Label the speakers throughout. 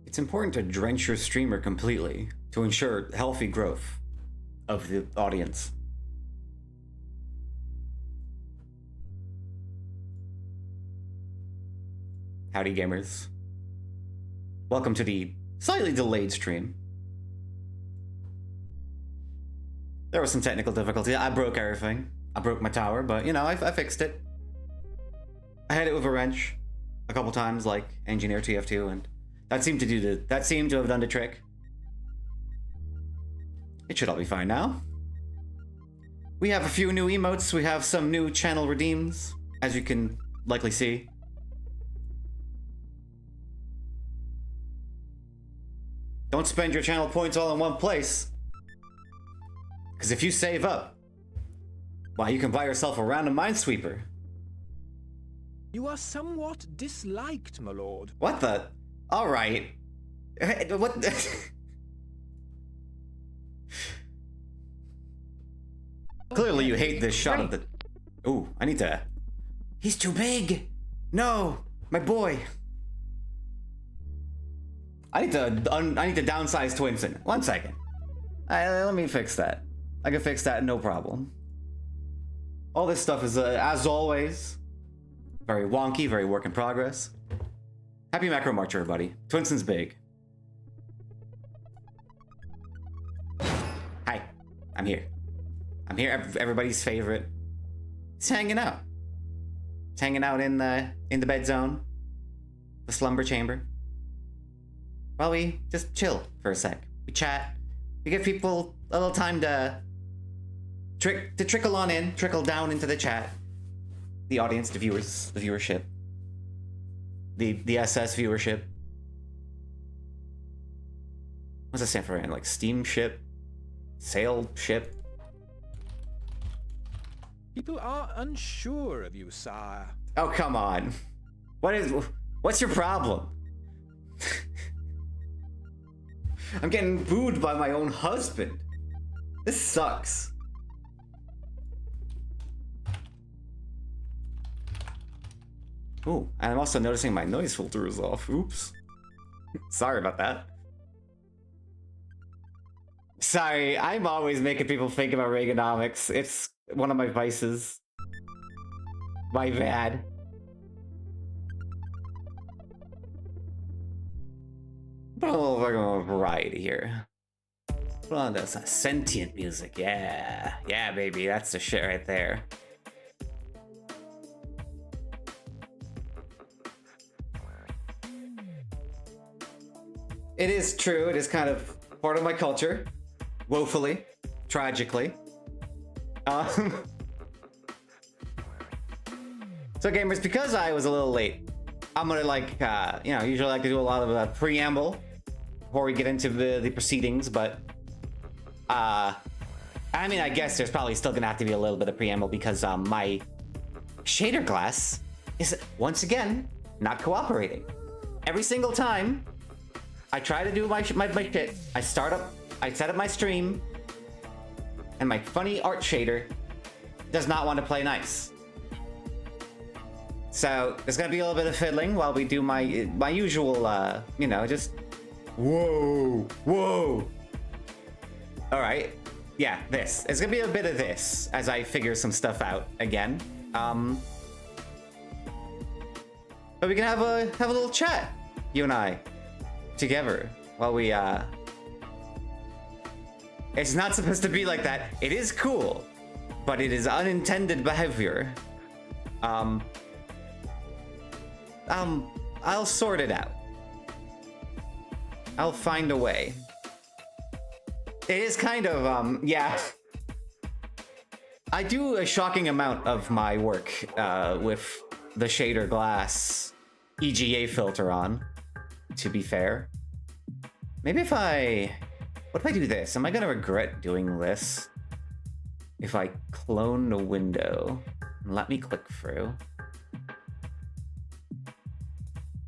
Speaker 1: It's important to drench your streamer completely to ensure healthy growth of the audience. Howdy gamers. Welcome to the slightly delayed stream. There was some technical difficulty. I broke everything. I broke my tower, but you know, I fixed it. I hit it with a wrench a couple times like Engineer TF2 and that seemed to have done the trick. It should all be fine now. We have a few new emotes, we have some new channel redeems, as you can likely see. Don't spend your channel points all in one place. Because if you save up, why, you can buy yourself a random Minesweeper.
Speaker 2: You are somewhat disliked, my lord.
Speaker 1: What the? Alright. What? Clearly you hate this shot of the... Ooh, I need to... He's too big! No! My boy! I need to downsize Twinson. 1 second. Let me fix that. I can fix that, no problem. All this stuff is, as always, very wonky, very work in progress. Happy Macro March, everybody. Twinson's big. Hi, I'm here. I'm here, everybody's favorite. It's hanging out. It's hanging out in the bed zone, the slumber chamber. While we just chill for a sec. We chat. We give people a little time to trickle on in, trickle down into the chat. The audience, the viewers, the viewership. The SS viewership. What's that stand for? Like steamship? Sail ship?
Speaker 2: People are unsure of you, sire.
Speaker 1: Oh, come on. What's your problem? I'm getting booed by my own husband. This sucks. Ooh, and I'm also noticing my noise filter is off. Oops. Sorry about that. Sorry, I'm always making people think about Reaganomics. It's one of my vices. My bad. Put a little fucking variety here. Put on this sentient music, yeah. Yeah, baby, that's the shit right there. It is true, it is kind of part of my culture. Woefully. Tragically. So gamers, because I was a little late, I'm gonna usually like to do a lot of preamble before we get into the proceedings, but I mean, I guess there's probably still gonna have to be a little bit of preamble because my shader glass is once again not cooperating. Every single time I try to do my shit, I set up my stream, and my funny art shader does not want to play nice. So there's gonna be a little bit of fiddling while we do my usual, just whoa. All right, yeah, this. It's gonna be a bit of this as I figure some stuff out again. But we can have a little chat, you and I, together while we It's not supposed to be like that. It is cool, but it is unintended behavior. I'll sort it out. I'll find a way. It is kind of, yeah. I do a shocking amount of my work with the shader glass EGA filter on, to be fair. Maybe what if I do this? Am I gonna regret doing this? If I clone the window and let me click through.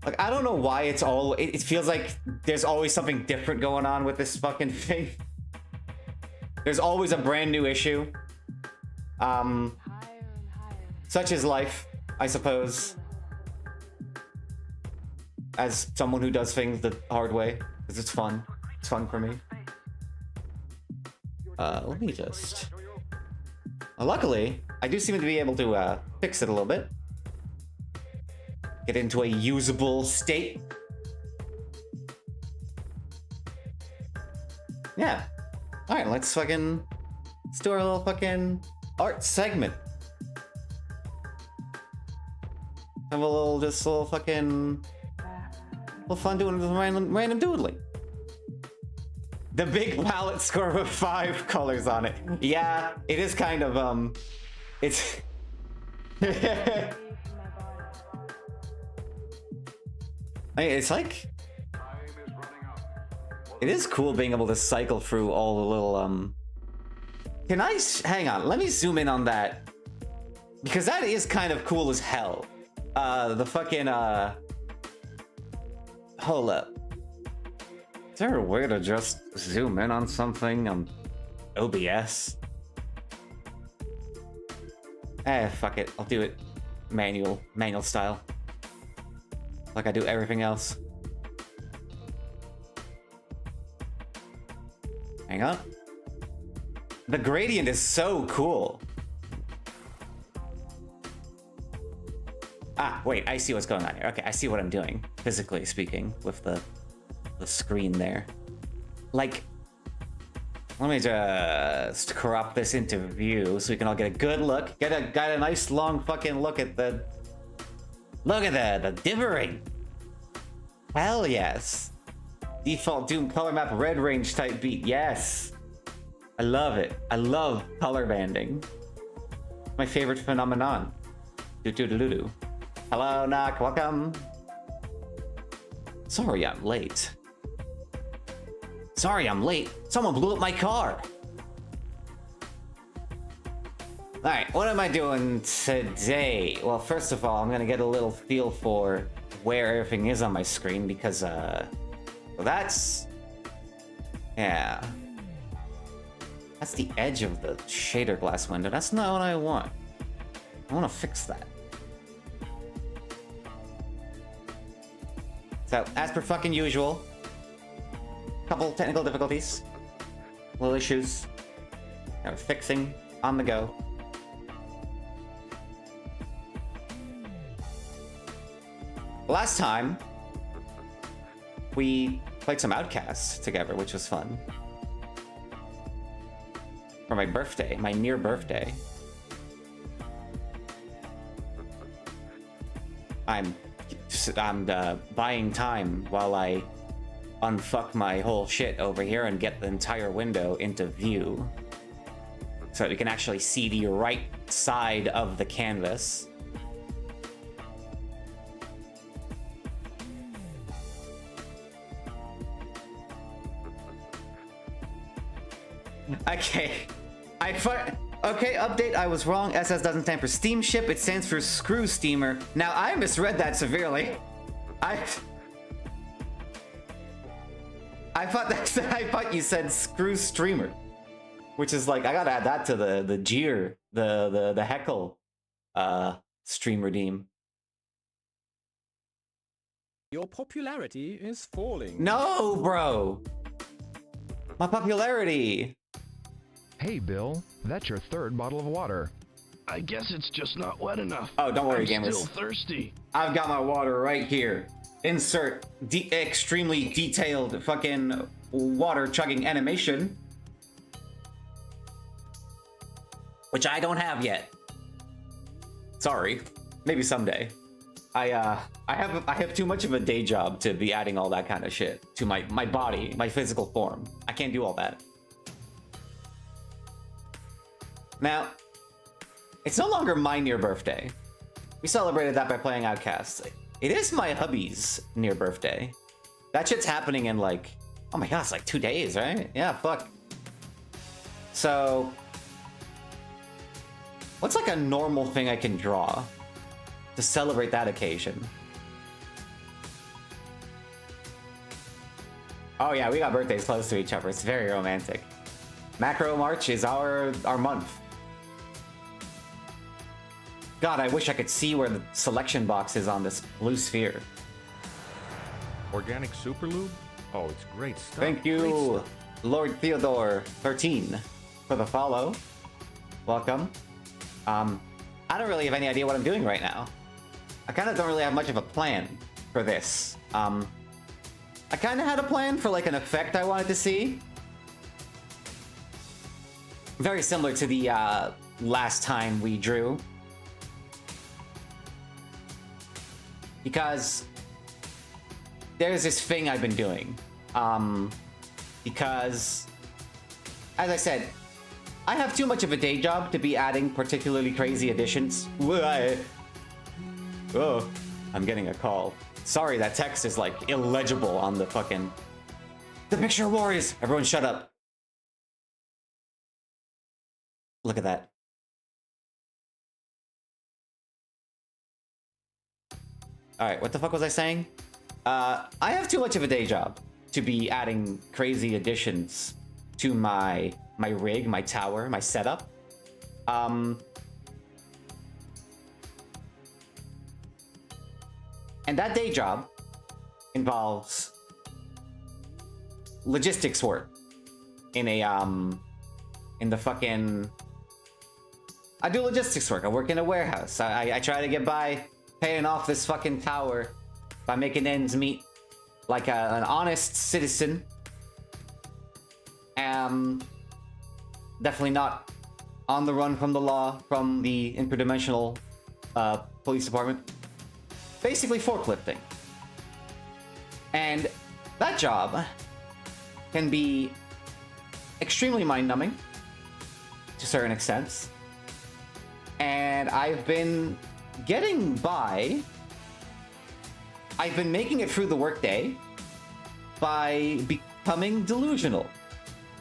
Speaker 1: Like, I don't know why it feels like there's always something different going on with this fucking thing. There's always a brand new issue. Such is life, I suppose. As someone who does things the hard way, because it's fun. It's fun for me. Let me just... luckily, I do seem to be able to fix it a little bit. Get into a usable state. Yeah. Alright, let's do our little fucking art segment. Have a little fucking fun doing random doodling. The big palette score with 5 colors on it. Yeah, it is kind of it's it's like it is cool being able to cycle through all the little Can I hang on? Let me zoom in on that, because that is kind of cool as hell. The fucking hold up. Is there a way to just zoom in on something on OBS? Fuck it. I'll do it manual style. Like I do everything else. Hang on. The gradient is so cool. Ah, wait, I see what's going on here. Okay, I see what I'm doing, physically speaking, with the screen there. Like, let me just crop this into view so we can all get a good look. Got a nice long fucking look at the dithering. Hell yes. Default Doom color map red range type beat. Yes. I love it. I love color banding. My favorite phenomenon. Do. Hello, Knock. Welcome. Sorry I'm late. Someone blew up my car. Alright, what am I doing today? Well, first of all, I'm gonna get a little feel for where everything is on my screen, because, well, that's... yeah. That's the edge of the shader glass window. That's not what I want. I want to fix that. So, as per fucking usual, couple technical difficulties, little issues, fixing on the go. Last time, we played some Outcasts together, which was fun. For my birthday, my near birthday. I'm buying time while I unfuck my whole shit over here and get the entire window into view. So that we can actually see the right side of the canvas. Okay. Okay, update, I was wrong. SS doesn't stand for steamship, it stands for screw steamer. Now, I misread that severely. I thought you said screw streamer. Which is like, I gotta add that to the jeer, the heckle stream redeem.
Speaker 2: Your popularity is falling.
Speaker 1: No, bro! My popularity!
Speaker 3: Hey, Bill, that's your third bottle of water.
Speaker 4: I guess it's just not wet enough.
Speaker 1: Oh, don't worry,
Speaker 4: I'm
Speaker 1: gamers.
Speaker 4: Still thirsty.
Speaker 1: I've got my water right here. Insert extremely detailed fucking water chugging animation. Which I don't have yet. Sorry. Maybe someday. I have too much of a day job to be adding all that kind of shit to my body, my physical form. I can't do all that. Now, it's no longer my near birthday. We celebrated that by playing Outcast. It is my hubby's near birthday. That shit's happening in like, oh my god, it's like 2 days, right? Yeah, fuck. So, what's like a normal thing I can draw to celebrate that occasion? Oh yeah, we got birthdays close to each other. It's very romantic. Macro March is our month. God, I wish I could see where the selection box is on this blue sphere.
Speaker 5: Organic Superlube? Oh, it's great stuff.
Speaker 1: Thank you, Lord Theodore 13, for the follow. Welcome. I don't really have any idea what I'm doing right now. I kind of don't really have much of a plan for this. I kind of had a plan for like an effect I wanted to see. Very similar to the last time we drew. Because there's this thing I've been doing. Because, as I said, I have too much of a day job to be adding particularly crazy additions. Oh, I'm getting a call. Sorry, that text is like illegible on the fucking... The picture warriors! Everyone shut up. Look at that. Alright, what the fuck was I saying? I have too much of a day job to be adding crazy additions to my rig, my tower, my setup. And that day job involves logistics work in a in the fucking... I do logistics work. I work in a warehouse. I try to get by paying off this fucking tower by making ends meet like an honest citizen. Definitely not on the run from the law from the interdimensional police department. Basically forklifting. And that job can be extremely mind-numbing to certain extents. And I've been getting by. I've been making it through the workday by becoming delusional.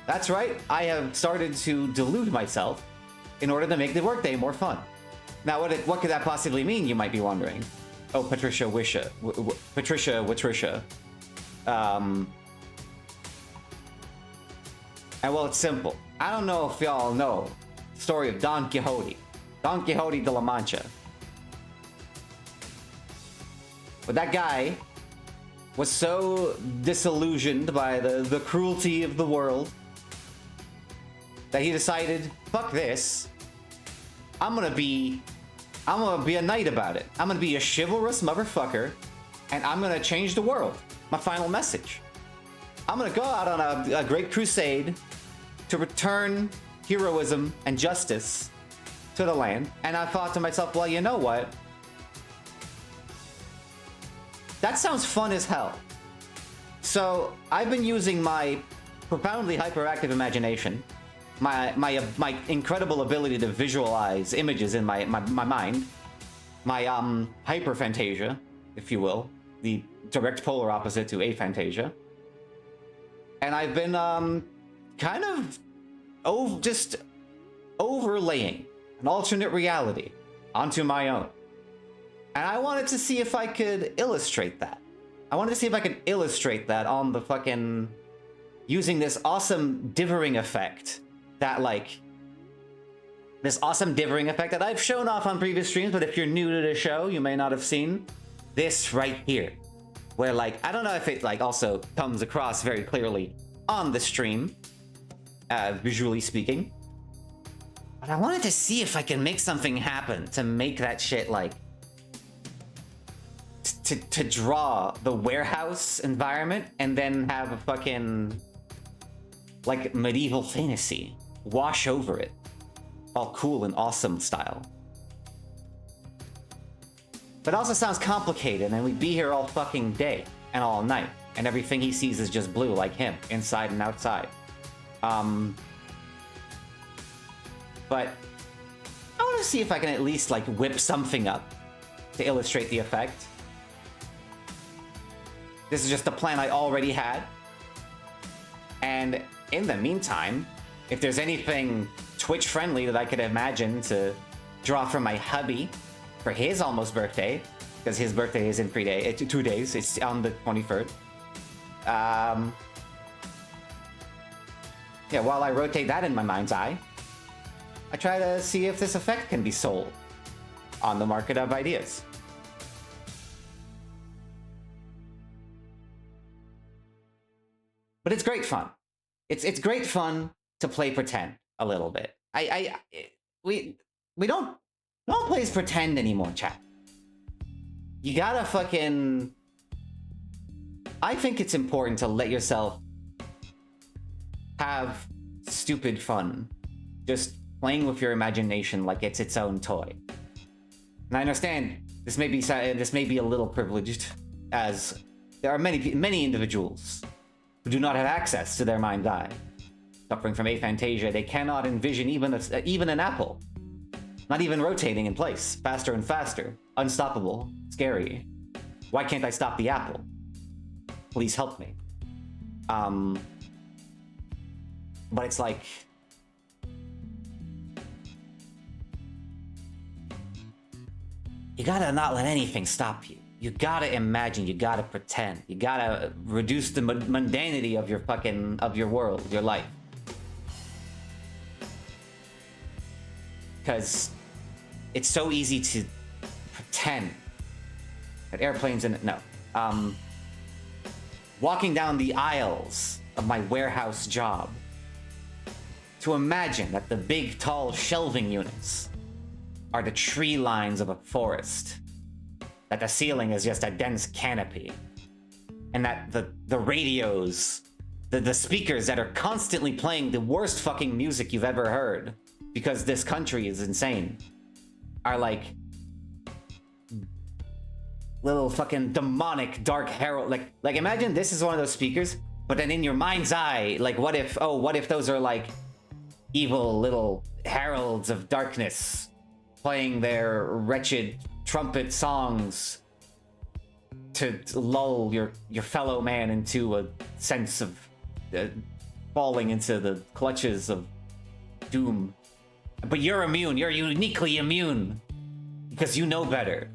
Speaker 1: That's right, I have started to delude myself in order to make the workday more fun. Now, what could that possibly mean, you might be wondering? Oh, Patricia Wisha. Patricia. And well, it's simple. I don't know if y'all know the story of Don Quixote. Don Quixote de la Mancha. But that guy was so disillusioned by the cruelty of the world that he decided, fuck this. I'm gonna be a knight about it. I'm gonna be a chivalrous motherfucker, and I'm gonna change the world. My final message. I'm gonna go out on a great crusade to return heroism and justice to the land. And I thought to myself, well, you know what? That sounds fun as hell. So I've been using my profoundly hyperactive imagination, my incredible ability to visualize images in my mind, my hyperphantasia, if you will, the direct polar opposite to aphantasia. And I've been kind of just overlaying an alternate reality onto my own. And I wanted to see if I could illustrate that. I wanted to see if I could illustrate that on the fucking... using this awesome dithering effect that, like... this awesome dithering effect that I've shown off on previous streams, but if you're new to the show, you may not have seen this right here. Where, like, I don't know if it, like, also comes across very clearly on the stream, visually speaking. But I wanted to see if I can make something happen to make that shit, like... to draw the warehouse environment and then have a fucking... like, medieval fantasy wash over it. All cool and awesome style. But it also sounds complicated, and we'd be here all fucking day and all night, and everything he sees is just blue, like him, inside and outside. But I want to see if I can at least, like, whip something up to illustrate the effect. This is just a plan I already had. And in the meantime, if there's anything Twitch-friendly that I could imagine to draw from my hubby for his almost birthday, because his birthday is in 2 days, it's on the 23rd. Yeah, while I rotate that in my mind's eye, I try to see if this effect can be sold on the market of ideas. But it's great fun. It's great fun to play pretend a little bit. We don't play pretend anymore, chat. You gotta fucking... I think it's important to let yourself have stupid fun. Just playing with your imagination like it's its own toy. And I understand this may be a little privileged, as there are many individuals who do not have access to their mind's eye. Suffering from aphantasia, they cannot envision even an apple. Not even rotating in place, faster and faster, unstoppable, scary. Why can't I stop the apple? Please help me. But it's like... you gotta not let anything stop you. You gotta imagine, you gotta pretend, you gotta reduce the mundanity of your world, your life. Because it's so easy to pretend that airplanes in it. No. Walking down the aisles of my warehouse job, to imagine that the big, tall shelving units are the tree lines of a forest, that the ceiling is just a dense canopy, and that the radios, the speakers that are constantly playing the worst fucking music you've ever heard, because this country is insane, are like little fucking demonic dark herald. Like imagine this is one of those speakers, but then in your mind's eye, like what if those are like evil little heralds of darkness playing their wretched trumpet songs to lull your fellow man into a sense of falling into the clutches of doom. But you're immune. You're uniquely immune because you know better.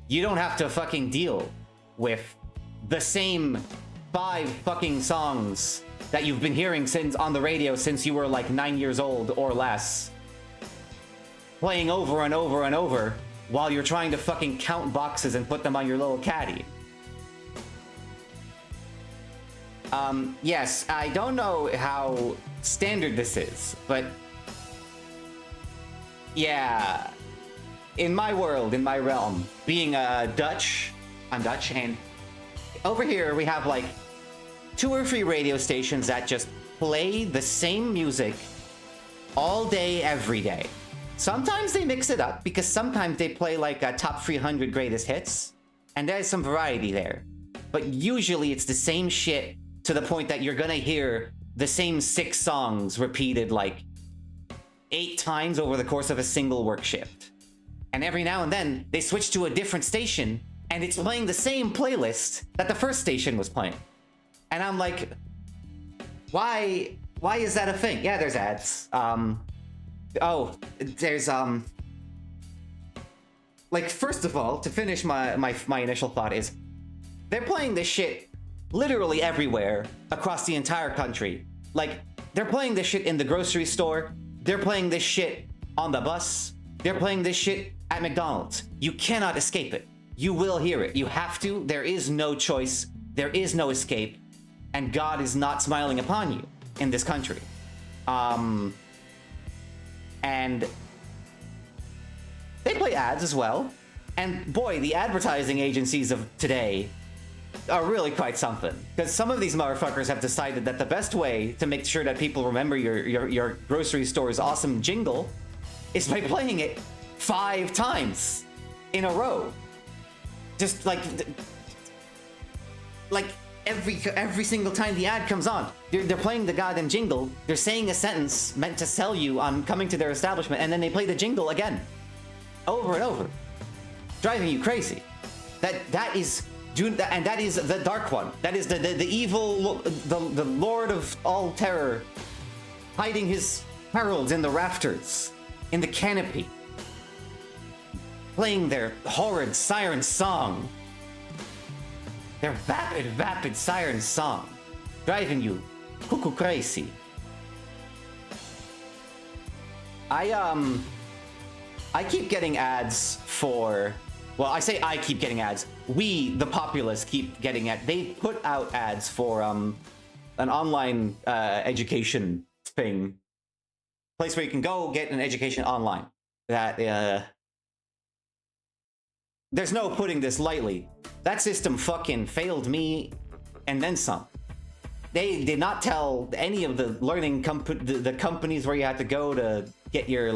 Speaker 1: You don't have to fucking deal with the same 5 fucking songs that you've been hearing since on the radio since you were like 9 years old or less, playing over and over and over while you're trying to fucking count boxes and put them on your little caddy. Yes, I don't know how standard this is, but yeah, in my world, in my realm, being Dutch, I'm Dutch, and over here we have like 2 or 3 radio stations that just play the same music all day, every day. Sometimes they mix it up, because sometimes they play like a top 300 greatest hits, and there's some variety there. But usually it's the same shit to the point that you're gonna hear the same 6 songs repeated like 8 times over the course of a single work shift. And every now and then, they switch to a different station, and it's playing the same playlist that the first station was playing. And I'm like, why is that a thing? Yeah, there's ads. There's like, first of all, to finish my initial thought is, they're playing this shit literally everywhere across the entire country. Like, they're playing this shit in the grocery store, they're playing this shit on the bus, they're playing this shit at McDonald's. You cannot escape it. You will hear it. You have to. There is no choice. There is no escape. And God is not smiling upon you in this country. And they play ads as well. And boy, the advertising agencies of today are really quite something. Because some of these motherfuckers have decided that the best way to make sure that people remember your grocery store's awesome jingle is by playing it 5 times in a row. Just like every single time the ad comes on, they're playing the goddamn jingle, they're saying a sentence meant to sell you on coming to their establishment, and then they play the jingle again. Over and over. Driving you crazy. That is the dark one. That is the evil, the Lord of all terror, hiding his heralds in the rafters, in the canopy, playing their horrid siren song. Their vapid siren song, driving you cuckoo crazy. I keep getting ads for, well, I say I keep getting ads. We, the populace, keep getting ads. They put out ads for an online education thing, place where you can go get an education online. That there's no putting this lightly. That system fucking failed me, and then some. They did not tell any of the learning the companies where you had to go to get your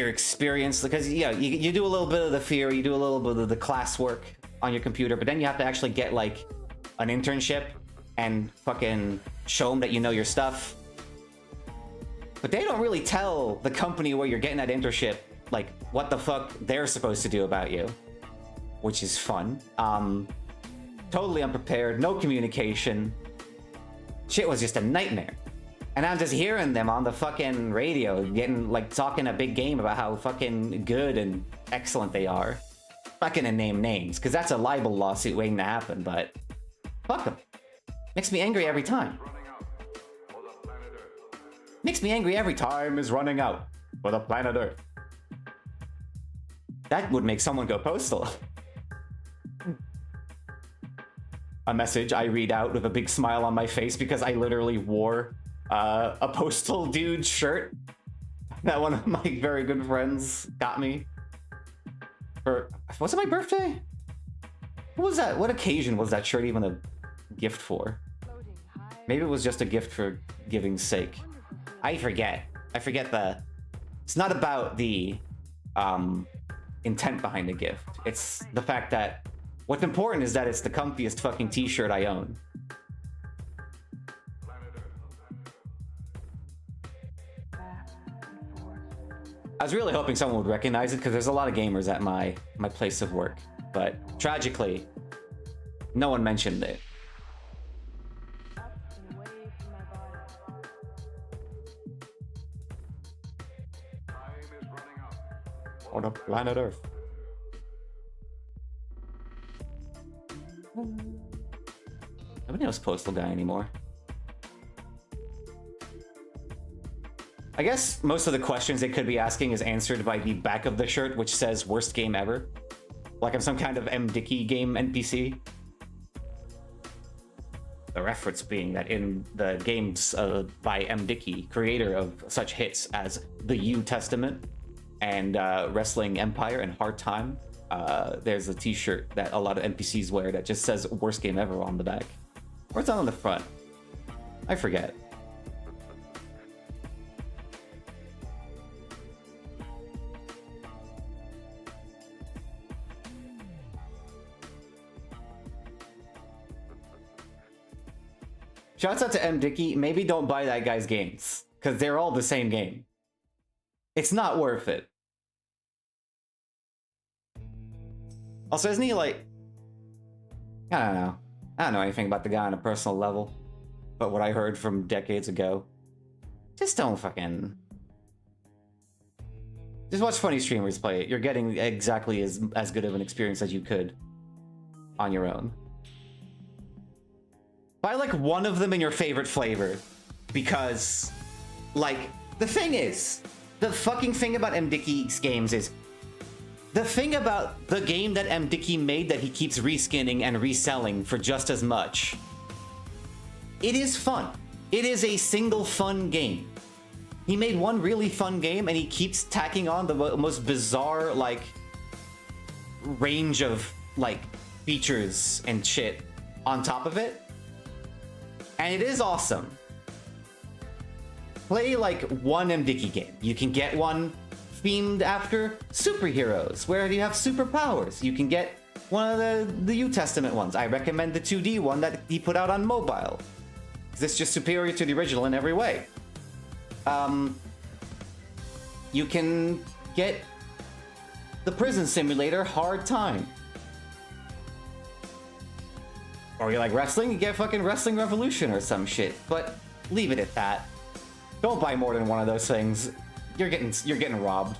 Speaker 1: experience, because you do a little bit of the theory, you do a little bit of the classwork on your computer, but then you have to actually get like an internship and fucking show them that you know your stuff. But they don't really tell the company where you're getting that internship like what the fuck they're supposed to do about you, which is fun. Totally unprepared, no communication. Shit was just a nightmare. And I'm just hearing them on the fucking radio, getting like talking a big game about how fucking good and excellent they are. I'm not gonna name names, because that's a libel lawsuit waiting to happen, but fuck them. Makes me angry every time. Makes me angry every time is running out for the planet Earth. That would make someone go postal. A message I read out with a big smile on my face because I literally wore a postal dude shirt that one of my very good friends got me for, was it my birthday? What was that? What occasion was that shirt even a gift for? Maybe it was just a gift for giving's sake. I forget it's not about the intent behind the gift. It's the fact that what's important is that it's the comfiest fucking t-shirt I own. I was really hoping someone would recognize it, because there's a lot of gamers at my place of work, but tragically, no one mentioned it. On the planet Earth. Nobody knows Postal Guy anymore. I guess most of the questions they could be asking is answered by the back of the shirt, which says worst game ever. Like I'm some kind of M. Dickey game NPC. The reference being that in the games by M. Dickey, creator of such hits as The U Testament and Wrestling Empire and Hard Time, there's a t-shirt that a lot of NPCs wear that just says worst game ever on the back. Or it's on the front. I forget. Shouts out to M. Dickey. Maybe don't buy that guy's games, because they're all the same game. It's not worth it. Also, isn't he like... I don't know. I don't know anything about the guy on a personal level. But what I heard from decades ago... Just don't fucking... Just watch funny streamers play it. You're getting exactly as good of an experience as you could on your own. Buy like one of them in your favorite flavor, because like the thing is, the fucking thing about M. Dickey's games is the thing about the game that M. Dickey made that he keeps reskinning and reselling for just as much. It is fun. It is a single fun game. He made one really fun game and he keeps tacking on the most bizarre like range of like features and shit on top of it. And it is awesome. Play like one M. Dickey game. You can get one themed after superheroes, where you have superpowers. You can get one of the U Testament ones. I recommend the 2D one that he put out on mobile. It's just superior to the original in every way. You can get the prison simulator Hard Time. Or you like wrestling, you get fucking Wrestling Revolution or some shit. But leave it at that. Don't buy more than one of those things. You're getting robbed.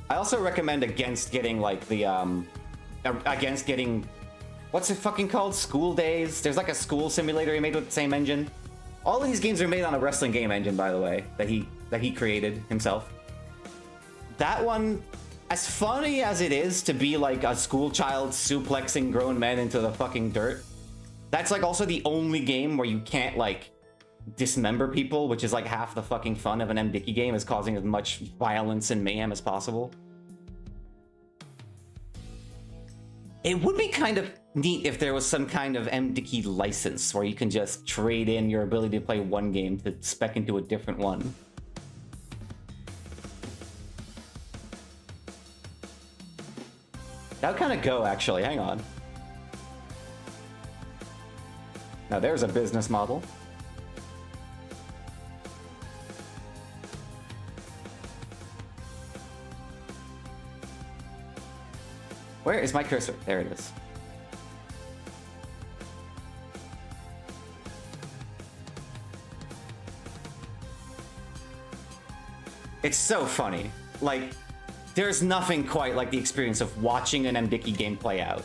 Speaker 1: I also recommend against getting like the against getting, what's it fucking called? School Days. There's like a school simulator he made with the same engine. All of these games are made on a wrestling game engine, by the way, that he created himself. That one, as funny as it is to be like a school child suplexing grown men into the fucking dirt, that's like also the only game where you can't like dismember people, which is like half the fucking fun of an M. Dickey game, is causing as much violence and mayhem as possible. It would be kind of neat if there was some kind of M. Dickey license where you can just trade in your ability to play one game to spec into a different one. That would kind of go, actually. Hang on. Now there's a business model. Where is my cursor? There it is. It's so funny. Like, there's nothing quite like the experience of watching an M. Dickey game play out.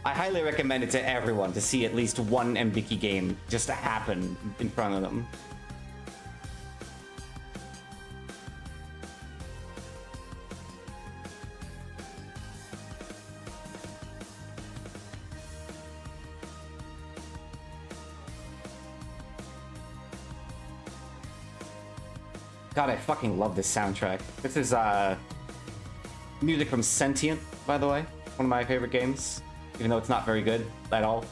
Speaker 1: I highly recommend it to everyone to see at least one M. Dickey game just happen in front of them. God, I fucking love this soundtrack. This is music from Sentient, by the way. One of my favorite games, even though it's not very good at all.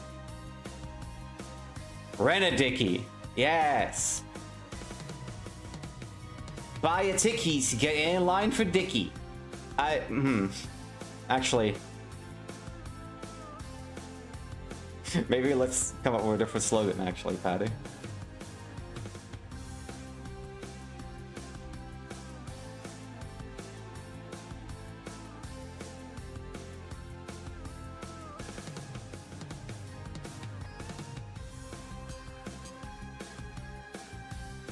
Speaker 1: Renedicky, yes. Buy a tickies, get in line for Dicky. Actually, maybe let's come up with a different slogan. Actually, Patty.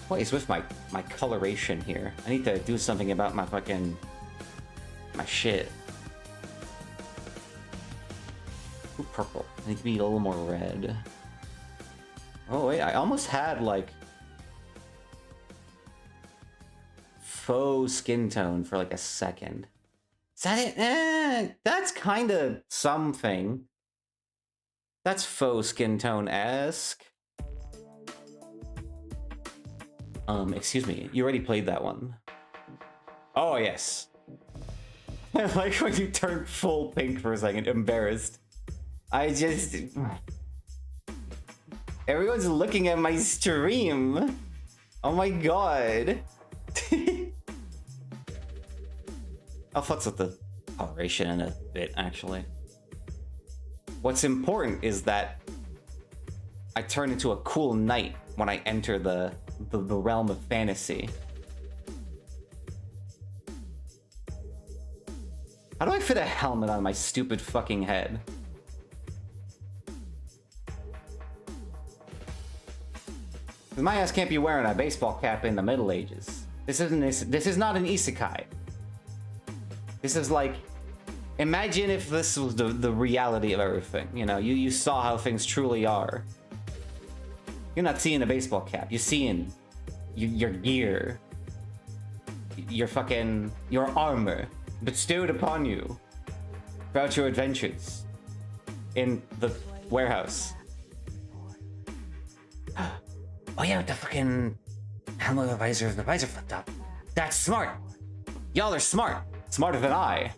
Speaker 1: What is with my coloration here? I need to do something about my fucking... my shit. Ooh, purple. I need to be a little more red. Oh wait, I almost had like... faux skin tone for like a second. Is that it? That's kind of something. That's faux skin tone-esque. Excuse me, you already played that one. Oh, yes. I like when you turn full pink for a second, embarrassed. Everyone's looking at my stream. Oh my god. I'll futz with the coloration in a bit, actually. What's important is that I turn into a cool knight when I enter the realm of fantasy. How do I fit a helmet on my stupid fucking head? Because my ass can't be wearing a baseball cap in the Middle Ages. This is not an isekai. This is like, imagine if this was the reality of everything. You know, you saw how things truly are. You're not seeing a baseball cap. You're seeing your gear, your armor bestowed upon you throughout your adventures in the warehouse. Oh yeah, with the fucking helmet, the visor flipped up. That's smart. Y'all are smart. Smarter than I.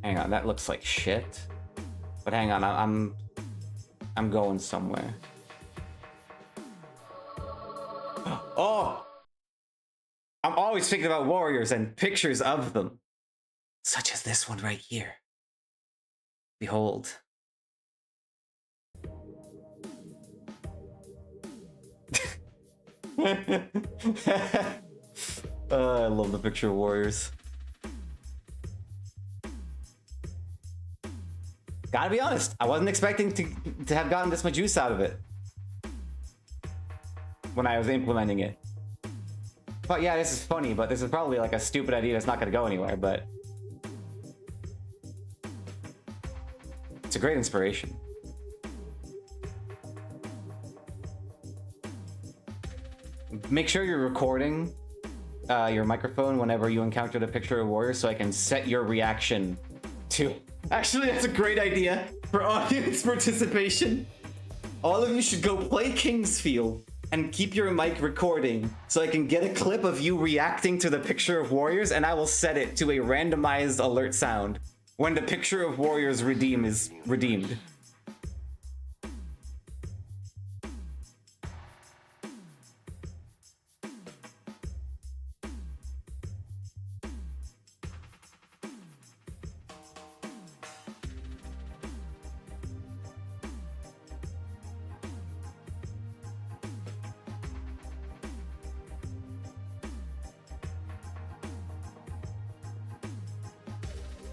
Speaker 1: Hang on, that looks like shit. But hang on, I'm going somewhere. Oh! I'm always thinking about warriors and pictures of them. Such as this one right here. Behold. I love the picture of warriors. Gotta be honest, I wasn't expecting to have gotten this much use out of it when I was implementing it. But yeah, this is funny, but this is probably like a stupid idea that's not gonna go anywhere, but it's a great inspiration. Make sure you're recording your microphone whenever you encounter the picture of warriors so I can set your reaction to... Actually, that's a great idea for audience participation. All of you should go play Kingsfield and keep your mic recording so I can get a clip of you reacting to the picture of warriors, and I will set it to a randomized alert sound when the picture of warriors is redeemed.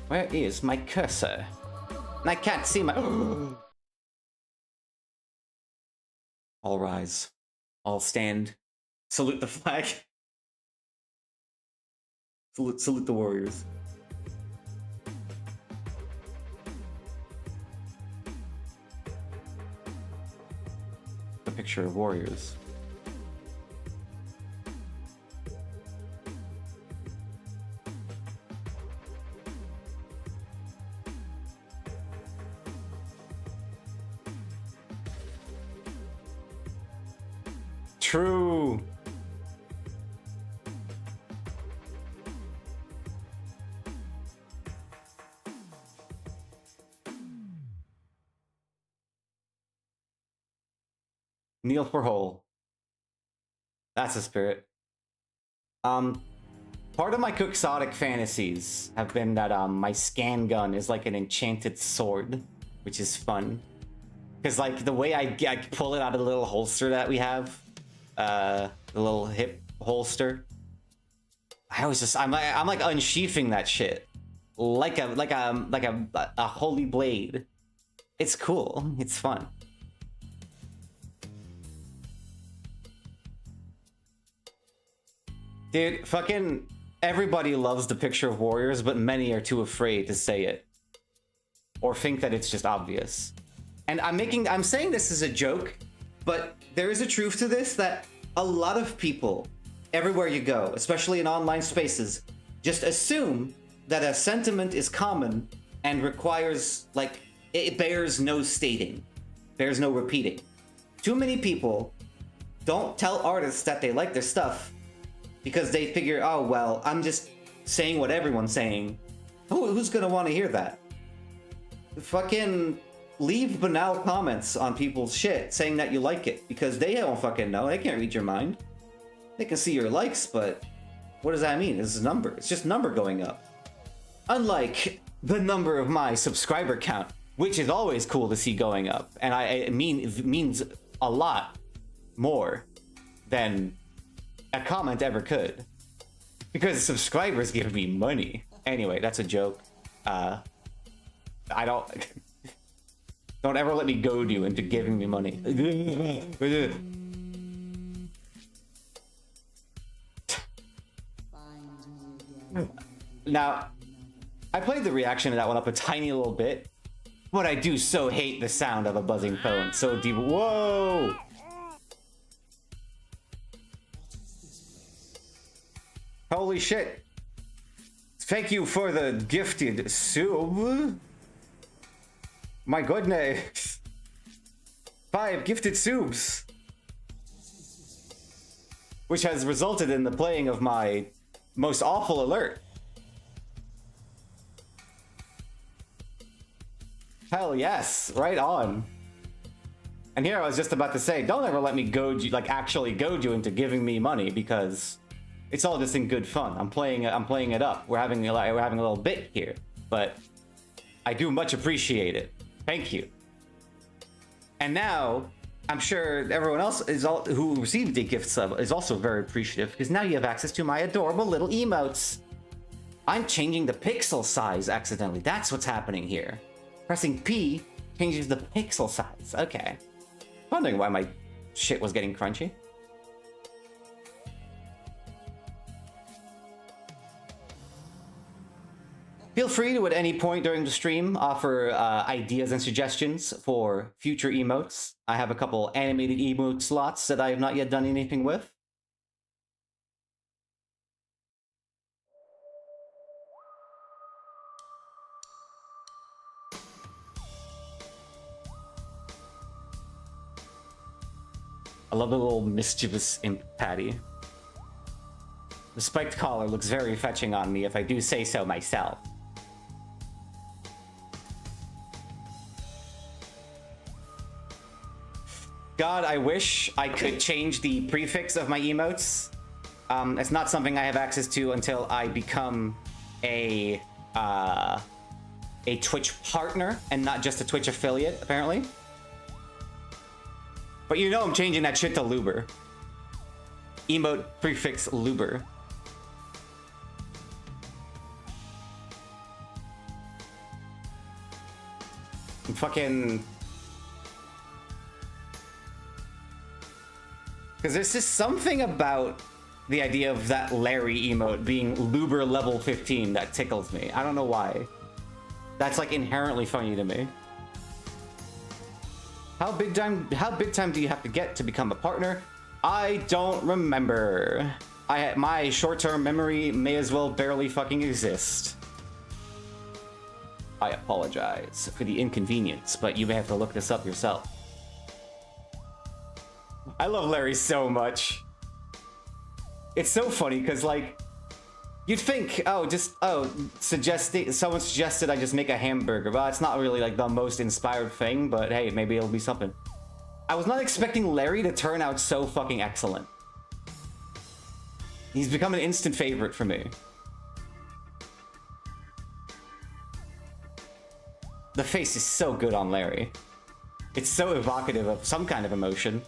Speaker 1: Where is my cursor? I can't see my... All rise. All stand. Salute the flag. Salute the warriors. The picture of warriors. True. Kneel for hole. That's the spirit. Part of my quixotic fantasies have been that my scan gun is like an enchanted sword, which is fun. Because like the way I pull it out of the little holster that we have, the little hip holster, I'm like unsheathing that shit like a holy blade. It's cool. It's fun. Dude, fucking everybody loves the picture of warriors, but many are too afraid to say it. Or think that it's just obvious. And I'm saying this as a joke, but there is a truth to this that a lot of people, everywhere you go, especially in online spaces, just assume that a sentiment is common and requires, like, it bears no stating, bears no repeating. Too many people don't tell artists that they like their stuff because they figure, oh, well, I'm just saying what everyone's saying. Who's gonna want to hear that? Fucking leave banal comments on people's shit saying that you like it, because they don't fucking know. They can't read your mind. They can see your likes, but what does that mean? It's a number. It's just number going up. Unlike the number of my subscriber count, which is always cool to see going up, and it means a lot more than a comment ever could, because subscribers give me money. Anyway, that's a joke. I don't ever let me goad you into giving me money. Now, I played the reaction to that one up a tiny little bit, but I do so hate the sound of a buzzing phone. So deep. Whoa! Holy shit. Thank you for the gifted sub. My goodness. 5 gifted subs. Which has resulted in the playing of my most awful alert. Hell yes, right on. And here I was just about to say, don't ever let me goad you, like actually goad you into giving me money, because it's all just in good fun. I'm playing it up. We're having a little bit here, but I do much appreciate it. Thank you. And now I'm sure everyone else who received the gift sub is also very appreciative, because now you have access to my adorable little emotes. I'm changing the pixel size accidentally. That's what's happening here. Pressing P changes the pixel size. Okay. Wondering why my shit was getting crunchy. Feel free to, at any point during the stream, offer ideas and suggestions for future emotes. I have a couple animated emote slots that I have not yet done anything with. I love the little mischievous imp patty. The spiked collar looks very fetching on me if I do say so myself. God, I wish I could change the prefix of my emotes. It's not something I have access to until I become a Twitch partner and not just a Twitch affiliate, apparently. But you know I'm changing that shit to Luber. Emote prefix Luber. I'm fucking... Because there's just something about the idea of that Larry emote being Luber level 15 that tickles me. I don't know why. That's like inherently funny to me. How big time do you have to get to become a partner? I don't remember. My short-term memory may as well barely fucking exist. I apologize for the inconvenience, but you may have to look this up yourself. I love Larry so much. It's so funny because, like, you'd think, someone suggested I just make a hamburger. Well, it's not really like the most inspired thing, but hey, maybe it'll be something. I was not expecting Larry to turn out so fucking excellent. He's become an instant favorite for me. The face is so good on Larry. It's so evocative of some kind of emotion.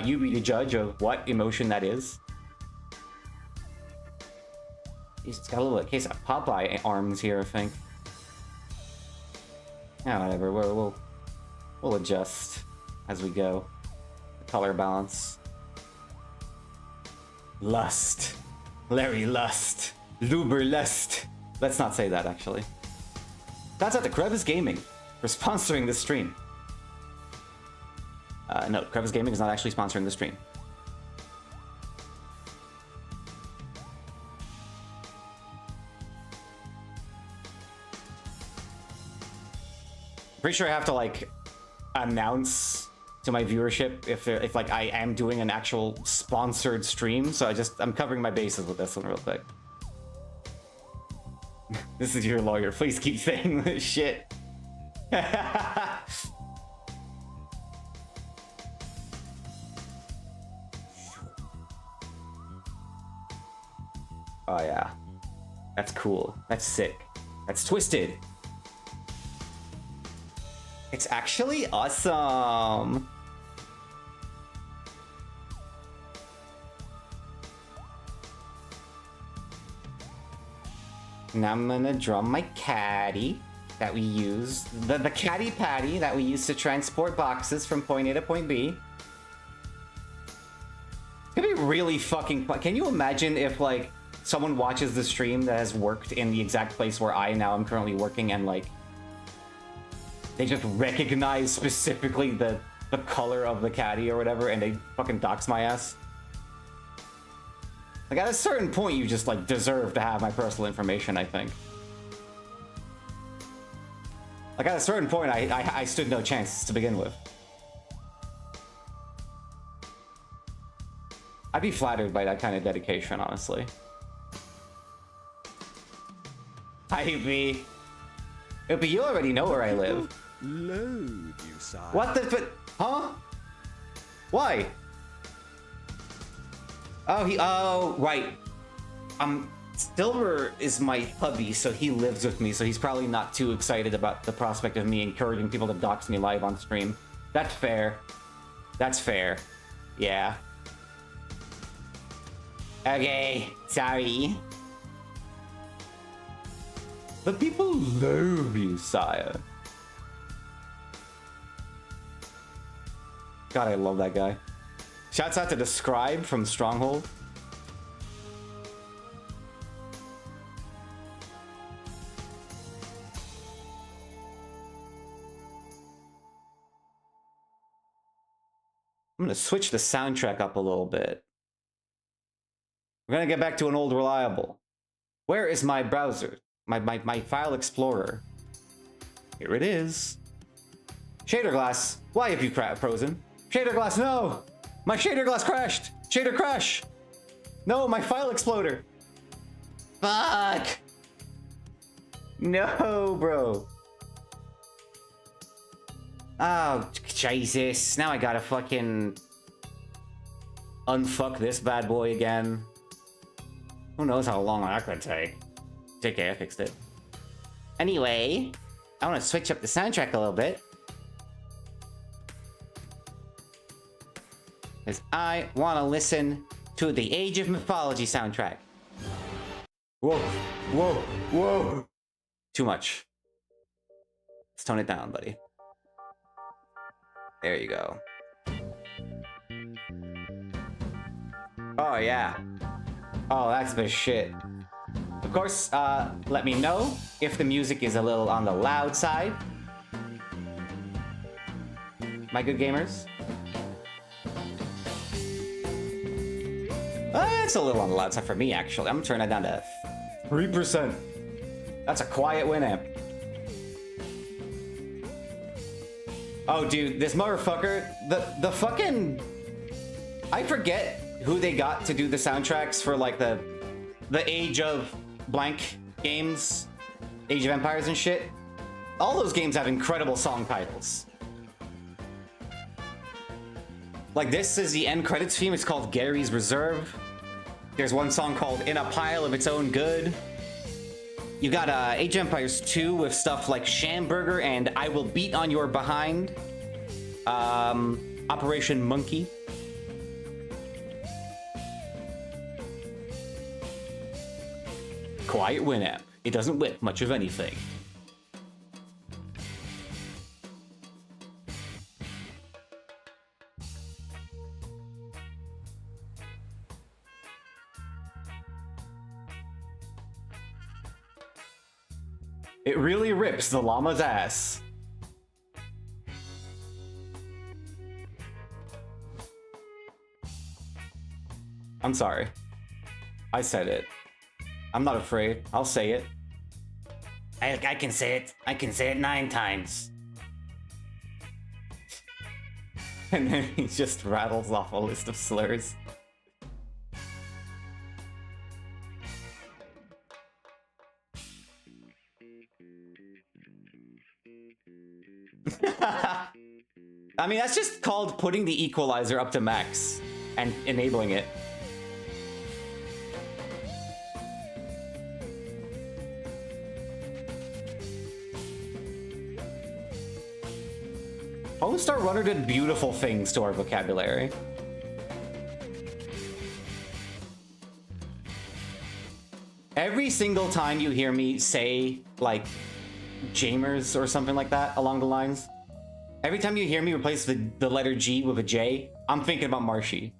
Speaker 1: You be the judge of what emotion that is. Jeez, it's got a little case of Popeye arms here, I think. Yeah, whatever. We'll adjust as we go. The color balance. Lust. Larry Lust. Luber Lust. Let's not say that, actually. That's at the Crevice Gaming for sponsoring this stream. No, Crevice Gaming is not actually sponsoring the stream. Pretty sure I have to like announce to my viewership if like I am doing an actual sponsored stream. So I'm covering my bases with this one real quick. This is your lawyer. Please keep saying this shit. Oh yeah, that's cool. That's sick. That's twisted. It's actually awesome. Now I'm gonna draw my caddy that we use, the caddy patty that we use to transport boxes from point A to point B. It's gonna be really fucking fun. Can you imagine if like someone watches the stream that has worked in the exact place where I now am currently working and like they just recognize specifically the color of the caddy or whatever and they fucking dox my ass? Like at a certain point you just like deserve to have my personal information, I think. Like at a certain point I stood no chance to begin with. I'd be flattered by that kind of dedication, honestly. Hi, B. But you already know where I live.
Speaker 2: Load, you sire.
Speaker 1: What the huh? Why? Oh, right. Silver is my hubby, so he lives with me, so he's probably not too excited about the prospect of me encouraging people to dox me live on stream. That's fair. That's fair. Yeah. Okay, sorry. But people love you, sire. God, I love that guy. Shouts out to the Scribe from Stronghold. I'm gonna switch the soundtrack up a little bit. We're gonna get back to an old reliable. Where is my browser? My file explorer. Here it is. Shader glass, why have you frozen? Shader glass, no! My shader glass crashed! Shader crash! No, my file exploder! Fuck! No, bro. Oh, Jesus. Now I gotta fucking unfuck this bad boy again. Who knows how long that could take. JK, I fixed it. Anyway, I want to switch up the soundtrack a little bit. Because I want to listen to the Age of Mythology soundtrack. Whoa, whoa, whoa. Too much. Let's tone it down, buddy. There you go. Oh, yeah. Oh, that's the shit. Of course, let me know if the music is a little on the loud side. My good gamers. It's a little on the loud side for me, actually. I'm gonna turn that down to 3%. That's a quiet Winamp. Oh, dude, this motherfucker, the fucking... I forget who they got to do the soundtracks for, like, the Age of blank games, Age of Empires and shit. All those games have incredible song titles. Like, this is the end credits theme. It's called Gary's Reserve. There's one song called In a Pile of Its Own Good. You got Age of Empires 2 with stuff like Shamburger and I Will Beat on Your Behind. Operation Monkey. Quiet Winamp. It doesn't whip much of anything. It really rips the llama's ass. I'm sorry. I said it. I'm not afraid. I'll say it. I can say it. I can say it 9 times. And then he just rattles off a list of slurs. I mean, that's just called putting the equalizer up to max and enabling it. Homestar Runner did beautiful things to our vocabulary. Every single time you hear me say, like, Jamers or something like that along the lines, every time you hear me replace the letter G with a J, I'm thinking about Marshy.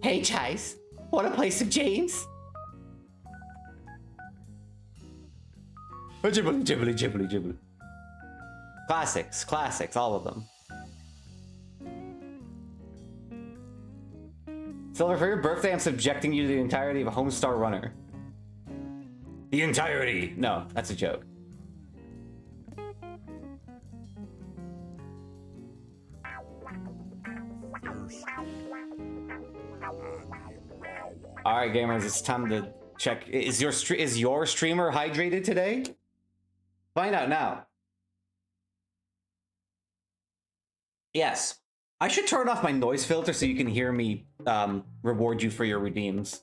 Speaker 1: Hey, Chase, wanna play some James? Jibbly, jibbly, jibbly, jibbly. Classics, all of them. Silver, for your birthday, I'm subjecting you to the entirety of a Homestar Runner. The entirety! No, that's a joke. Alright, gamers, it's time to check. Is your streamer hydrated today? Find out now. Yes. I should turn off my noise filter so you can hear me reward you for your redeems.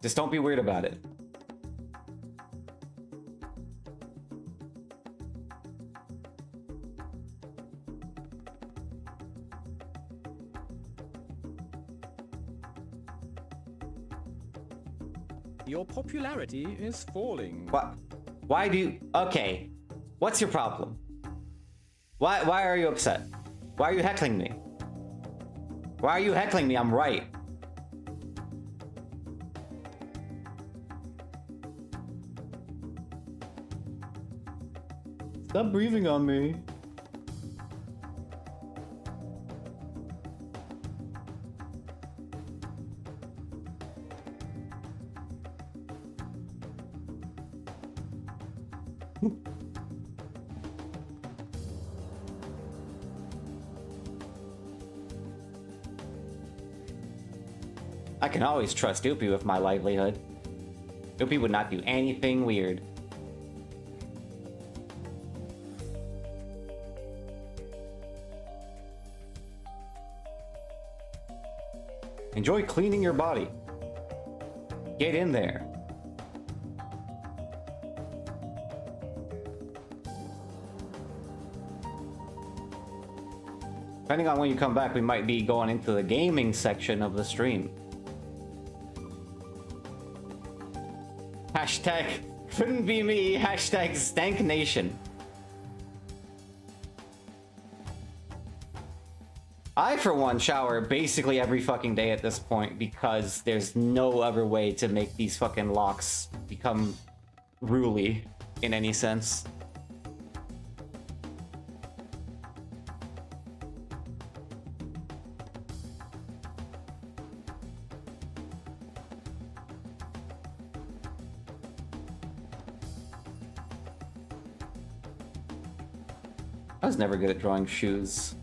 Speaker 1: Just don't be weird about it.
Speaker 2: Your popularity is falling.
Speaker 1: What? Why do you... Okay. What's your problem? Why are you upset? Why are you heckling me? Why are you heckling me? I'm right. Stop breathing on me. I can always trust Oopie with my livelihood. Oopie would not do anything weird. Enjoy cleaning your body. Get in there. Depending on when you come back, we might be going into the gaming section of the stream. Hashtag couldn't be me. Hashtag Stank Nation. I, for one, shower basically every fucking day at this point because there's no other way to make these fucking locks become ruly in any sense. I was never good at drawing shoes.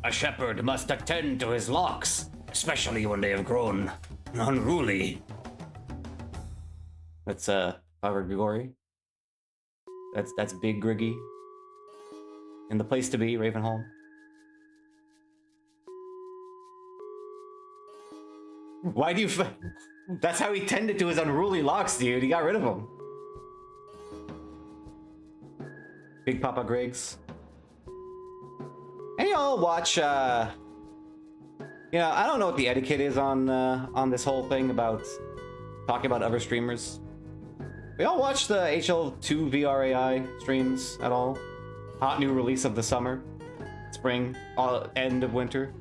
Speaker 1: A shepherd must attend to his locks, especially when they have grown unruly. That's Father Grigori. That's Big Griggy. In the place to be, Ravenholm. Why do you... That's how he tended to his unruly locks, dude. He got rid of them. Big Papa Griggs. Hey, y'all watch, you know, I don't know what the etiquette is on this whole thing about talking about other streamers. We all watch the HL2 VRAI streams at all? Hot new release of the summer, spring, end of winter.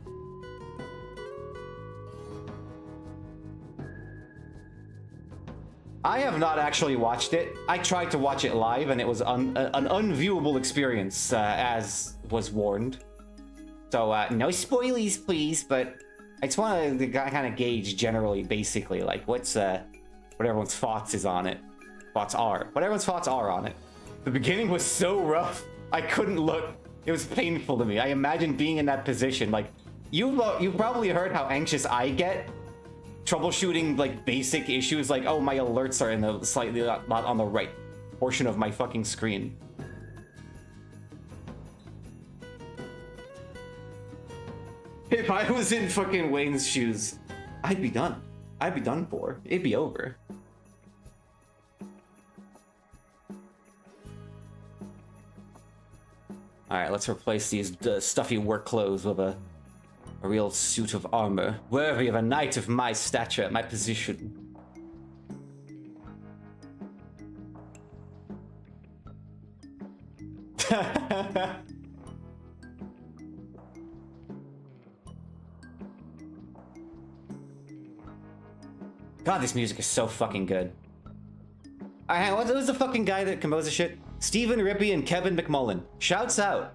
Speaker 1: I have not actually watched it. I tried to watch it live, and it was an unviewable experience, as was warned. So, no spoilies, please, but I just want to kind of gauge generally, basically, like, what everyone's thoughts on it. What everyone's thoughts are on it. The beginning was so rough, I couldn't look. It was painful to me. I imagine being in that position. Like, you probably heard how anxious I get troubleshooting, like, basic issues, like, oh, my alerts are in the slightly not on the right portion of my fucking screen. If I was in fucking Wayne's shoes, I'd be done. I'd be done for. It'd be over. Alright, let's replace these stuffy work clothes with a real suit of armor, worthy of a knight of my stature, my position. God, this music is so fucking good. Alright, who's the fucking guy that composed the shit? Stephen Rippey and Kevin McMullen. Shouts out.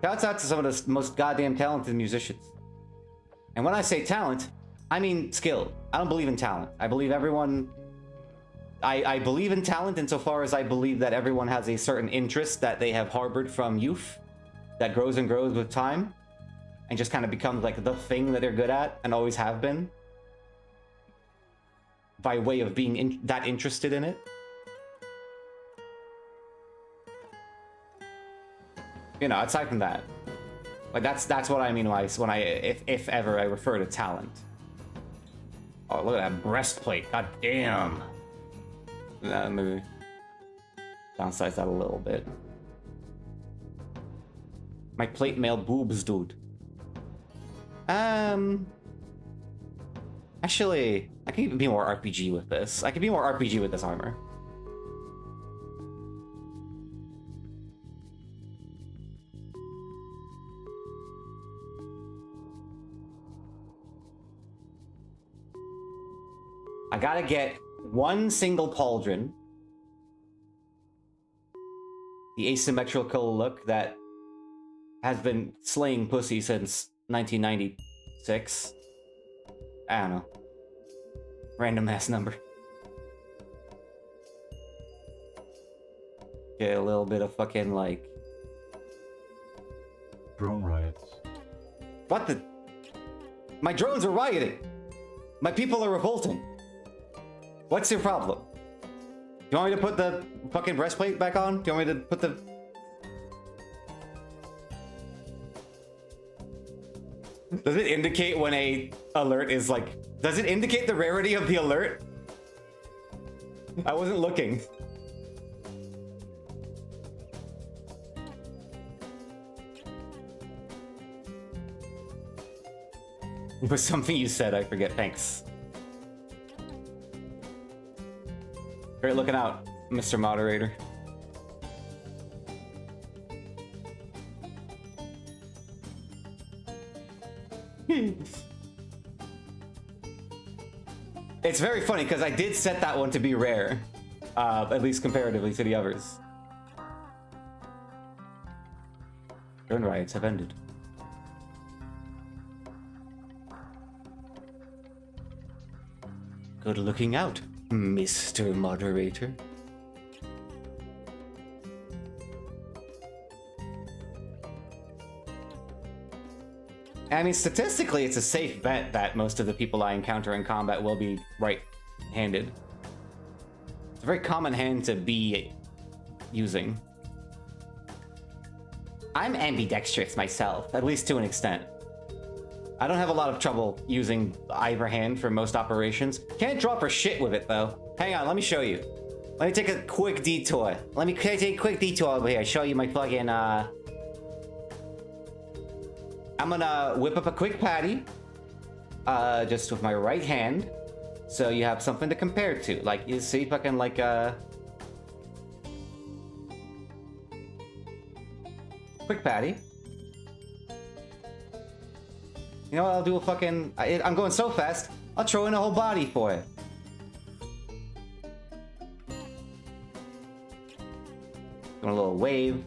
Speaker 1: Shouts out to some of the most goddamn talented musicians. And when I say talent, I mean skill. I don't believe in talent. I believe everyone... I believe in talent insofar as I believe that everyone has a certain interest that they have harbored from youth that grows and grows with time and just kind of becomes like the thing that they're good at and always have been by way of being that interested in it. You know, aside from that, like that's what I mean when I if ever I refer to talent. Oh, look at that breastplate! God damn. Maybe downsize that a little bit. My plate mail boobs, dude. Actually, I can even be more RPG with this. I can be more RPG with this armor. I gotta get one single pauldron. The asymmetrical look that has been slaying pussy since 1996. I don't know. Random ass number. Get a little bit of fucking like...
Speaker 5: Drone riots.
Speaker 1: What the... My drones are rioting! My people are revolting! What's your problem? Do you want me to put the fucking breastplate back on? Do you want me to put the... Does it indicate when a alert is like... Does it indicate the rarity of the alert? I wasn't looking. It was something you said, I forget. Thanks. Great looking out, Mr. Moderator. It's very funny because I did set that one to be rare, at least comparatively to the others. Drone riots have ended. Good looking out, Mr. Moderator. I mean, statistically, it's a safe bet that most of the people I encounter in combat will be right-handed. It's a very common hand to be using. I'm ambidextrous myself, at least to an extent. I don't have a lot of trouble using either hand for most operations. Can't drop for shit with it, though. Hang on, let me show you. Let me take a quick detour. Let me take a quick detour over here. Show you my fucking, I'm gonna whip up a quick patty, just with my right hand, so you have something to compare to. Like, you see, fucking like, quick patty. You know what, I'll do a fucking... I'm going so fast, I'll throw in a whole body for it. Doing a little wave.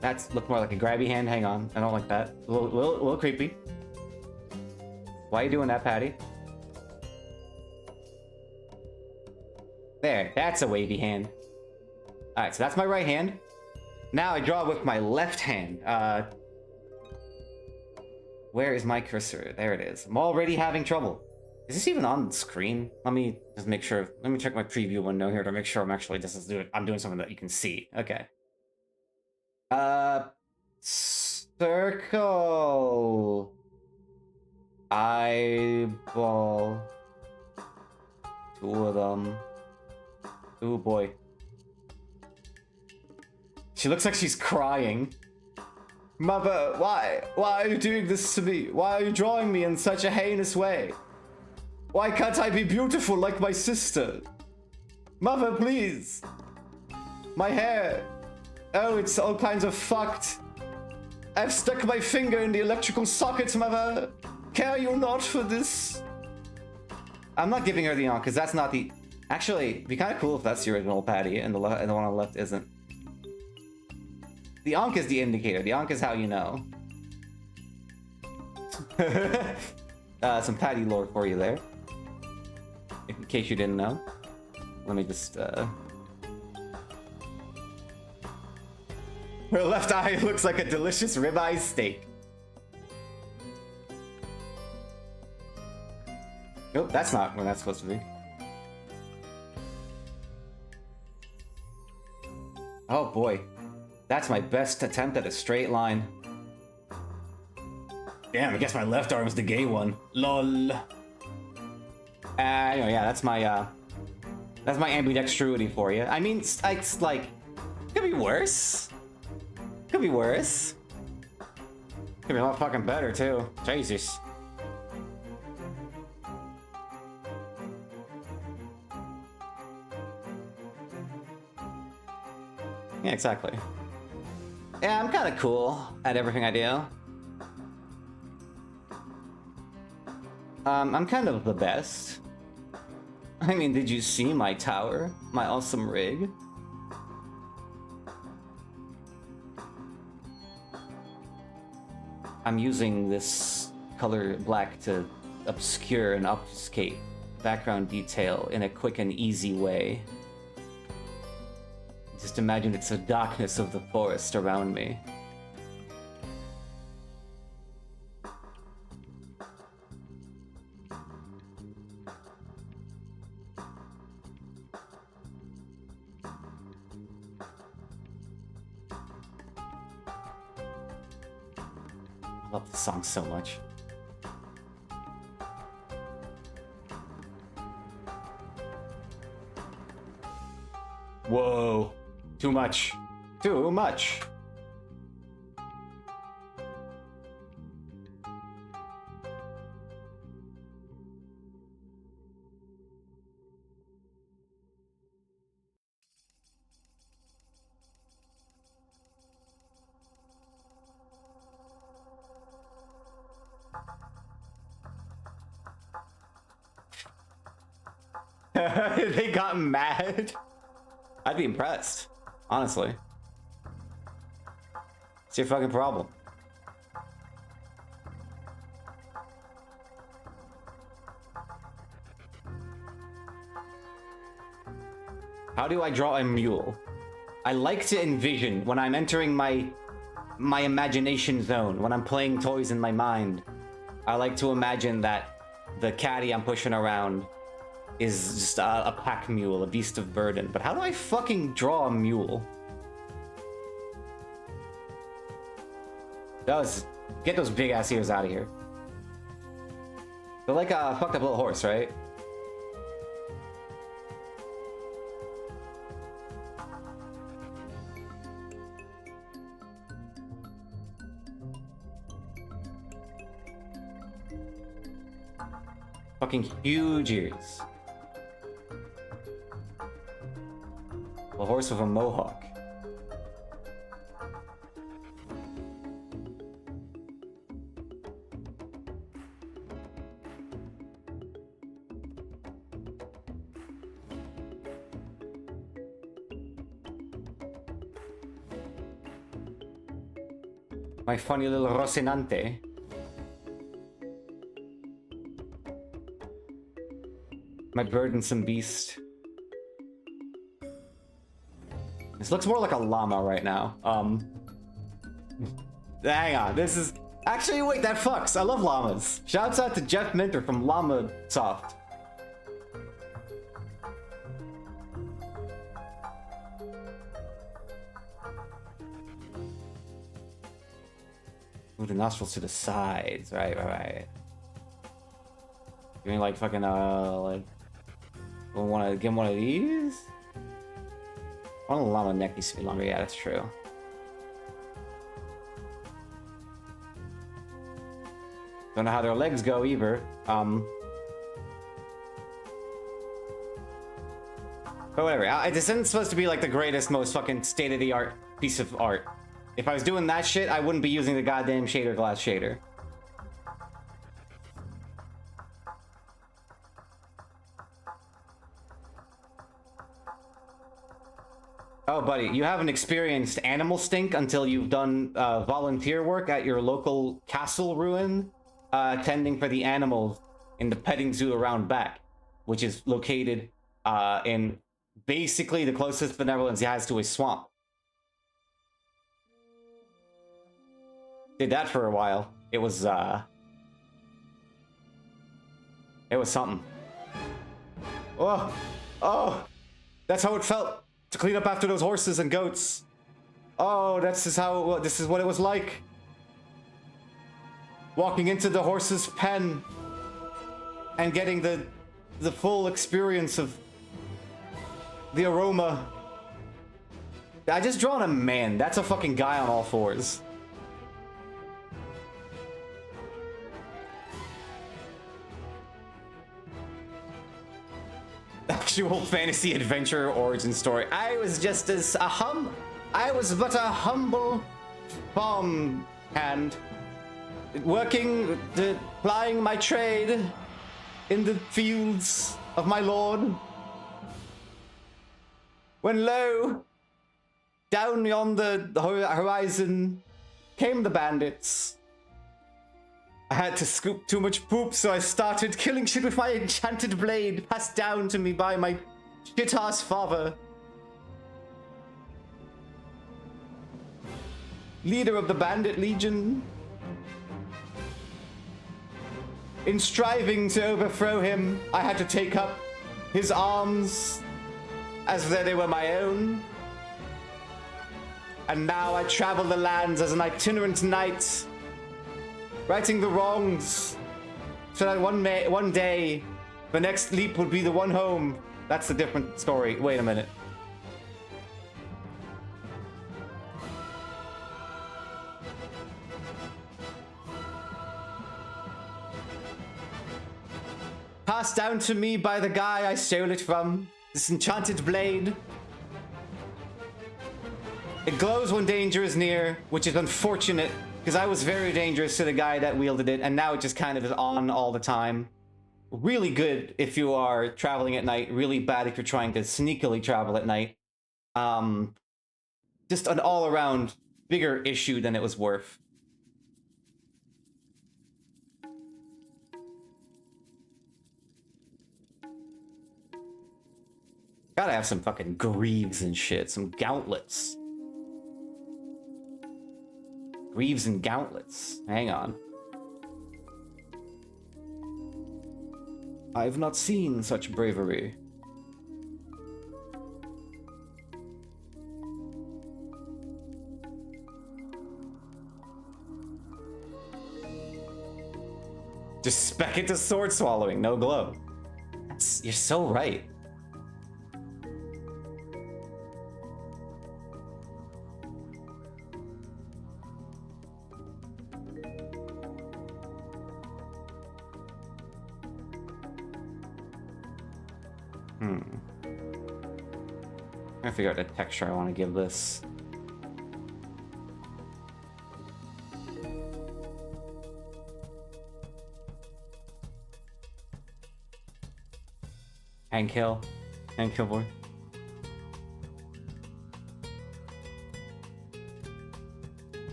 Speaker 1: That's look more like a grabby hand. Hang on, I don't like that. A little creepy. Why are you doing that, Patty? There, that's a wavy hand. All right, so that's my right hand. Now I draw with my left hand. Where is my cursor? There it is. I'm already having trouble. Is this even on the screen? Let me just make sure. Let me check my preview window here to make sure I'm actually I'm doing something that you can see. Okay. Circle. Eyeball. Two of them. Oh boy. She looks like she's crying. Mother, why? Why are you doing this to me? Why are you drawing me in such a heinous way? Why can't I be beautiful like my sister? Mother, please. My hair. Oh, it's all kinds of fucked. I've stuck my finger in the electrical socket, Mother. Care you not for this? I'm not giving her the on, because that's not the... Actually, it'd be kind of cool if that's the original Patty and the one on the left isn't. The Ankh is the indicator. The Ankh is how you know. Some Patty lore for you there. In case you didn't know. Let me just, Her left eye looks like a delicious ribeye steak. Nope, that's not where that's supposed to be. Oh boy. That's my best attempt at a straight line. Damn, I guess my left arm's the gay one. LOL. Anyway, yeah, that's my ambidextrity for you. I mean, it's like, could be worse. Could be worse. Could be a lot fucking better too. Jesus. Yeah, exactly. Yeah, I'm kind of cool at everything I do. I'm kind of the best. I mean, did you see my tower? My awesome rig? I'm using this color black to obscure and obfuscate background detail in a quick and easy way. Just imagine it's the darkness of the forest around me. I love this song so much. Whoa. Too much. Too much. They got mad. I'd be impressed, honestly. It's your fucking problem. How do I draw a mule? I like to envision when I'm entering my imagination zone, when I'm playing toys in my mind. I like to imagine that the caddy I'm pushing around is just a pack mule, a beast of burden. But how do I fucking draw a mule? Get those big ass ears out of here. They're like a fucked up little horse, right? Fucking huge ears. A horse with a mohawk. My funny little Rocinante. My burdensome beast. This looks more like a llama right now. Hang on, this is... Actually, wait, that fucks. I love llamas. Shouts out to Jeff Minter from Llama Soft. Move the nostrils to the sides. Right. You mean like fucking, like... We'll wanna give him one of these? One of the llama neck needs to be longer. Yeah, that's true. Don't know how their legs go either. But whatever. This isn't supposed to be like the greatest, most fucking state-of-the-art piece of art. If I was doing that shit, I wouldn't be using the goddamn shader glass shader. Oh, buddy, you haven't experienced animal stink until you've done volunteer work at your local castle ruin, tending for the animals in the petting zoo around back, which is located in basically the closest benevolence he has to a swamp. Did that for a while. It was something. Oh, that's how it felt to clean up after those horses and goats. Oh, this is what it was like. Walking into the horse's pen and getting the full experience of the aroma. I just drawn a man. That's a fucking guy on all fours. Actual fantasy adventure origin story. I was but a humble farm hand, working, plying my trade in the fields of my lord. When lo, down yonder the horizon came the bandits. I had to scoop too much poop, so I started killing shit with my enchanted blade, passed down to me by my shit-ass father. Leader of the bandit legion. In striving to overthrow him, I had to take up his arms as though they were my own. And now I travel the lands as an itinerant knight, righting the wrongs, so that one day, the next leap would be the one home. That's a different story. Wait a minute. Passed down to me by the guy I stole it from. This enchanted blade. It glows when danger is near, which is unfortunate, because I was very dangerous to the guy that wielded it, and now it just kind of is on all the time. Really good if you are traveling at night, really bad if you're trying to sneakily travel at night. Just an all-around bigger issue than it was worth. Gotta have some fucking greaves and shit, some gauntlets. Greaves and gauntlets. Hang on. I've not seen such bravery. Just spec it to sword swallowing, no glow. You're so right. I figure out the texture I want to give this. Hank Hill boy.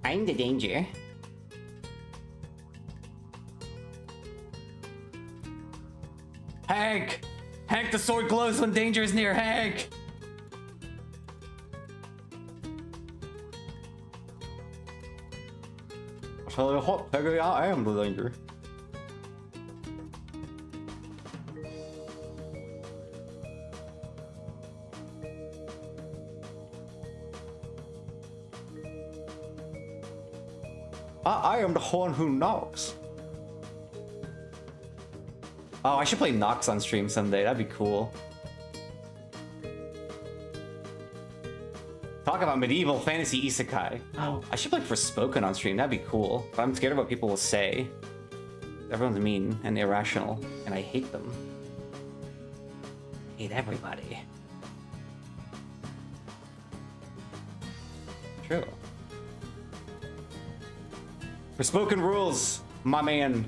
Speaker 1: I'm the danger. Hank! Hank, the sword glows when danger is near, Hank! I'll tell you what, Peggy, I am the danger. I am the one who knocks. Oh, I should play Nox on stream someday. That'd be cool. Talk about medieval fantasy isekai. Oh, I should play Forspoken on stream. That'd be cool. But I'm scared of what people will say. Everyone's mean and irrational, and I hate them. I hate everybody. True. Forspoken rules, my man.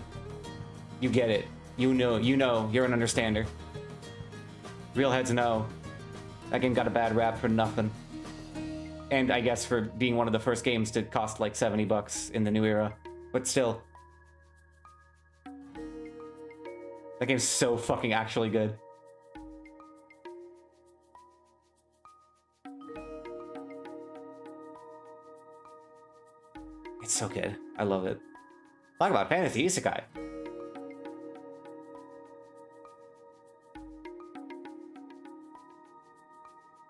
Speaker 1: You get it. You know, you're an understander. Real heads know. That game got a bad rap for nothing. And I guess for being one of the first games to cost like $70 in the new era. But still. That game's so fucking actually good. It's so good. I love it. Talk about fantasy isekai.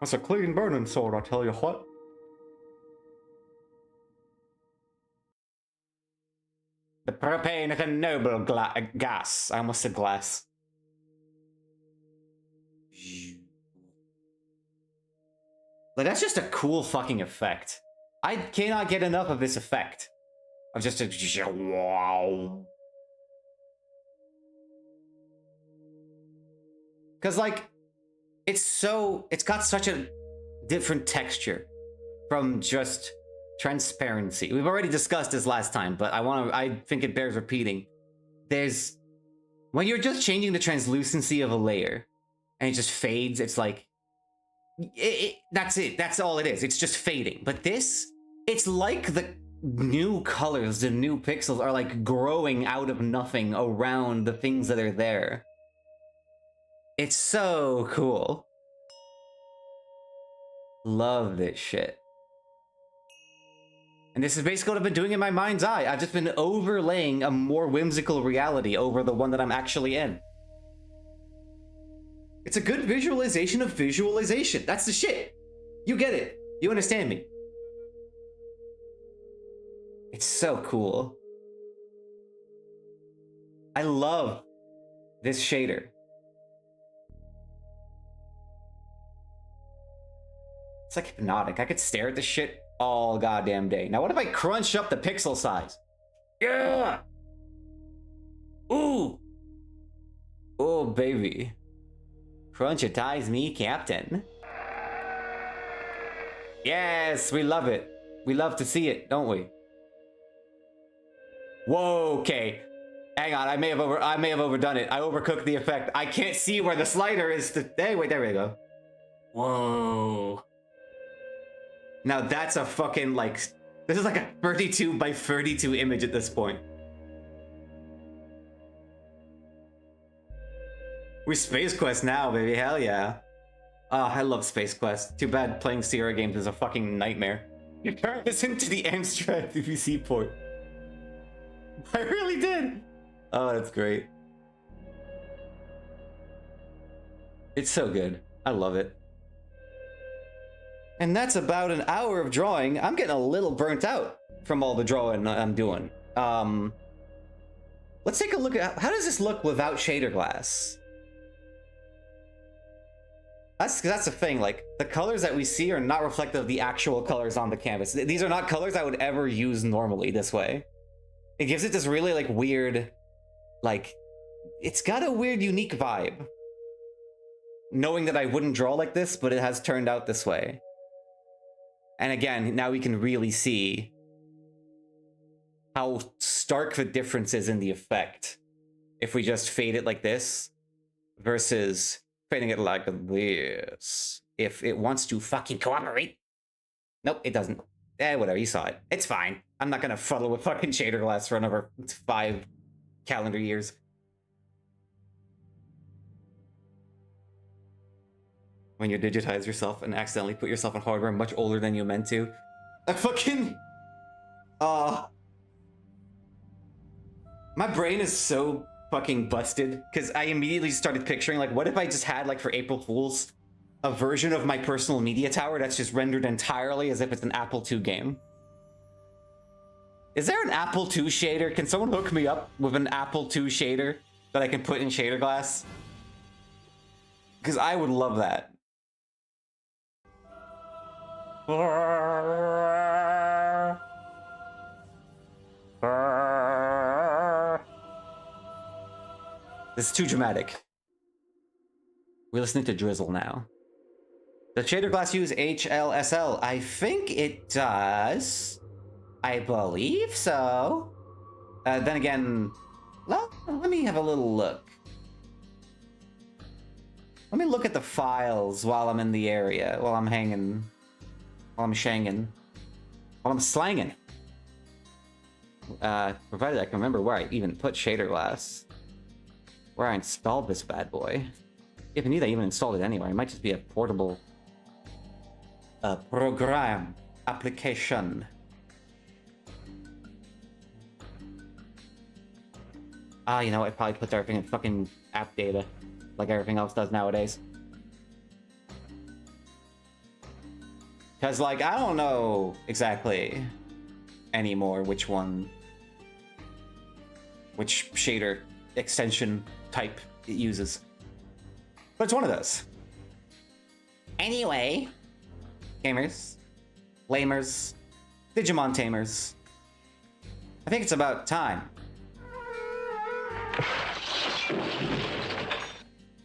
Speaker 1: That's a clean burning sword, I tell you what. The propane is a noble gas. I almost said glass. Like, that's just a cool fucking effect. I cannot get enough of this effect. Of just a wow. Because, like, it's got such a different texture from just transparency. We've already discussed this last time, but I think it bears repeating. When you're just changing the translucency of a layer and it just fades, it's like, that's it. That's all it is. It's just fading. But this, it's like the new colors, the new pixels are like growing out of nothing around the things that are there. It's so cool. Love this shit. And this is basically what I've been doing in my mind's eye. I've just been overlaying a more whimsical reality over the one that I'm actually in. It's a good visualization of visualization. That's the shit. You get it. You understand me. It's so cool. I love this shader. It's like hypnotic. I could stare at this shit all goddamn day. Now, what if I crunch up the pixel size? Yeah! Ooh! Oh, baby. Crunchitize me, Captain. Yes, we love it. We love to see it, don't we? Whoa, okay. Hang on, I may have overdone it. I overcooked the effect. I can't see where the slider is. Hey, wait, there we go. Whoa. Now that's a fucking, like, this is like a 32 by 32 image at this point. We Space Quest now, baby, hell yeah. Oh, I love Space Quest. Too bad playing Sierra games is a fucking nightmare. You turned this into the Amstrad BBC port. I really did. Oh, that's great. It's so good. I love it. And that's about an hour of drawing. I'm getting a little burnt out from all the drawing I'm doing. Let's take a look at how does this look without shader glass? That's the thing, like, the colors that we see are not reflective of the actual colors on the canvas. These are not colors I would ever use normally this way. It gives it this really, like, weird, like, it's got a weird, unique vibe. Knowing that I wouldn't draw like this, but it has turned out this way. And again, now we can really see how stark the difference is in the effect if we just fade it like this versus fading it like this. If it wants to fucking cooperate. Nope, it doesn't. whatever, you saw it. It's fine. I'm not gonna fuddle with fucking shader glass for another 5 calendar years. When you digitize yourself and accidentally put yourself on hardware much older than you meant to. I fucking... my brain is so fucking busted, because I immediately started picturing, like, what if I just had, like, for April Fools, a version of my personal media tower that's just rendered entirely as if it's an Apple II game? Is there an Apple II shader? Can someone hook me up with an Apple II shader that I can put in shader glass? Because I would love that. This is too dramatic. We're listening to Drizzle now. Does shader glass use HLSL? I think it does. I believe so. Then again, let me have a little look. Let me look at the files while I'm in the area, while I'm hanging, while I'm shanging, while I'm slanging. Provided I can remember where I even put shader glass. Where I installed this bad boy. If indeed I even installed it anywhere, it might just be a portable program application. You know, I probably put everything in fucking app data, like everything else does nowadays. Cause like, I don't know exactly anymore which shader extension type it uses. But it's one of those. Anyway, gamers, lamers, Digimon tamers, I think it's about time.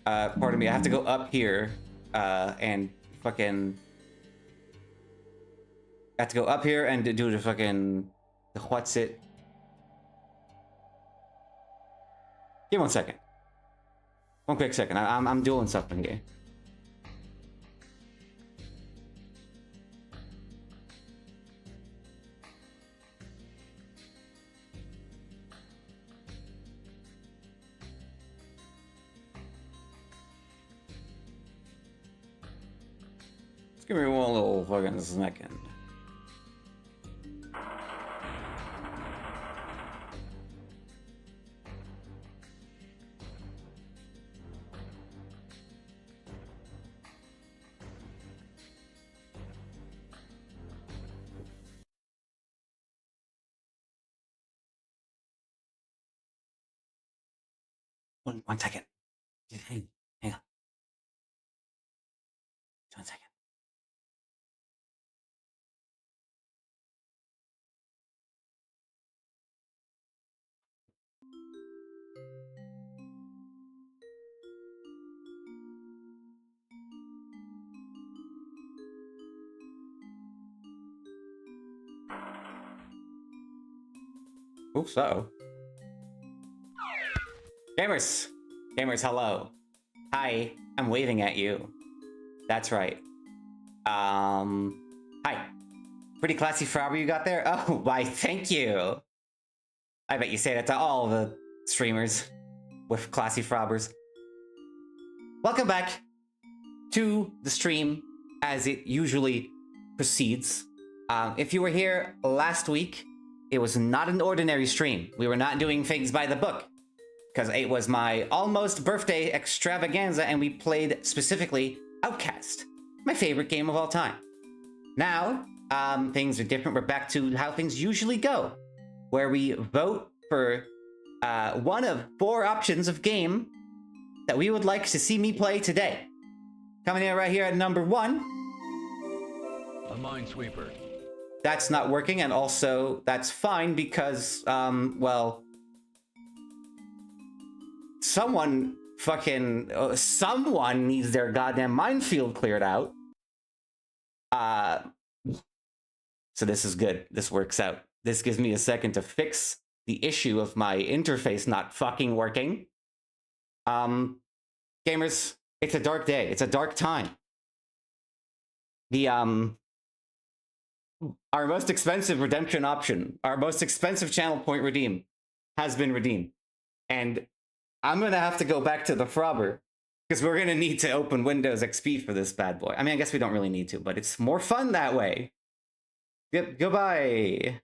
Speaker 1: Pardon me, I have to go up here, and fucking... I have to go up here and do the fucking... the what's it? Give me 1 second. 1 quick second. I'm doing something here. Just give me one little fucking second. One second. Hang on. 1 second. Oops, uh-oh. Gamers! Gamers, hello. Hi, I'm waving at you. That's right. Hi. Pretty classy frobber you got there? Oh, why, thank you! I bet you say that to all the streamers with classy frobbers. Welcome back to the stream as it usually proceeds. If you were here last week, it was not an ordinary stream. We were not doing things by the book, because it was my almost birthday extravaganza and we played specifically Outcast, my favorite game of all time. Now, things are different. We're back to how things usually go, where we vote for one of 4 options of game that we would like to see me play today. Coming in right here at number 1.
Speaker 4: A minesweeper.
Speaker 1: That's not working, and also that's fine because, well, someone needs their goddamn minefield cleared out. So this is good. This works out. This gives me a second to fix the issue of my interface not fucking working. Gamers, it's a dark day. It's a dark time. The Our most expensive redemption option, our most expensive channel point redeem, has been redeemed. And I'm gonna have to go back to the Frobber, because we're gonna need to open Windows XP for this bad boy. I mean, I guess we don't really need to, but it's more fun that way. Yep, goodbye.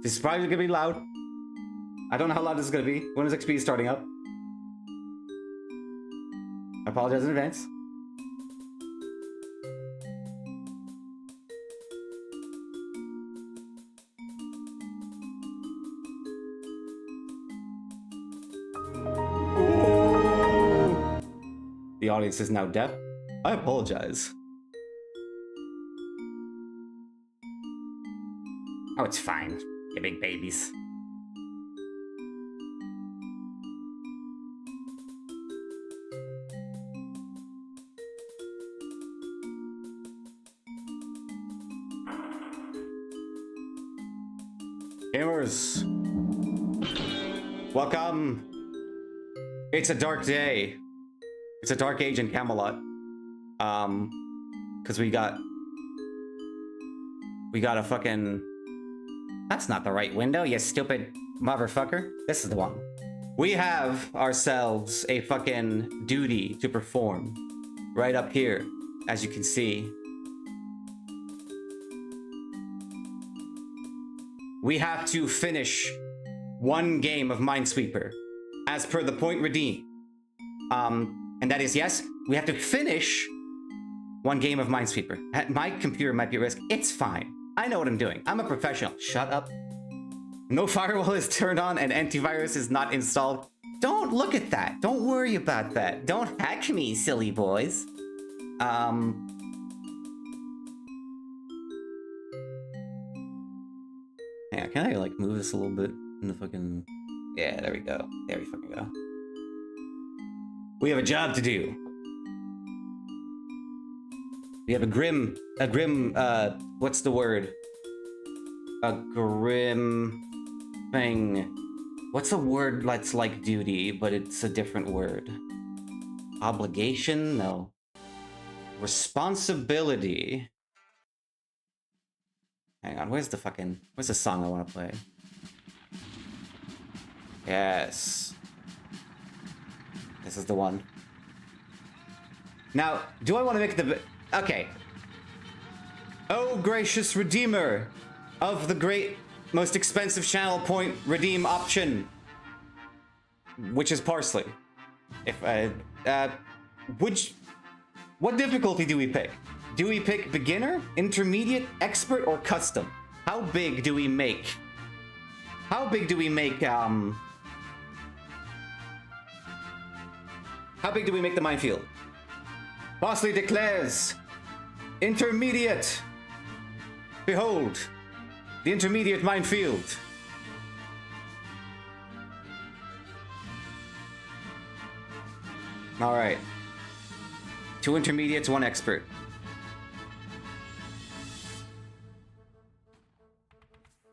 Speaker 1: This is probably gonna be loud. I don't know how loud this is gonna be. Windows XP is starting up. I apologize in advance. The audience is now deaf. I apologize. Oh, it's fine. You big babies. Gamers, welcome. It's a dark day. It's a dark age in Camelot. Because we got a fucking... That's not the right window, you stupid motherfucker. This is the one. We have ourselves a fucking duty to perform right up here, as you can see. We have to finish one game of Minesweeper, as per the point redeemed. And that is, yes, we have to finish one game of Minesweeper. My computer might be at risk. It's fine. I know what I'm doing. I'm a professional. Shut up. No firewall is turned on and antivirus is not installed. Don't look at that. Don't worry about that. Don't hack me, silly boys. Hang on, can I like move this a little bit in the fucking... Yeah, there we go. There we fucking go. We have a job to do. We have a grim, what's the word? A grim thing. What's a word that's like duty, but it's a different word? Obligation? No. Responsibility. Hang on, where's the song I want to play? Yes. This is the one. Now, do I want to make the... Okay. Oh, gracious Redeemer of the great, most expensive channel point redeem option, which is Parsley. What difficulty do we pick? Do we pick beginner, intermediate, expert, or custom? How big do we make? How big do we make the minefield? Parsley declares intermediate. Behold, the intermediate minefield. All right. 2 intermediates, 1 expert.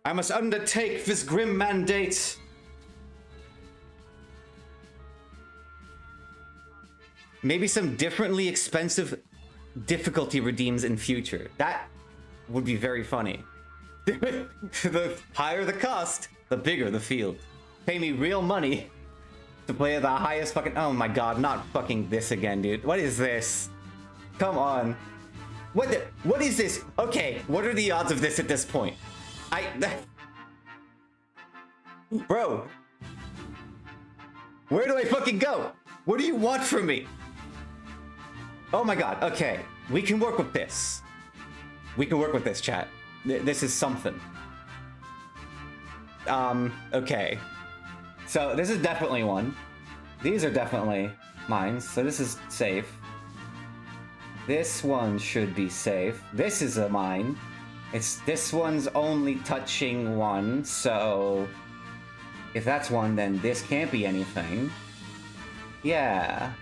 Speaker 1: I must undertake this grim mandate. Maybe some differently expensive difficulty redeems in future. That would be very funny. The higher the cost, the bigger the field. Pay me real money to play the highest fucking... Oh my god, not fucking this again, dude. What is this? Come on. What is this? Okay, what are the odds of this at this point? Bro. Where do I fucking go? What do you want from me? Oh my god, okay. We can work with this. We can work with this, chat. This is something. Okay. So this is definitely one. These are definitely mine, so this is safe. This one should be safe. This is a mine. This one's only touching 1, so if that's 1, then this can't be anything. Yeah.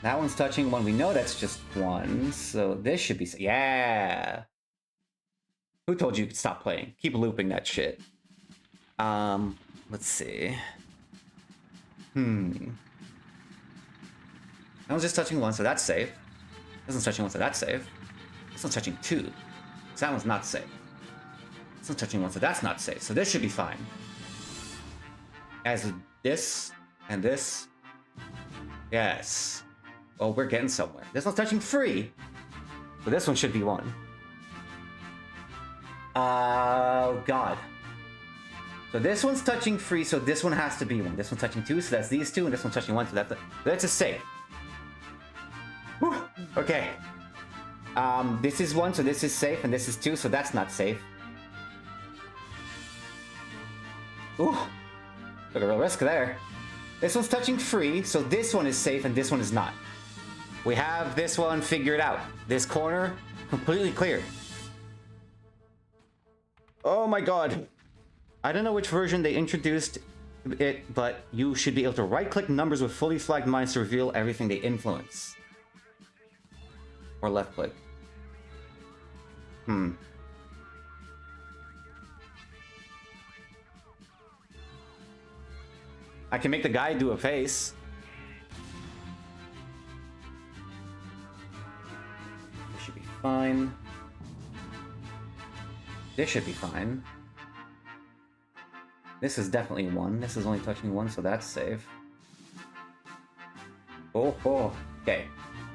Speaker 1: That one's touching 1. We know that's just 1, so this should be... Yeah! Who told you to stop playing? Keep looping that shit. Let's see. That one's just touching 1, so that's safe. This one's touching 1, so that's safe. This one's touching 2, so that one's not safe. This one's touching 1, so that's not safe. So this should be fine. As this and this. Yes. Oh, we're getting somewhere. This one's touching 3, so this one should be 1. Oh, God. So this one's touching 3, so this one has to be 1. This one's touching 2, so that's these 2, and this one's touching 1, so that's a safe. Whew. Okay. This is 1, so this is safe, and this is 2, so that's not safe. Ooh. Took a real risk there. This one's touching 3, so this one is safe, and this one is not. We have this one figured out. This corner, completely clear. Oh my god. I don't know which version they introduced it, but you should be able to right-click numbers with fully flagged mines to reveal everything they influence. Or left-click. I can make the guy do a face. This should be fine. This should be fine. This is definitely 1. This is only touching 1, so that's safe. Oh. Okay.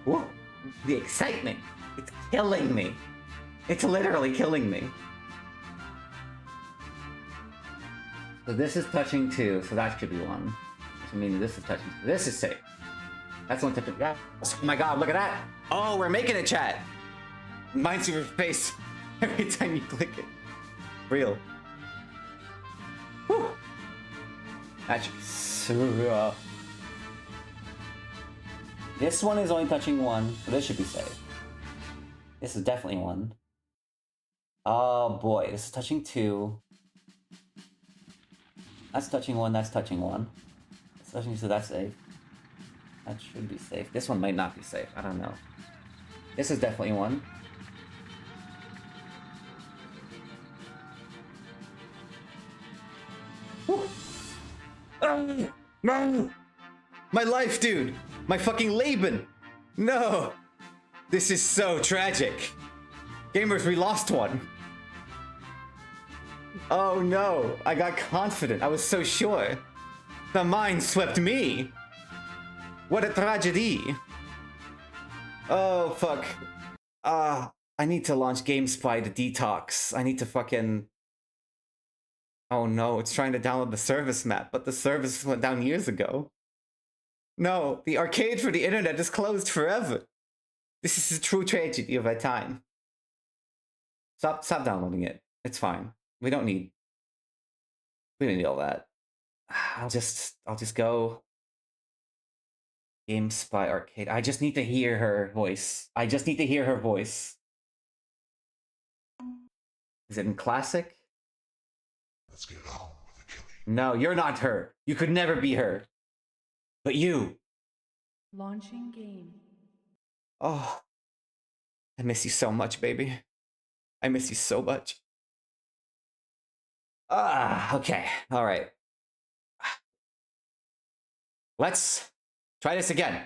Speaker 1: Whoa. The excitement. It's killing me. It's literally killing me. So this is touching 2, so that should be 1. So meaning this is touching 2. This is safe. That's one touching. Oh my god, look at that! Oh, we're making it, chat! Minesweeper face every time you click it. Real. Whew. That should be so rough. This one is only touching 1, so this should be safe. This is definitely 1. Oh boy, this is touching 2. That's touching 1, that's touching 1. That's touching 2, so that's safe. That should be safe. This one might not be safe, I don't know. This is definitely 1. No! My life, dude! My fucking Laban! No! This is so tragic. Gamers, we lost one. Oh no, I got confident. I was so sure. The mine swept me. What a tragedy. Oh, fuck. I need to launch GameSpy to detox. I need to fucking... Oh no, it's trying to download the service map, but the service went down years ago. No, the arcade for the internet is closed forever. This is a true tragedy of our time. Stop downloading it. It's fine. We don't need all that. I'll just go GameSpy arcade. I just need to hear her voice. I just need to hear her voice. Is it in classic?
Speaker 6: Let's get on with the killing.
Speaker 1: No, you're not her. You could never be her. But you.
Speaker 7: Launching game.
Speaker 1: Oh. I miss you so much, baby. I miss you so much. Okay. All right. Let's try this again.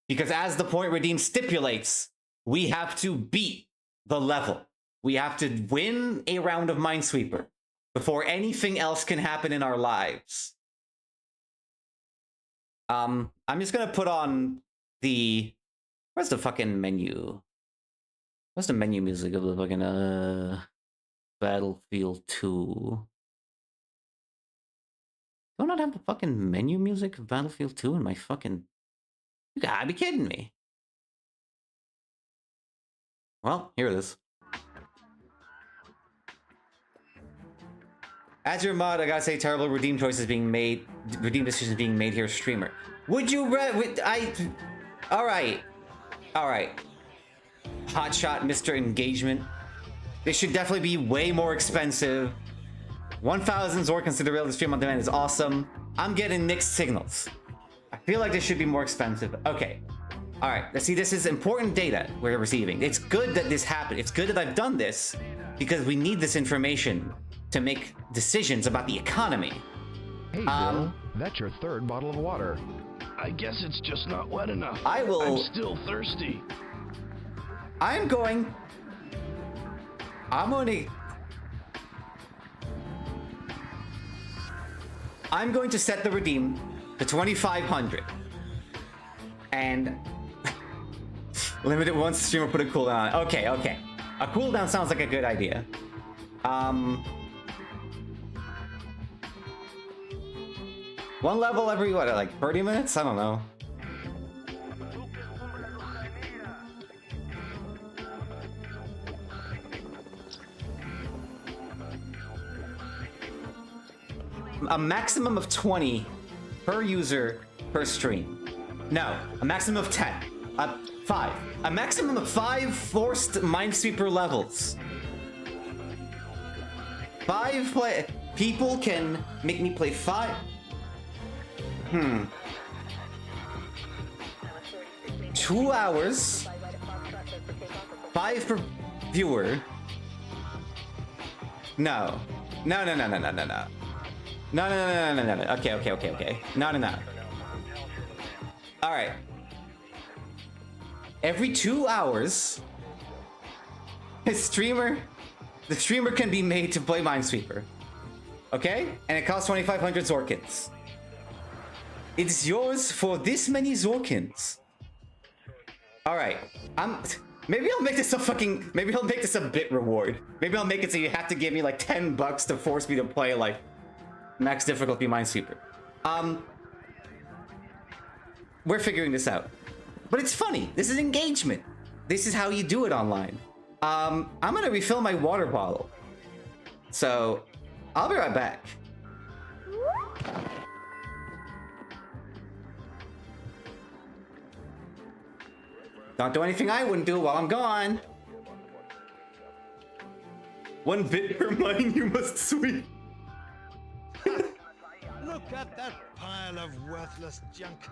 Speaker 1: Because as the point redeem stipulates, we have to beat the level. We have to win a round of Minesweeper before anything else can happen in our lives. I'm just gonna put on the... Where's the fucking menu? What's the menu music of the fucking, Battlefield 2? Do I not have the fucking menu music of Battlefield 2 in my fucking... You gotta be kidding me. Well, here it is. As your mod, I gotta say, terrible redeem decisions being made here, streamer. Would you Alright. Hotshot Mr. Engagement. This should definitely be way more expensive. 1,000 Zor consider real stream on demand is awesome. I'm getting mixed signals. I feel like this should be more expensive. Okay. Alright, let's see, this is important data we're receiving. It's good that this happened. It's good that I've done this. because we need this information to make decisions about the economy.
Speaker 3: Hey, Bill, that's your third bottle of water.
Speaker 4: I guess it's just not wet enough.
Speaker 1: I will...
Speaker 4: I'm still thirsty.
Speaker 1: I'm going to set the redeem to 2,500. And limit it once the streamer put a cooldown on. Okay. A cooldown sounds like a good idea. One level every, what, like 30 minutes? I don't know. A maximum of 20 per user per stream. No, a maximum of 10. 5. A maximum of 5 forced Minesweeper levels. 5 people can make me play 5. 2 hours. 5 per viewer. No. No. Okay. No. All right. Every 2 hours, the streamer can be made to play Minesweeper. Okay? And it costs 2,500 Zorkins. It's yours for this many Zorkins. All right. Maybe I'll make this a bit reward. Maybe I'll make it so you have to give me like $10 to force me to play like max difficulty Minesweeper. We're figuring this out. But it's funny. This is engagement. This is how you do it online. I'm gonna refill my water bottle. So, I'll be right back. Don't do anything I wouldn't do while I'm gone. 1 bit per mine you must sweep.
Speaker 8: Look at that pile of worthless junk.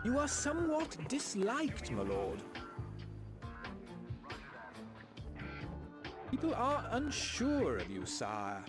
Speaker 2: You are somewhat disliked, my lord. People are unsure of you, sire.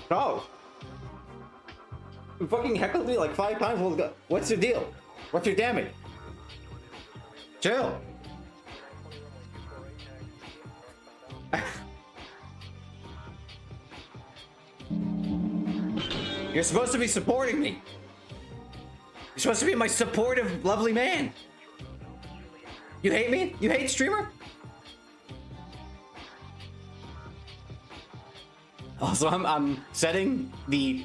Speaker 1: Oh! You fucking heckled me like 5 times. What's your deal? What's your damage? Chill. You're supposed to be supporting me. You're supposed to be my supportive, lovely man. You hate me? You hate streamer? Also, I'm setting the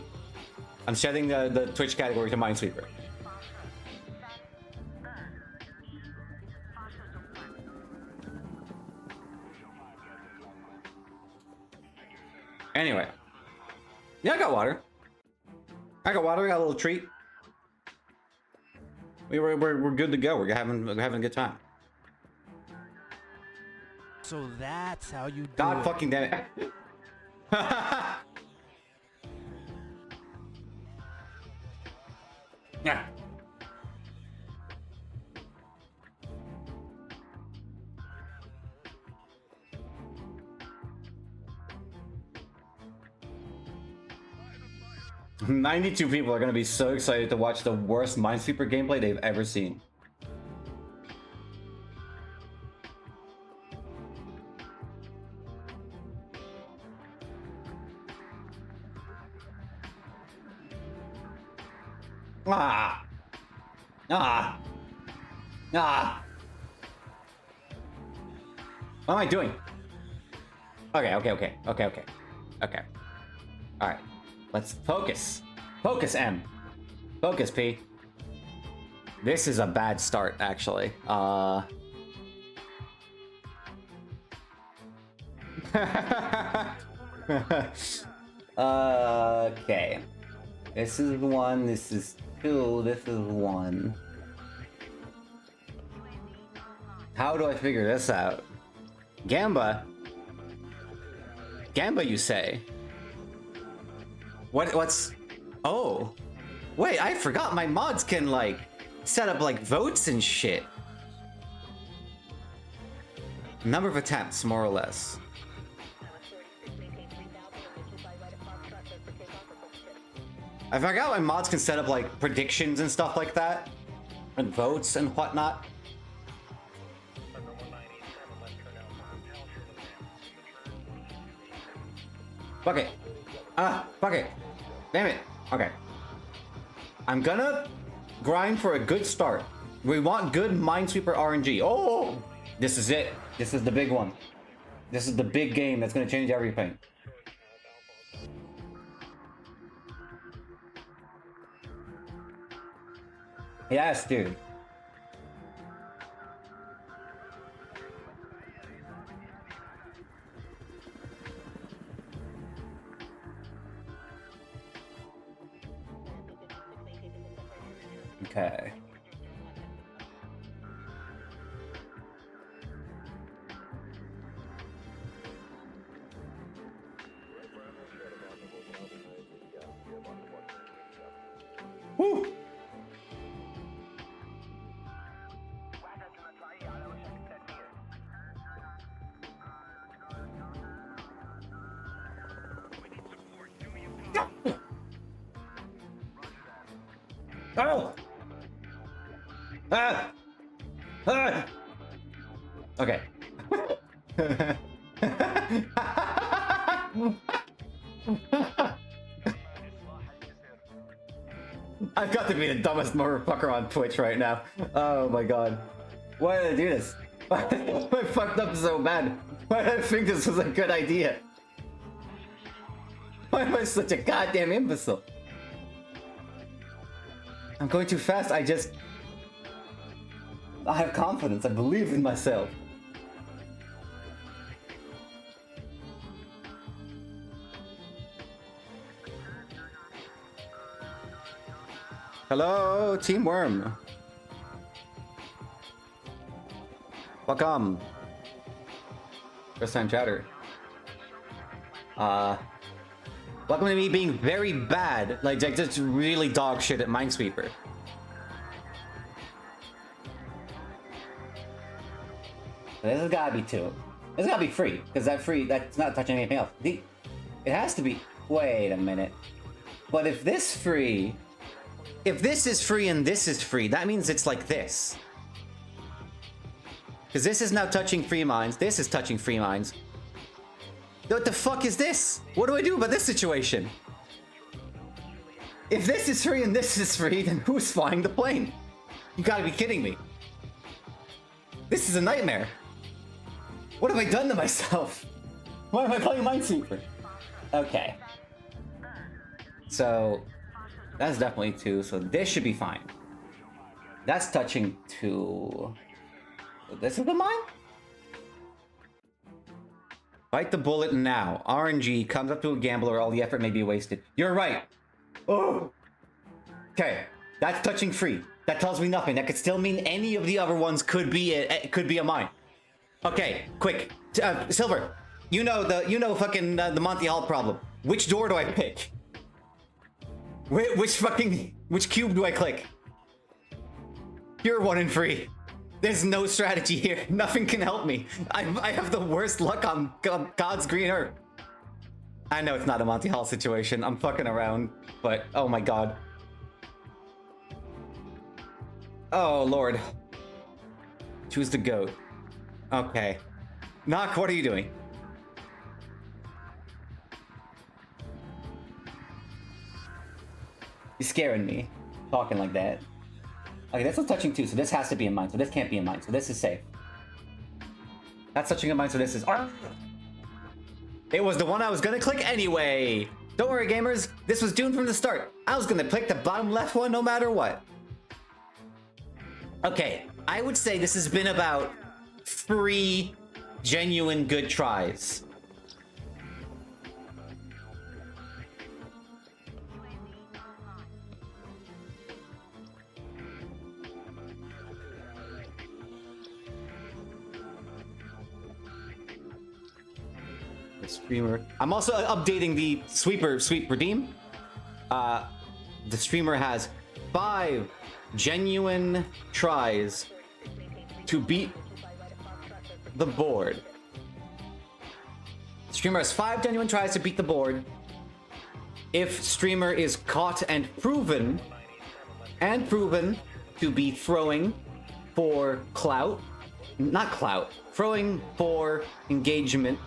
Speaker 1: Twitch category to Minesweeper. Anyway, yeah, I got water. I got a little treat. We're good to go. We're having a good time.
Speaker 8: So that's how you do
Speaker 1: God
Speaker 8: it.
Speaker 1: fucking damn it. Yeah. "92 people are gonna be so excited to watch the worst Minesweeper gameplay they've ever seen." Ah. Ah. Ah. What am I doing? Okay. Okay. Alright. Let's focus. Focus, M. Focus, P. This is a bad start, actually. Okay. This is 1, this is 2, this is 1. How do I figure this out? Gamba? Gamba, you say? What's... Oh. Wait, I forgot my mods can, like, set up, like, votes and shit. Number of attempts, more or less. I forgot my mods can set up, like, predictions and stuff like that. And votes and whatnot. Fuck it. Fuck it. Damn it. Okay. I'm gonna grind for a good start. We want good Minesweeper RNG. Oh! This is it. This is the big one. This is the big game that's gonna change everything. Yes, dude. Okay. Woo! Oh! Ah! Ah! Okay. I've got to be the dumbest motherfucker on Twitch right now. Oh my god. Why did I do this? Why I fucked up so bad? Why did I think this was a good idea? Why am I such a goddamn imbecile? I'm going too fast, I have confidence, I believe in myself. Hello, Team Worm. Welcome. First time chatter. Welcome to me being very bad, like just really dog shit at Minesweeper. This has gotta be 2. This has gotta be free, because that's not touching anything else. It has to be, wait a minute. But if this is free and this is free, that means it's like this. Because this is now touching free mines, this is touching free mines. What the fuck is this? What do I do about this situation? If this is free and this is free, then who's flying the plane? You gotta be kidding me. This is a nightmare. What have I done to myself? Why am I playing Minesweeper? Okay. So, that's definitely 2, so this should be fine. That's touching 2. So this is the mine? Bite the bullet now. RNG comes up to a gambler, all the effort may be wasted. You're right. Oh. Okay, that's touching free. That tells me nothing. That could still mean any of the other ones could be a mine. Okay, quick, Silver. You know the Monty Hall problem. Which door do I pick? Which cube do I click? You're 1 in 3. There's no strategy here. Nothing can help me. I have the worst luck on God's green earth. I know it's not a Monty Hall situation. I'm fucking around, but oh my god. Oh lord. Choose the goat. Okay. Knock, what are you doing? You're scaring me. talking like that. Okay, this one's touching 2, so this has to be in mine. So this can't be in mine. So this is safe. That's touching in mine, so this is... It was the one I was gonna click anyway. Don't worry, gamers. This was doomed from the start. I was gonna click the bottom left one no matter what. Okay, I would say this has been about 3 genuine good tries. The streamer. I'm also updating the sweep redeem. The streamer has 5 genuine tries to beat the board. Streamer has 5 genuine tries to beat the board. If streamer is caught and proven to be throwing for clout, not clout, throwing for engagement.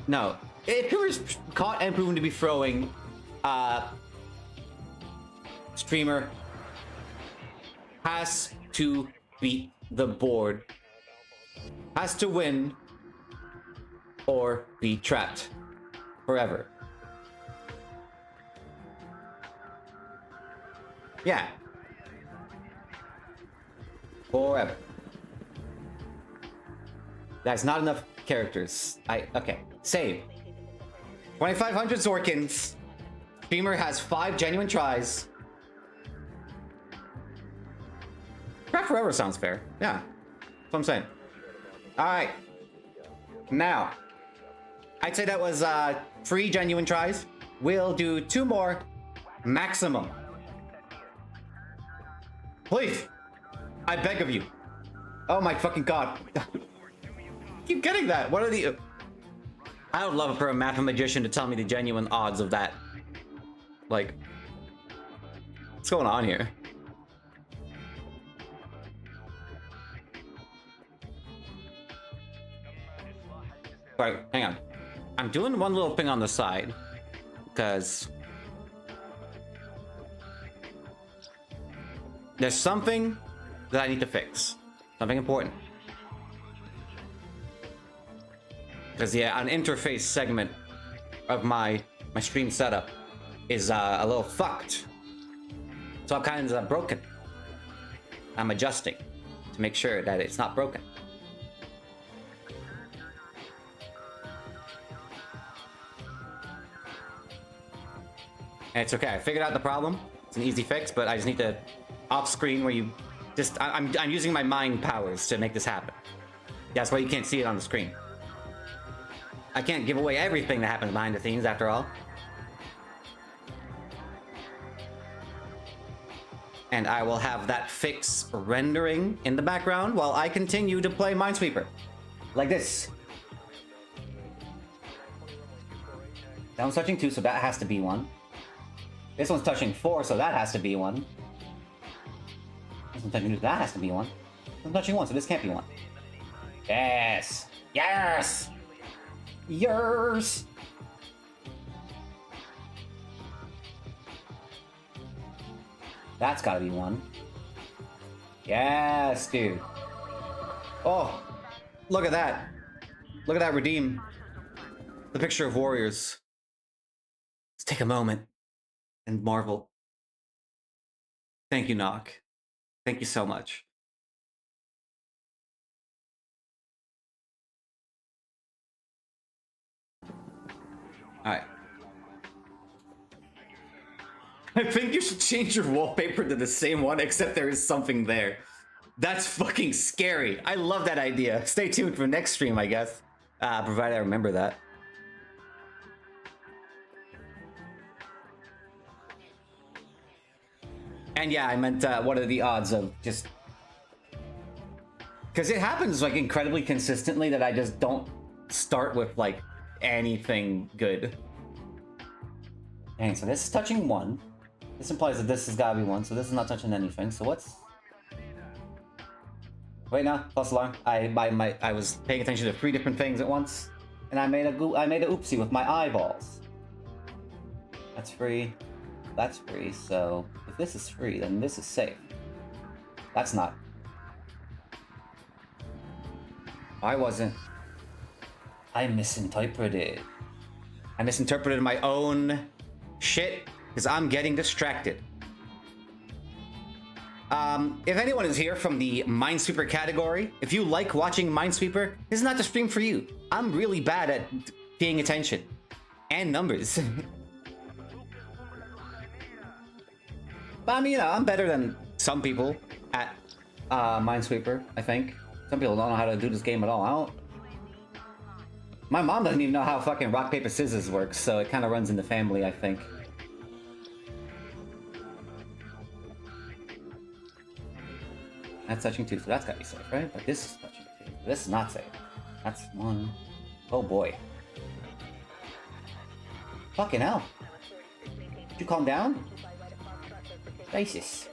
Speaker 1: No, if streamer is caught and proven to be throwing, streamer has to beat the board, has to win, or be trapped forever. Yeah. Forever. That's not enough characters. Okay. Save. 2,500 Zorkins. Streamer has 5 genuine tries. Trapped forever sounds fair. Yeah. That's what I'm saying. Alright. Now. I'd say that was 3 genuine tries. We'll do 2 more. Maximum. Please. I beg of you. Oh my fucking god. Keep getting that. What are the... I would love it for a mathematician to tell me the genuine odds of that. Like... What's going on here? Alright, hang on. I'm doing one little thing on the side. Because... there's something that I need to fix. Something important. Because yeah, an interface segment of my stream setup is a little fucked. So I'm kind of broken. I'm adjusting to make sure that it's not broken. And it's okay, I figured out the problem. It's an easy fix, but I just need to off screen where you just I'm using my mind powers to make this happen. That's why you can't see it on the screen. I can't give away everything that happens behind the scenes after all. And I will have that fix rendering in the background while I continue to play Minesweeper. Like this. That one's touching 2, so that has to be 1. This one's touching 4, so that has to be 1. This one's touching 2, that has to be 1. This one's touching 1, so this can't be 1. Yes! Yes! Yours! That's gotta be 1. Yes, dude. Oh, look at that. Look at that redeem. The picture of warriors. Let's take a moment and marvel. Thank you, Nock. Thank you so much. Alright. I think you should change your wallpaper to the same one, except there is something there. That's fucking scary. I love that idea. Stay tuned for next stream, I guess. Provided I remember that. And yeah, I meant, what are the odds of just... Because it happens, like, incredibly consistently that I just don't start with, like, anything good. Dang, so this is touching 1. This implies that this has gotta be 1, so this is not touching anything. So what's... Wait, no, false alarm. I was paying attention to 3 different things at once, and I made a oopsie with my eyeballs. That's free. that's free, so if this is free, then this is safe. That's not. I misinterpreted. I misinterpreted my own shit because I'm getting distracted. If anyone is here from the Minesweeper category, if you like watching Minesweeper, this is not the stream for you. I'm really bad at paying attention and numbers. But I mean, you know, I'm better than some people at Minesweeper, I think. Some people don't know how to do this game at all. I don't. My mom doesn't even know how fucking rock, paper, scissors works, so it kind of runs in the family, I think. That's touching 2, so that's gotta be safe, right? But this is touching 2. This is not safe. That's 1. Oh boy. Fucking hell. Did you calm down? Jesus.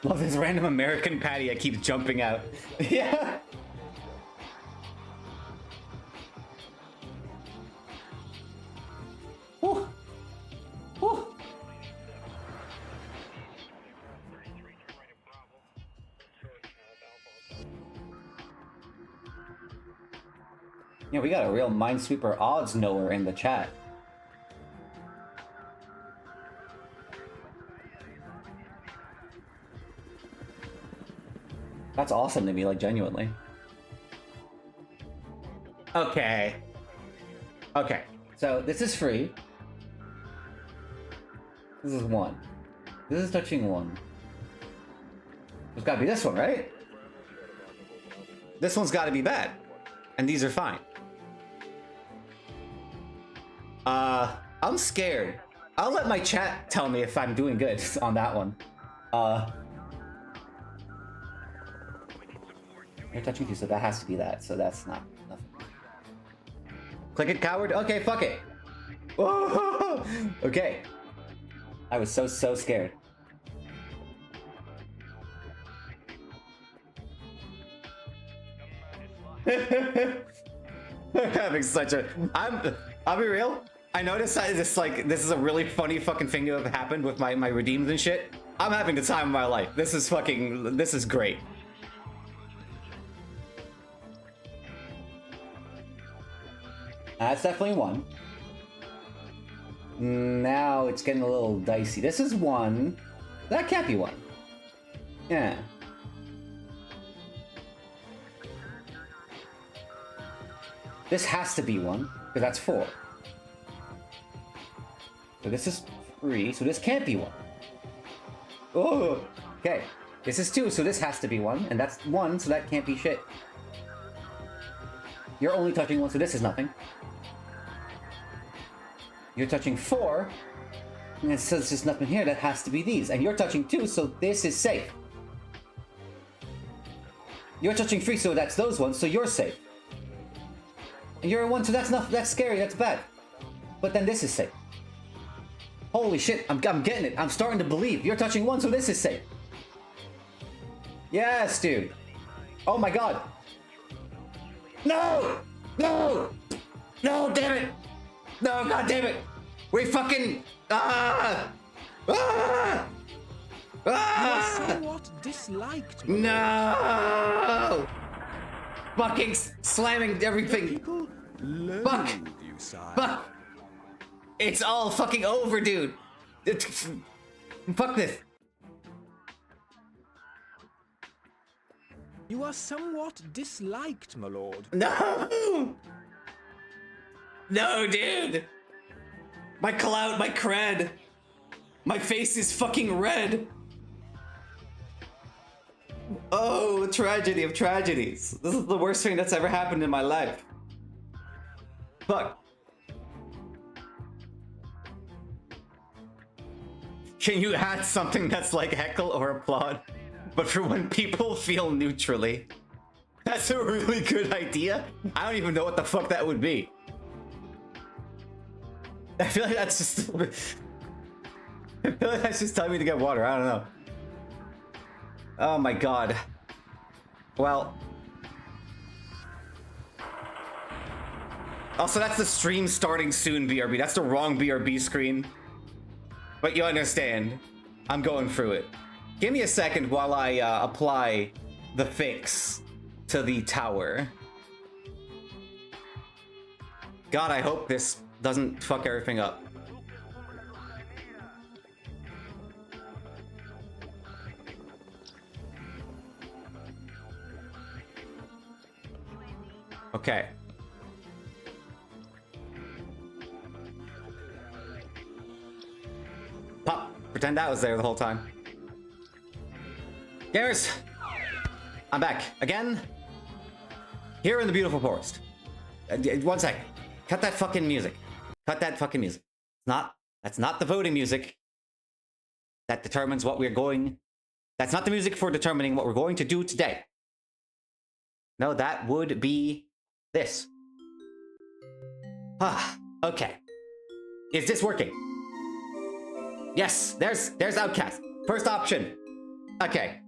Speaker 1: Love this random American patty that keeps jumping out. Yeah. Woo. Woo. Yeah, we got a real Minesweeper odds knower in the chat. That's awesome to me, like, genuinely. Okay. Okay, so this is free. This is 1. This is touching 1. There's gotta be this one, right? This one's gotta be bad. And these are fine. I'm scared. I'll let my chat tell me if I'm doing good on that one. You're touching 2, so that has to be that, so that's not nothing. Click it, coward? Okay, fuck it. Whoa! Okay. I was so scared. I'm having such a... I'll be real. I noticed that this is a really funny fucking thing to have happened with my redeems and shit. I'm having the time of my life. This is great. That's definitely 1. Now it's getting a little dicey. This is 1. That can't be 1. Yeah. This has to be 1, because that's 4. So this is 3, so this can't be 1. Oh, okay. This is 2, so this has to be 1, and that's 1, so that can't be shit. You're only touching 1, so this is nothing. You're touching 4, and it says there's nothing here, that has to be these. And you're touching 2, so this is safe. You're touching 3, so that's those ones, so you're safe. And you're 1, so that's scary, that's bad. But then this is safe. Holy shit, I'm getting it. I'm starting to believe. You're touching 1, so this is safe. Yes, dude. Oh my god. No! No! No, damn it! No, god damn it! We fucking... Ah! Ah! Ah!
Speaker 2: You are somewhat disliked.
Speaker 1: No! Fucking slamming everything.
Speaker 2: People
Speaker 1: Fuck!
Speaker 2: loathe you, sire.
Speaker 1: Fuck! It's all fucking over, dude. Fuck this.
Speaker 2: You are somewhat disliked, my lord.
Speaker 1: No! No, dude! My clout, my cred. My face is fucking red. Oh, tragedy of tragedies. This is the worst thing that's ever happened in my life. Fuck. Can you add something that's like heckle or applaud, but for when people feel neutrally? That's a really good idea. I don't even know what the fuck that would be. I feel like that's just... I feel like that's just telling me to get water. I don't know. Oh my god. Well. Also, that's the stream starting soon, BRB. That's the wrong BRB screen. But you understand. I'm going through it. Give me a second while I apply the fix to the tower. God, I hope this doesn't fuck everything up. Okay. Pop. Pretend that was there the whole time. Gamers, I'm back again. Here in the beautiful forest. 1 second. Cut that fucking music. Cut that fucking music. That's not the voting music. That determines what we're going. That's not the music for determining what we're going to do today. No, that would be this. Ah, okay. Is this working? Yes, there's Outcast. First option. Okay,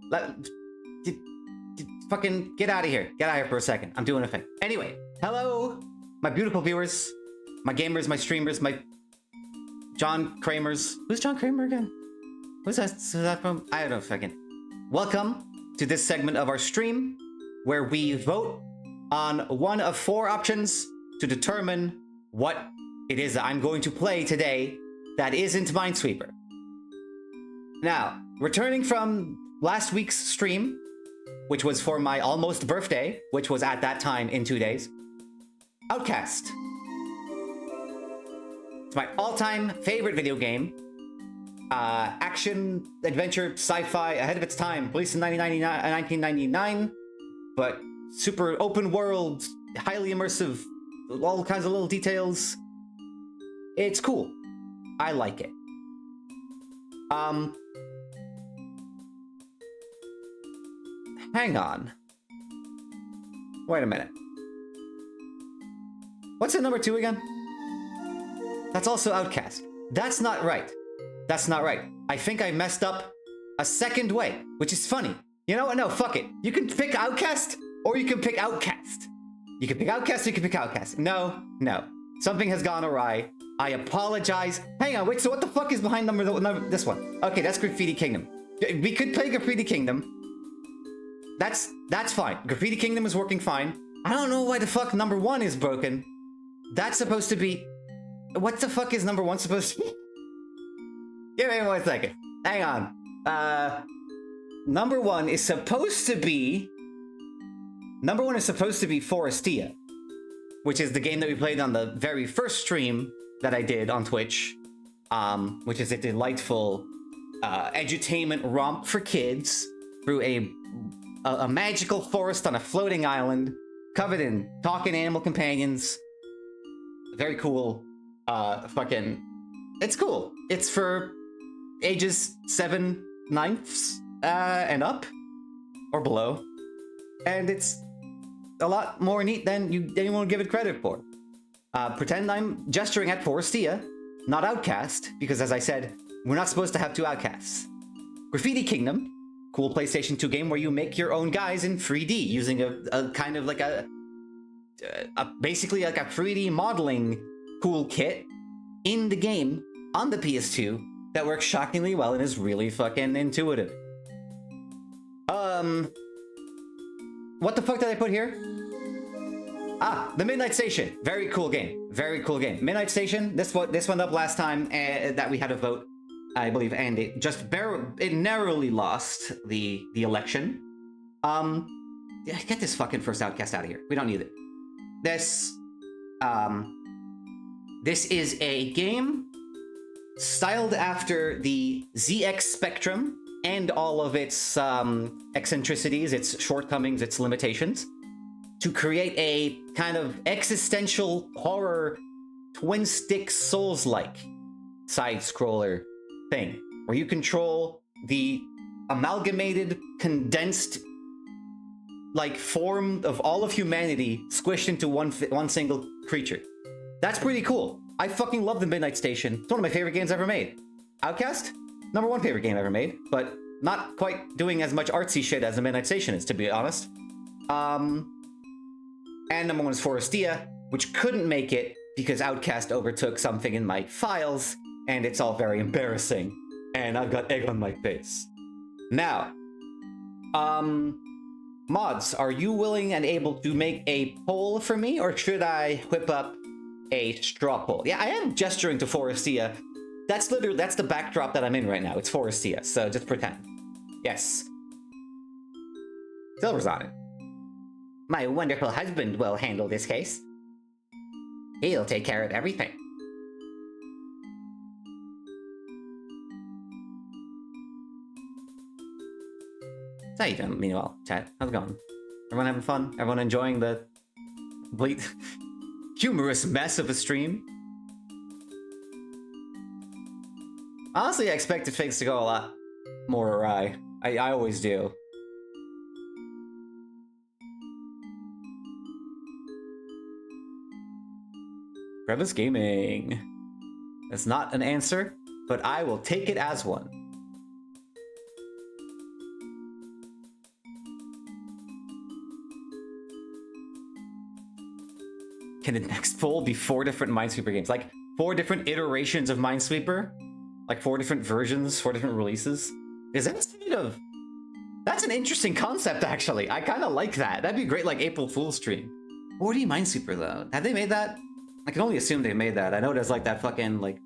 Speaker 1: fucking get out of here. Get out of here for a second. I'm doing a thing. Anyway, hello, my beautiful viewers, my gamers, my streamers, my John Kramers. Who's John Kramer again? Who's that from? I don't know, fucking. Welcome to this segment of our stream where we vote on one of 4 options to determine what it is that I'm going to play today that isn't Minesweeper. Now, returning from last week's stream, which was for my almost birthday, which was at that time in 2 days, Outcast. It's my all-time favorite video game. Action, adventure, sci-fi, ahead of its time, released in 1999, but super open world, highly immersive, all kinds of little details. It's cool. I like it. Hang on. Wait a minute. What's at number 2 again? That's also Outcast. That's not right. That's not right. I think I messed up a second way, which is funny. You know what? No, fuck it. You can pick Outcast, or you can pick Outcast. You can pick Outcast, or you can pick Outcast. No. Something has gone awry. I apologize. Hang on, wait, so what the fuck is behind this one? Okay, that's Graffiti Kingdom. We could play Graffiti Kingdom. That's fine. Graffiti Kingdom is working fine. I don't know why the fuck number 1 is broken. That's supposed to be... What the fuck is number 1 supposed to be? Give me 1 second. Hang on. Number 1 is supposed to be... Number 1 is supposed to be Forestia, which is the game that we played on the very first stream that I did on Twitch, which is a delightful edutainment romp for kids through a magical forest on a floating island covered in talking animal companions. Very cool. It's cool. It's for ages 7/9 and up or below, and it's a lot more neat than anyone would give it credit for. Pretend I'm gesturing at Forestia, not Outcast, because as I said, we're not supposed to have 2 Outcasts. Graffiti Kingdom, cool PlayStation 2 game where you make your own guys in 3D using a kind of like basically like a 3D modeling cool kit in the game on the PS2 that works shockingly well and is really fucking intuitive. What the fuck did I put here? The Midnight Station. Very cool game. Very cool game. Midnight Station. This went up last time that we had a vote, I believe, and it narrowly lost the election. Get this fucking first Outcast out of here. We don't need it. This is a game styled after the ZX Spectrum and all of its eccentricities, its shortcomings, its limitations, to create a kind of existential horror twin-stick Souls-like side-scroller thing, where you control the amalgamated, condensed, like, form of all of humanity squished into one single creature. That's pretty cool. I fucking love the Midnight Station. It's one of my favorite games ever made. Outcast? Number 1 favorite game ever made, but not quite doing as much artsy shit as the Midnight Station is, to be honest. And number 1 is Forestia, which couldn't make it because Outcast overtook something in my files, and it's all very embarrassing. And I've got egg on my face. Now, mods, are you willing and able to make a poll for me, or should I whip up a straw poll? Yeah, I am gesturing to Forestia. That's the backdrop that I'm in right now. It's Forestia, so just pretend. Yes. Silver's on it. My wonderful husband will handle this case. He'll take care of everything. How you doing, meanwhile, chat? How's it going? Everyone having fun? Everyone enjoying the complete humorous mess of a stream? Honestly, I expected things to go a lot more awry. I always do. Crevice Gaming. That's not an answer, but I will take it as one. Can the next poll be 4 different Minesweeper games? Like 4 different iterations of Minesweeper? Like 4 different versions, 4 different releases? Is that kind of... That's an interesting concept, actually. I kind of like that. That'd be great, like April Fool's stream. 4D Minesweeper, though. Have they made that? I can only assume they made that. I know there's like that fucking, like,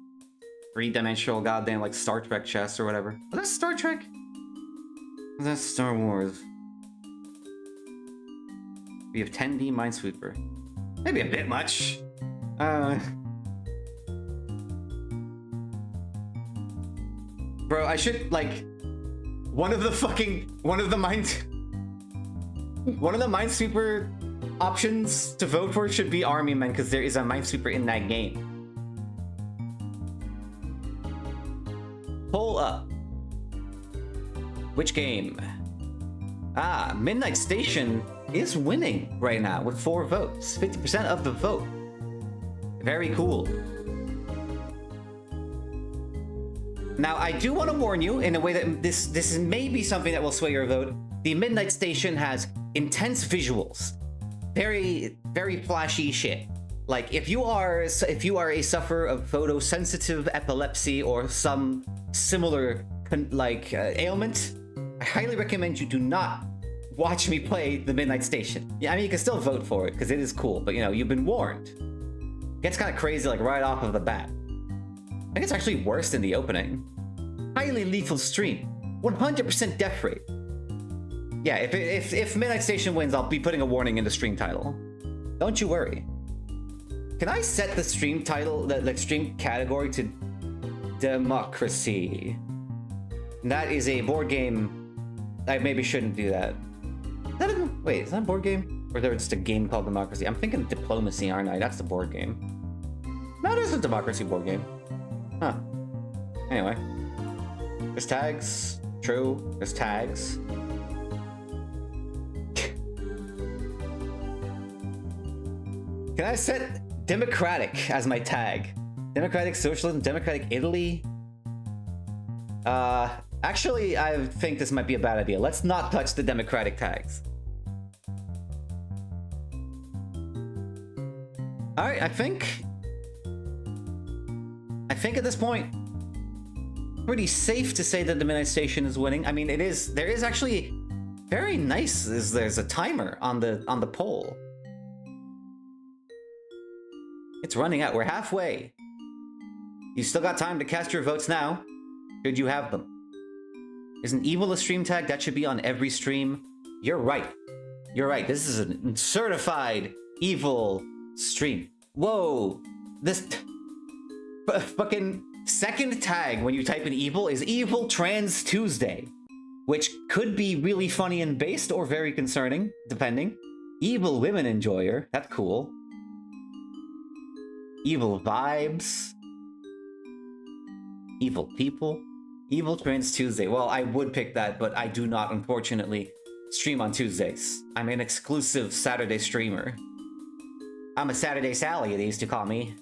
Speaker 1: 3-dimensional goddamn, like, Star Trek chest or whatever. Was that Star Trek? Or that's Star Wars. We have 10D Minesweeper. Maybe a bit much. Bro, I should, like... One of the Minesweeper options to vote for should be Army Men, because there is a Minesweeper in that game. Poll up. Which game? Ah, Midnight Station is winning right now with 4 votes. 50% of the vote. Very cool. Now, I do want to warn you in a way that this may be something that will sway your vote. The Midnight Station has intense visuals. Very, very flashy shit. Like, if you are a sufferer of photosensitive epilepsy or some similar, ailment, I highly recommend you do not watch me play the Midnight Station. Yeah, I mean, you can still vote for it, because it is cool, but, you know, you've been warned. It gets kind of crazy, like, right off of the bat. I think it's actually worse than the opening. Highly lethal stream. 100% death rate. Yeah, if Midnight Station wins, I'll be putting a warning in the stream title. Don't you worry. Can I set the stream title, the stream category to democracy? That is a board game. I maybe shouldn't do that. Wait, is that a board game? Or there's just a game called Democracy? I'm thinking Diplomacy, aren't I? That's the board game. No, there's a Democracy board game. Huh. Anyway. There's tags. True. There's tags. Can I set Democratic as my tag? Democratic Socialism, Democratic Italy? Actually, I think this might be a bad idea. Let's not touch the Democratic tags. Alright, I think at this point, pretty safe to say that the Midnight Station is winning. I mean, there is actually very nice, there's a timer on the poll. It's running out, we're halfway. You still got time to cast your votes now, should you have them. Isn't evil a stream tag? That should be on every stream. You're right. You're right, this is a certified evil stream. Whoa, this fucking second tag when you type in evil is Evil Trans Tuesday, which could be really funny and based or very concerning, depending. Evil Women Enjoyer, that's cool. Evil Vibes. Evil People. Evil Trans Tuesday. Well, I would pick that, but I do not, unfortunately, stream on Tuesdays. I'm an exclusive Saturday streamer. I'm a Saturday Sally, they used to call me.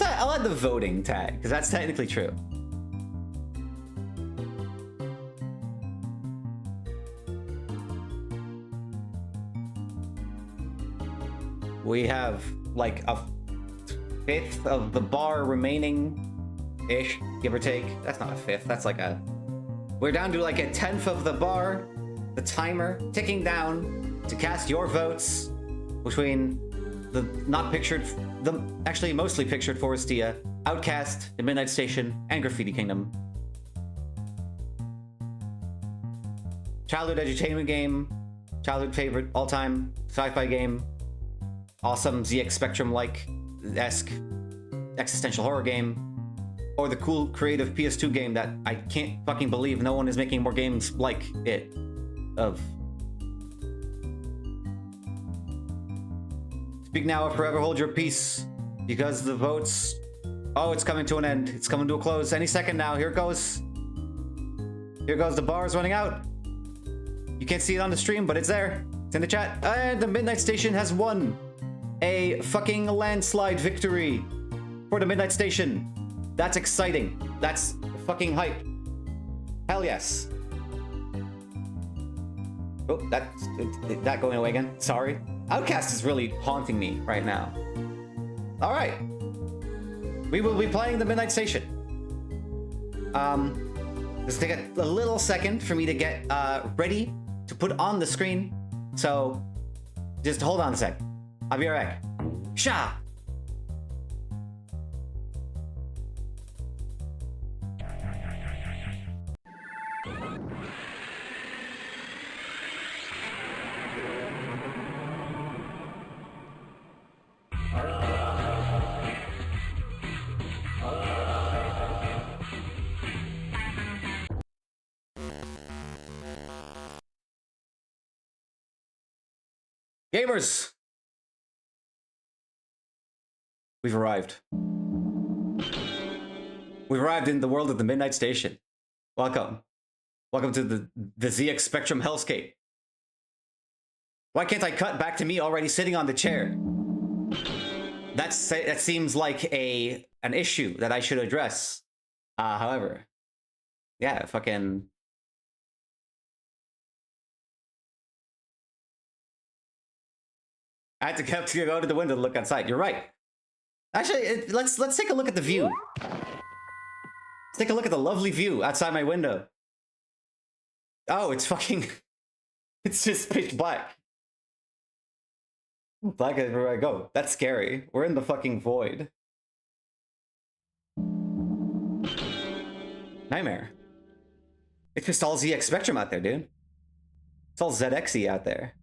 Speaker 1: I'll add the voting tag, because that's technically true. We have like a fifth of the bar remaining-ish, give or take. That's not a fifth, that's like a... We're down to like a 10th of the bar. The timer ticking down to cast your votes between the actually mostly pictured Forestia, Outcast, The Midnight Station, and Graffiti Kingdom. Childhood edutainment game, childhood favorite, all-time sci-fi game, awesome ZX Spectrum-like-esque existential horror game, or the cool creative PS2 game that I can't fucking believe no one is making more games like it. Speak now or forever hold your peace, because the votes... Oh, it's coming to an end. It's coming to a close any second now. Here it goes. Here goes. The bar is running out. You can't see it on the stream, but it's there. It's in the chat. And the Midnight Station has won a fucking landslide victory for the Midnight Station. That's exciting. That's fucking hype. Hell yes. Oh, that going away again. Sorry. Outcast is really haunting me right now. All right. We will be playing the Midnight Station. Just take a little second for me to get ready to put on the screen. So just hold on a sec. I'll be right back. Sha! Gamers! We've arrived. We've arrived in the world of the Midnight Station. Welcome. Welcome to the ZX Spectrum hellscape. Why can't I cut back to me already sitting on the chair? That seems like an issue that I should address. However, yeah, fucking... I had to go to the window to look outside. You're right. Actually, let's take a look at the view. Let's take a look at the lovely view outside my window. Oh, it's fucking... It's just pitch black. Black everywhere I go. That's scary. We're in the fucking void. Nightmare. It's just all ZX Spectrum out there, dude. It's all ZXy out there.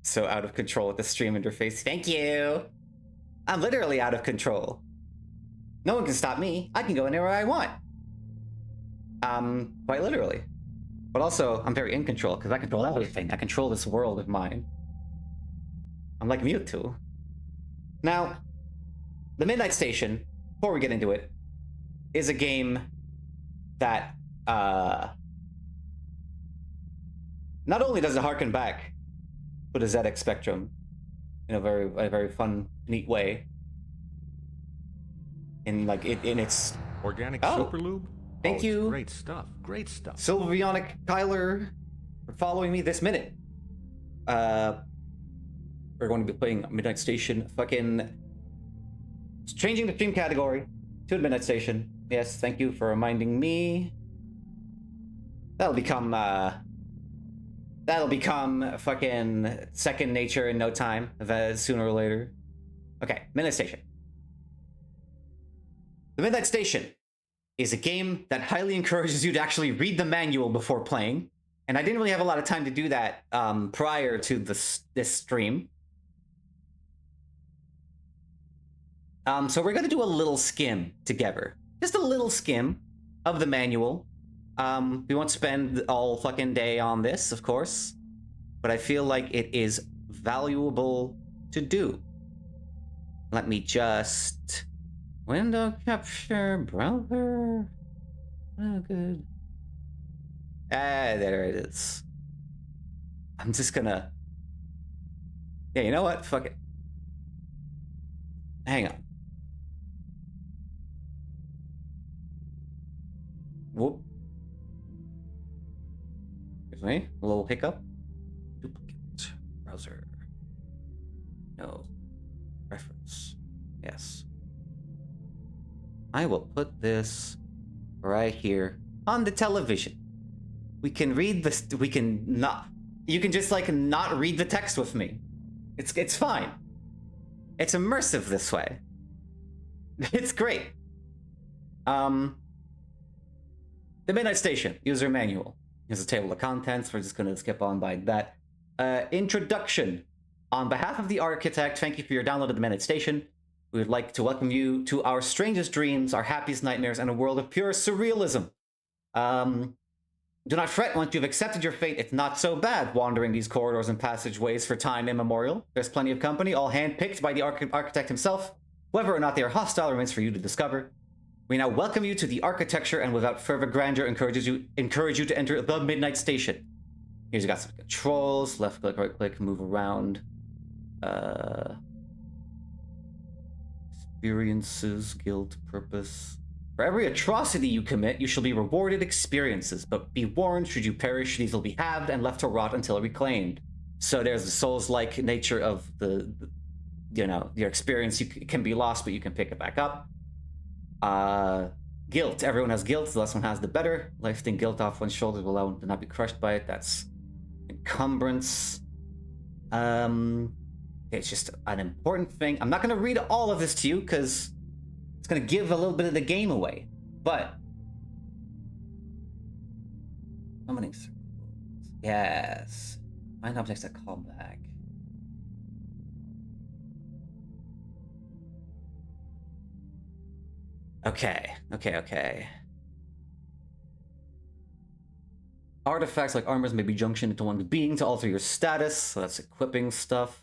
Speaker 1: So out of control with the stream interface. Thank you. I'm literally out of control. No one can stop me. I can go anywhere I want. Quite literally. But also, I'm very in control because I control everything. I control this world of mine. I'm like Mewtwo. Now, the Midnight Station, before we get into it, is a game that, not only does it harken back to the ZX Spectrum in a very fun, neat way. In its
Speaker 5: Organic
Speaker 1: Oh.
Speaker 5: Superlube?
Speaker 1: Thank you.
Speaker 5: Great stuff. Great stuff.
Speaker 1: Sylvionic Kyler for following me this minute. We're going to be playing Midnight Station. Fucking changing the stream category to Midnight Station. Yes, thank you for reminding me. That'll become fucking second nature in no time, sooner or later. Okay, Midnight Station. The Midnight Station is a game that highly encourages you to actually read the manual before playing. And I didn't really have a lot of time to do that prior to this stream. So we're going to do a little skim together. Just a little skim of the manual. We won't spend all fucking day on this, of course. But I feel like it is valuable to do. Let me just... Window capture, browser. Oh, good. There it is. I'm just gonna... Yeah, you know what? Fuck it. Hang on. Whoop. Excuse me. A little hiccup. Duplicate. Browser. No. Reference. Yes. I will put this right here on the television. We can read this. We can not. You can just like not read the text with me. It's fine. It's immersive this way. It's great. The Midnight Station user manual. Here's a table of contents. We're just gonna skip on by that. Introduction. On behalf of the architect, thank you for your download of the Midnight Station. We would like to welcome you to our strangest dreams, our happiest nightmares, and a world of pure surrealism. Do not fret once you've accepted your fate. It's not so bad wandering these corridors and passageways for time immemorial. There's plenty of company, all handpicked by the architect himself. Whether or not they are hostile remains for you to discover. We now welcome you to the architecture, and without further grandeur, encourage you to enter the Midnight Station. Here's you got some controls. Left click, right click, move around. Experiences, guilt, purpose. For every atrocity you commit, you shall be rewarded experiences, but be warned, should you perish, these will be halved and left to rot until reclaimed. So there's the Souls-like nature of the your experience. It can be lost, but you can pick it back up. Guilt. Everyone has guilt. The less one has, the better. Lifting guilt off one's shoulders will allow one to not be crushed by it. That's encumbrance. It's just an important thing. I'm not going to read all of this to you because it's going to give a little bit of the game away. But summoning circles. Yes. Find objects that call back. Okay. Artifacts like armors may be junctioned into one being to alter your status, so that's equipping stuff.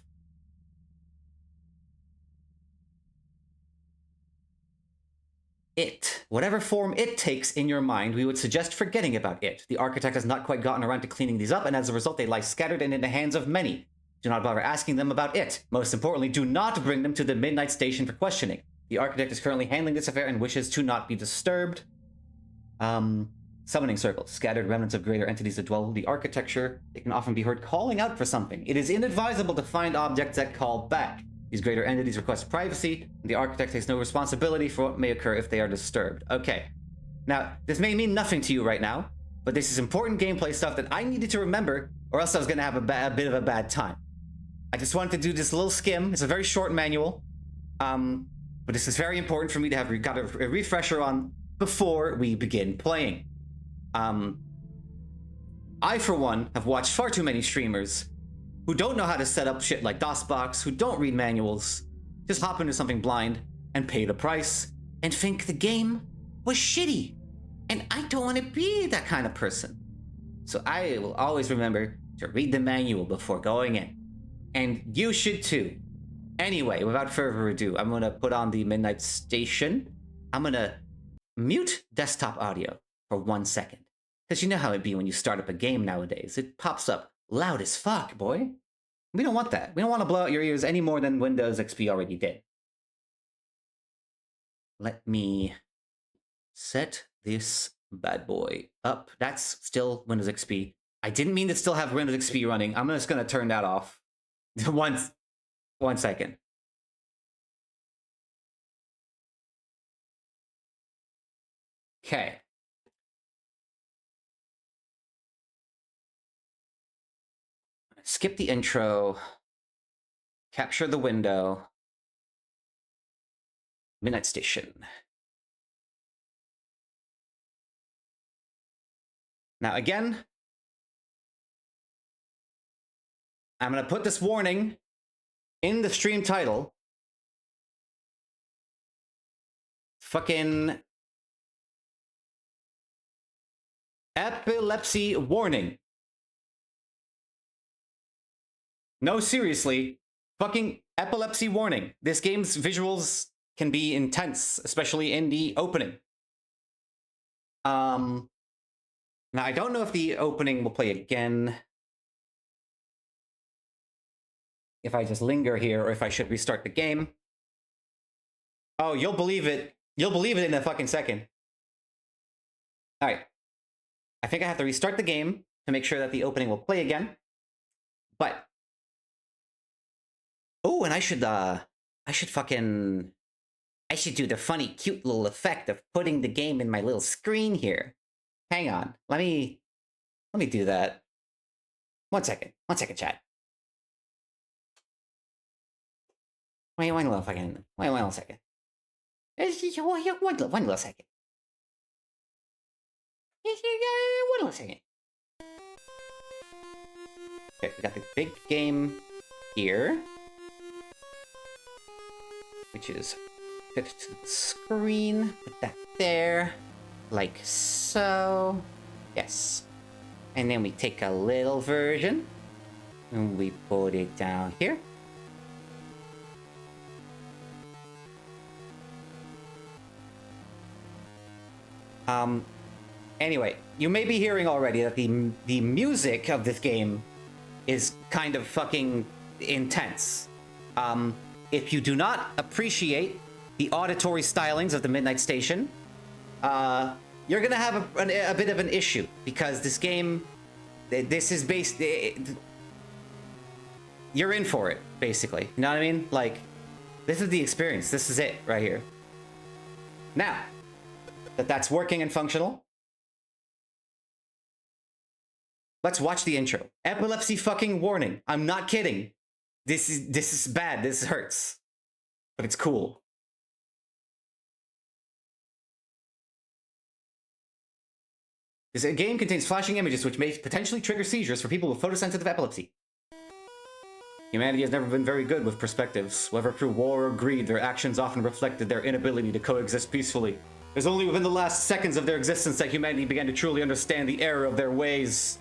Speaker 1: It. Whatever form it takes in your mind, we would suggest forgetting about it. The architect has not quite gotten around to cleaning these up, and as a result they lie scattered and in the hands of many. Do not bother asking them about it. Most importantly, do not bring them to the Midnight Station for questioning. The architect is currently handling this affair and wishes to not be disturbed. Summoning circles. Scattered remnants of greater entities that dwell in the architecture. They can often be heard calling out for something. It is inadvisable to find objects that call back. These greater entities request privacy, and the architect takes no responsibility for what may occur if they are disturbed. Okay. Now, this may mean nothing to you right now, but this is important gameplay stuff that I needed to remember, or else I was going to have a bit of a bad time. I just wanted to do this little skim. It's a very short manual, but this is very important for me to have got a refresher on before we begin playing. I, for one, have watched far too many streamers who don't know how to set up shit like DOSBox, who don't read manuals, just hop into something blind and pay the price and think the game was shitty. And I don't want to be that kind of person. So I will always remember to read the manual before going in. And you should too. Anyway, without further ado, I'm going to put on the Midnight Station. I'm going to mute desktop audio for 1 second. Because you know how it be when you start up a game nowadays. It pops up loud as fuck, boy. We don't want that. We don't want to blow out your ears any more than Windows XP already did. Let me set this bad boy up. That's still Windows XP. I didn't mean to still have Windows XP running. I'm just going to turn that off. One second. Okay. Skip the intro. Capture the window. Midnight Station. Now again, I'm going to put this warning in the stream title. Fucking epilepsy warning. No, seriously, fucking epilepsy warning. This game's visuals can be intense, especially in the opening. Now I don't know if the opening will play again. If I just linger here, or if I should restart the game. Oh, you'll believe it. You'll believe it in a fucking second. All right. I think I have to restart the game to make sure that the opening will play again. But oh, and I should do the funny, cute little effect of putting the game in my little screen here. Hang on. Let me do that. One second, chat. Wait one little second. Wait one little second. One little second. One little second. Okay, we got the big game here, which is fit to the screen. Put that there, like so. Yes. And then we take a little version and we put it down here. Anyway, you may be hearing already that the music of this game is kind of fucking intense. If you do not appreciate the auditory stylings of the Midnight Station, you're gonna have a bit of an issue, because this game, this is based, you're in for it, basically. You know what I mean? Like, this is the experience. This is it right here. Now that that's working and functional, let's watch the intro. Epilepsy fucking warning. I'm not kidding. This is bad. This hurts. But it's cool. This game contains flashing images which may potentially trigger seizures for people with photosensitive epilepsy. Humanity has never been very good with perspectives. Whether through war or greed, their actions often reflected their inability to coexist peacefully. It was only within the last seconds of their existence that humanity began to truly understand the error of their ways.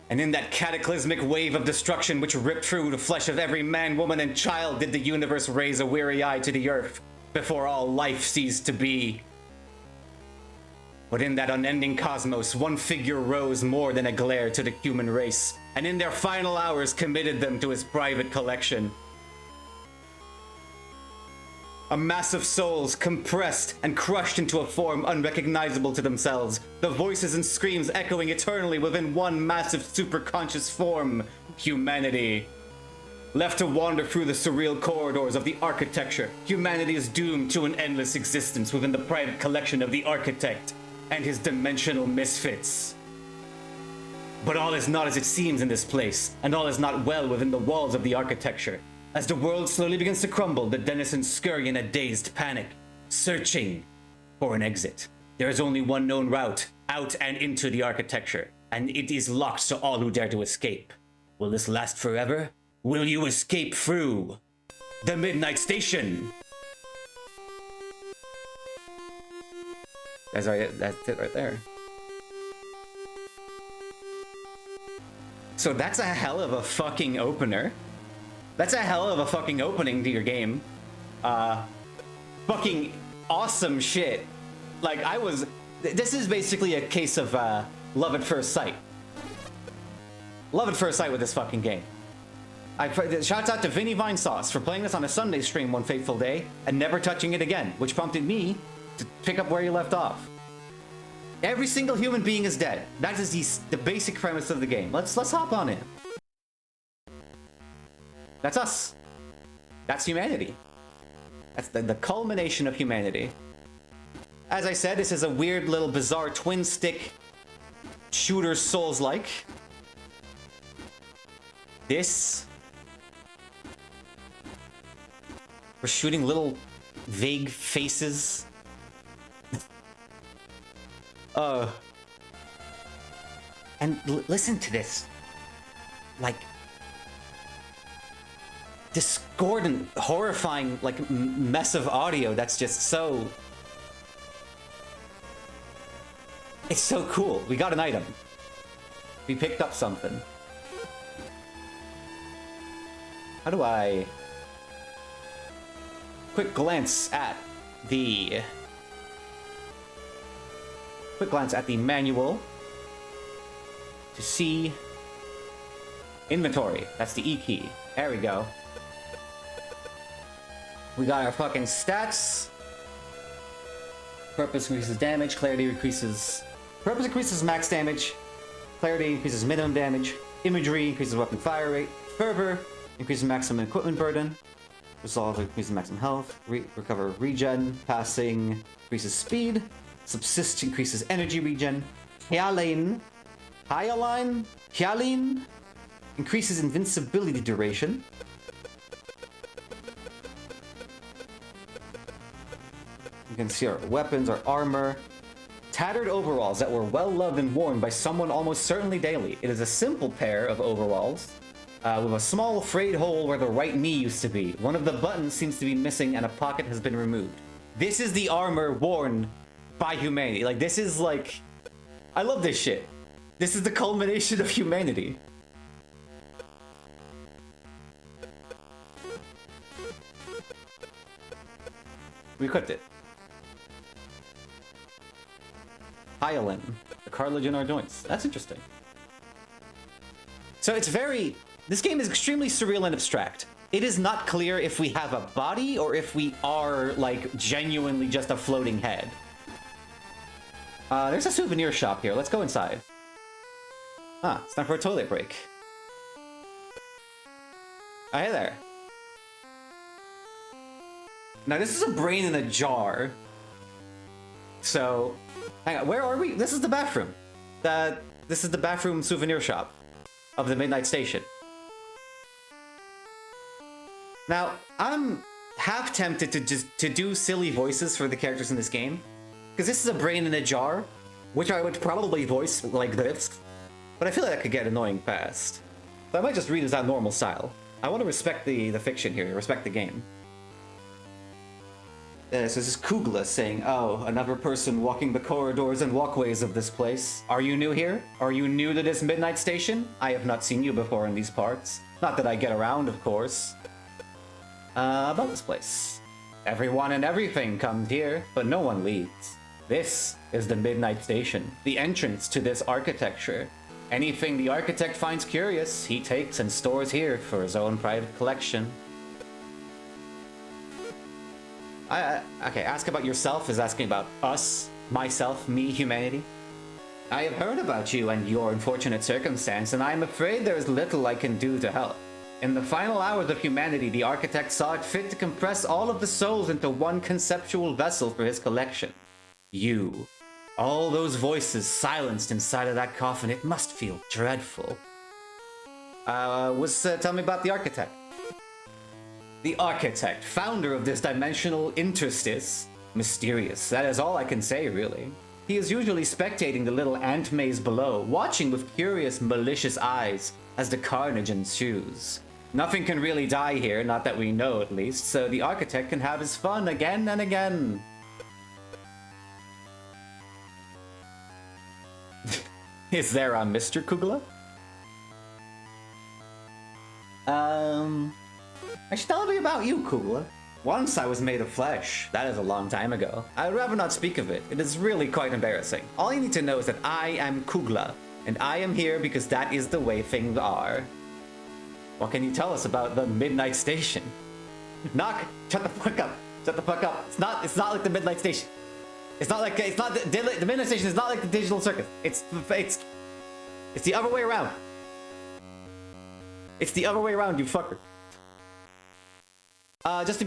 Speaker 1: And in that cataclysmic wave of destruction which ripped through the flesh of every man, woman, and child, did the universe raise a weary eye to the earth before all life ceased to be. But in that unending cosmos, one figure rose more than a glare to the human race, and in their final hours committed them to his private collection. A mass of souls compressed and crushed into a form unrecognizable to themselves, the voices and screams echoing eternally within one massive superconscious form, humanity. Left to wander through the surreal corridors of the architecture, humanity is doomed to an endless existence within the private collection of the architect and his dimensional misfits. But all is not as it seems in this place, and all is not well within the walls of the architecture. As the world slowly begins to crumble, the denizens scurry in a dazed panic, searching for an exit. There is only one known route, out and into the architecture, and it is locked to all who dare to escape. Will this last forever? Will you escape through the Midnight Station? That's it right there. So that's a hell of a fucking opener. That's a hell of a fucking opening to your game. Fucking awesome shit. Like, this is basically a case of love at first sight. Love at first sight with this fucking game. Shouts out to Vinny Vinesauce for playing this on a Sunday stream one fateful day and never touching it again, which prompted me to pick up where you left off. Every single human being is dead. That is the basic premise of the game. Let's hop on in. That's us. That's humanity. That's the culmination of humanity. As I said, this is a weird little bizarre twin stick shooter Souls-like. This, we're shooting little vague faces. And listen to this, like, discordant, horrifying, like, mess of audio that's just so... It's so cool. We got an item. We picked up something. How do I... Quick glance at the manual to see inventory. That's the E key. There we go. We got our fucking stats. Purpose increases damage. Clarity increases... Purpose increases max damage. Clarity increases minimum damage. Imagery increases weapon fire rate. Fervor increases maximum equipment burden. Resolve increases maximum health. Recover regen. Passing increases speed. Subsist increases energy regen. Hyaline increases invincibility duration. You can see our weapons, our armor. Tattered overalls that were well loved and worn by someone almost certainly daily. It is a simple pair of overalls with a small frayed hole where the right knee used to be. One of the buttons seems to be missing and a pocket has been removed. This is the armor worn by humanity. Like, this is like... I love this shit. This is the culmination of humanity. We equipped it. Hyaline, the cartilage in our joints. That's interesting. So it's very... This game is extremely surreal and abstract. It is not clear if we have a body or if we are, like, genuinely just a floating head. There's a souvenir shop here. Let's go inside. Ah, it's time for a toilet break. Oh, hey there. Now, this is a brain in a jar. So, hang on, where are we? This is the bathroom. This is the bathroom souvenir shop of the Midnight Station. Now, I'm half tempted to do silly voices for the characters in this game, because this is a brain in a jar, which I would probably voice like this, but I feel like that could get annoying fast. So I might just read as that normal style. I want to respect the fiction here, respect the game. So this is Kugla saying, "Oh, another person walking the corridors and walkways of this place. Are you new here? Are you new to this Midnight Station? I have not seen you before in these parts. Not that I get around, of course. About this place. Everyone and everything comes here, but no one leaves. This is the Midnight Station, the entrance to this architecture. Anything the architect finds curious, he takes and stores here for his own private collection." Okay, ask about yourself is asking about us, myself, me, humanity. "I have heard about you and your unfortunate circumstance, and I am afraid there is little I can do to help. In the final hours of humanity, the architect saw it fit to compress all of the souls into one conceptual vessel for his collection. You. All those voices silenced inside of that coffin, it must feel dreadful." Tell me about the architect. "The architect, founder of this dimensional interstice. Mysterious, that is all I can say, really. He is usually spectating the little ant maze below, watching with curious, malicious eyes as the carnage ensues. Nothing can really die here, not that we know at least, so the architect can have his fun again and again." Is there a Mr. Kugla? Actually, tell me about you, Kugla. Once I was made of flesh. That is a long time ago. I'd rather not speak of it. It is really quite embarrassing. All you need to know is that I am Kugla, and I am here because that is the way things are. What can you tell us about the Midnight Station? Knock! Shut the fuck up! Shut the fuck up! It's not like the Midnight Station. The Midnight Station is not like the Digital Circus. It's the other way around. It's the other way around, you fucker. Just to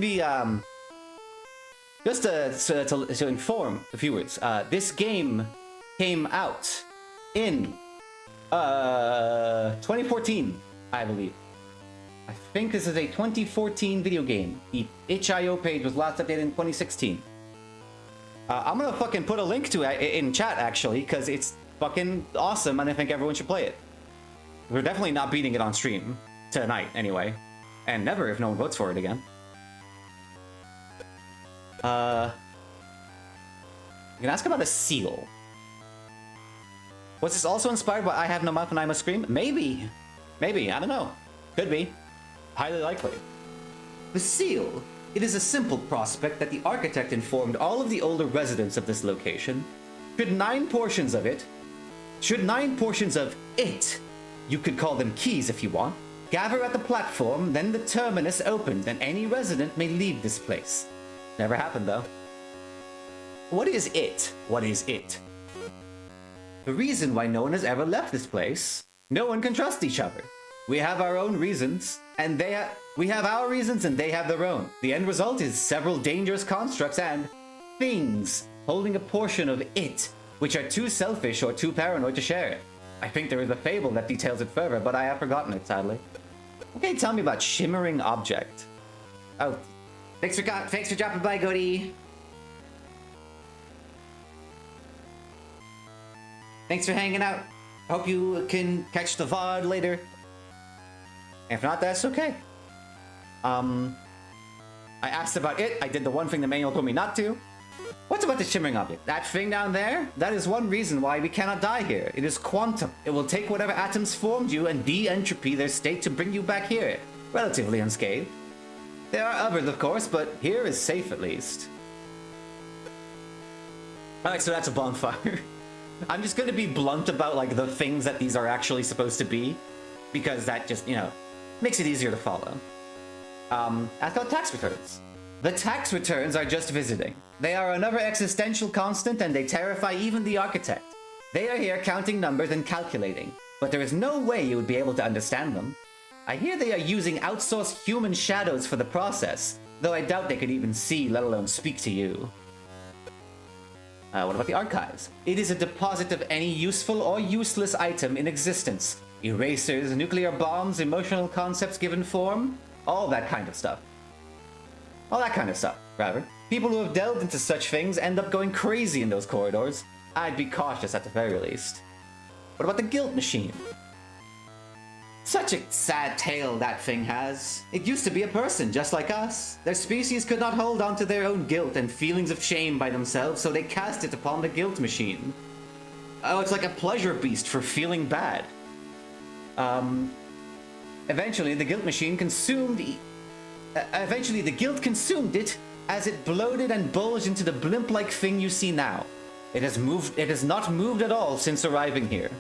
Speaker 1: inform the viewers, this game came out in 2014, I believe. I think this is a 2014 video game. The itch.io page was last updated in 2016. I'm gonna fucking put a link to it in chat, actually, because it's fucking awesome, and I think everyone should play it. We're definitely not beating it on stream. Tonight, anyway. And never if no one votes for it again. You can ask about a seal. Was this also inspired by I Have No Mouth and I Must Scream? Maybe. Maybe, I don't know. Could be. Highly likely. The seal. It is a simple prospect that the architect informed all of the older residents of this location. Should nine portions of it, you could call them keys if you want, gather at the platform, then the terminus opened, and any resident may leave this place. Never happened, though. What is it? What is it? The reason why no one has ever left this place. No one can trust each other. We have our own reasons, and we have our reasons and they have their own. The end result is several dangerous constructs and things holding a portion of it, which are too selfish or too paranoid to share it. I think there is a fable that details it further, but I have forgotten it, sadly. Okay, tell me about shimmering object. Oh, thanks for dropping by, Goody. Thanks for hanging out. Hope you can catch the VOD later. If not, that's okay. I asked about it. I did the one thing the manual told me not to. What's about the shimmering object? That thing down there? That is one reason why we cannot die here. It is quantum. It will take whatever atoms formed you and de-entropy their state to bring you back here. Relatively unscathed. There are others, of course, but here is safe at least. Alright, so that's a bonfire. I'm just gonna be blunt about, like, the things that these are actually supposed to be. Because that just, you know, makes it easier to follow. Ask about tax returns. The tax returns are just visiting. They are another existential constant and they terrify even the architect. They are here counting numbers and calculating, but there is no way you would be able to understand them. I hear they are using outsourced human shadows for the process, though I doubt they could even see, let alone speak to you. What about the archives? It is a deposit of any useful or useless item in existence. Erasers, nuclear bombs, emotional concepts given form, all that kind of stuff. All that kind of stuff, rather. People who have delved into such things end up going crazy in those corridors. I'd be cautious at the very least. What about the guilt machine? Such a sad tale that thing has. It used to be a person just like us. Their species could not hold on to their own guilt and feelings of shame by themselves, so they cast it upon the guilt machine. Oh, it's like a pleasure beast for feeling bad. Eventually the guilt machine consumed Eventually the guilt consumed it as it bloated and bulged into the blimp-like thing you see now. It has not moved at all since arriving here.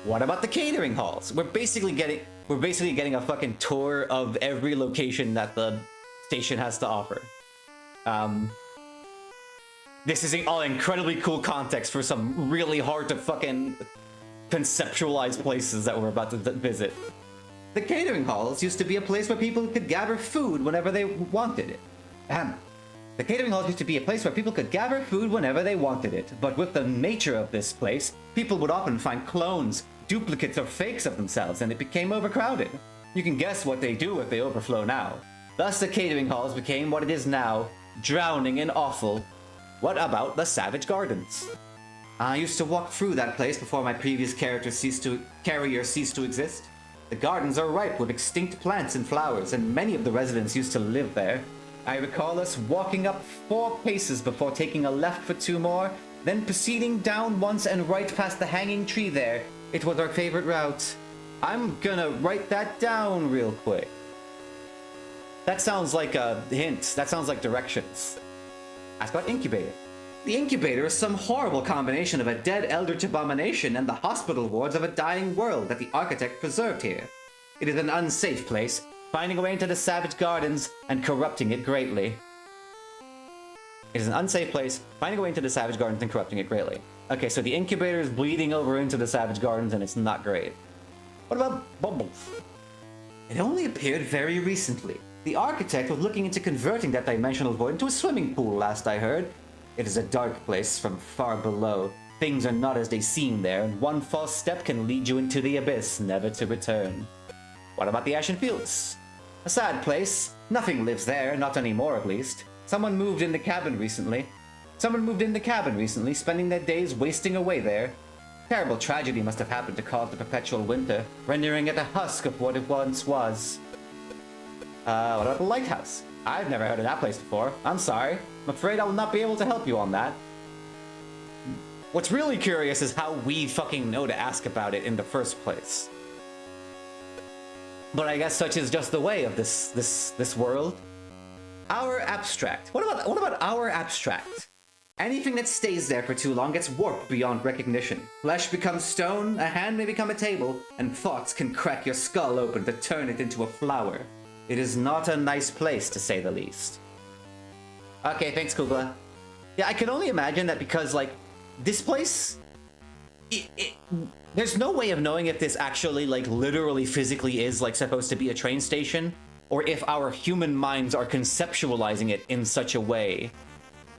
Speaker 1: What about the catering halls? We're basically getting a fucking tour of every location that the station has to offer. This is all incredibly cool context for some really hard to fucking conceptualize places that we're about to visit. The catering halls used to be a place where people could gather food whenever they wanted it. The catering halls used to be a place where people could gather food whenever they wanted it, but with the nature of this place, people would often find clones, duplicates, or fakes of themselves, and it became overcrowded. You can guess what they do if they overflow now. Thus the catering halls became what it is now, drowning in offal. What about the Savage Gardens? I used to walk through that place before my previous carrier ceased to exist. The gardens are ripe with extinct plants and flowers, and many of the residents used to live there. I recall us walking up 4 paces before taking a left for 2 more, then proceeding down once and right past the hanging tree there. It was our favorite route. I'm gonna write that down real quick. That sounds like a hint. That sounds like directions. Ask about incubator. The incubator is some horrible combination of a dead eldritch abomination and the hospital wards of a dying world that the architect preserved here. It is an unsafe place, finding a way into the Savage Gardens and corrupting it greatly. It is an unsafe place, finding a way into the Savage Gardens and corrupting it greatly. Okay, so the incubator is bleeding over into the Savage Gardens and it's not great. What about bubbles? It only appeared very recently. The architect was looking into converting that dimensional void into a swimming pool, last I heard. It is a dark place from far below. Things are not as they seem there, and one false step can lead you into the abyss, never to return. What about the Ashen Fields? A sad place. Nothing lives there, not anymore at least. Someone moved in the cabin recently, spending their days wasting away there. Terrible tragedy must have happened to cause the perpetual winter, rendering it a husk of what it once was. What about the lighthouse? I've never heard of that place before. I'm sorry. I'm afraid I will not be able to help you on that. What's really curious is how we fucking know to ask about it in the first place. But I guess such is just the way of this world. Our abstract. What about our abstract? Anything that stays there for too long gets warped beyond recognition. Flesh becomes stone, a hand may become a table, and thoughts can crack your skull open to turn it into a flower. It is not a nice place, to say the least. Okay, thanks, Kugla. Yeah, I can only imagine that because, like, this place... there's no way of knowing if this actually, like, literally physically is, like, supposed to be a train station, or if our human minds are conceptualizing it in such a way.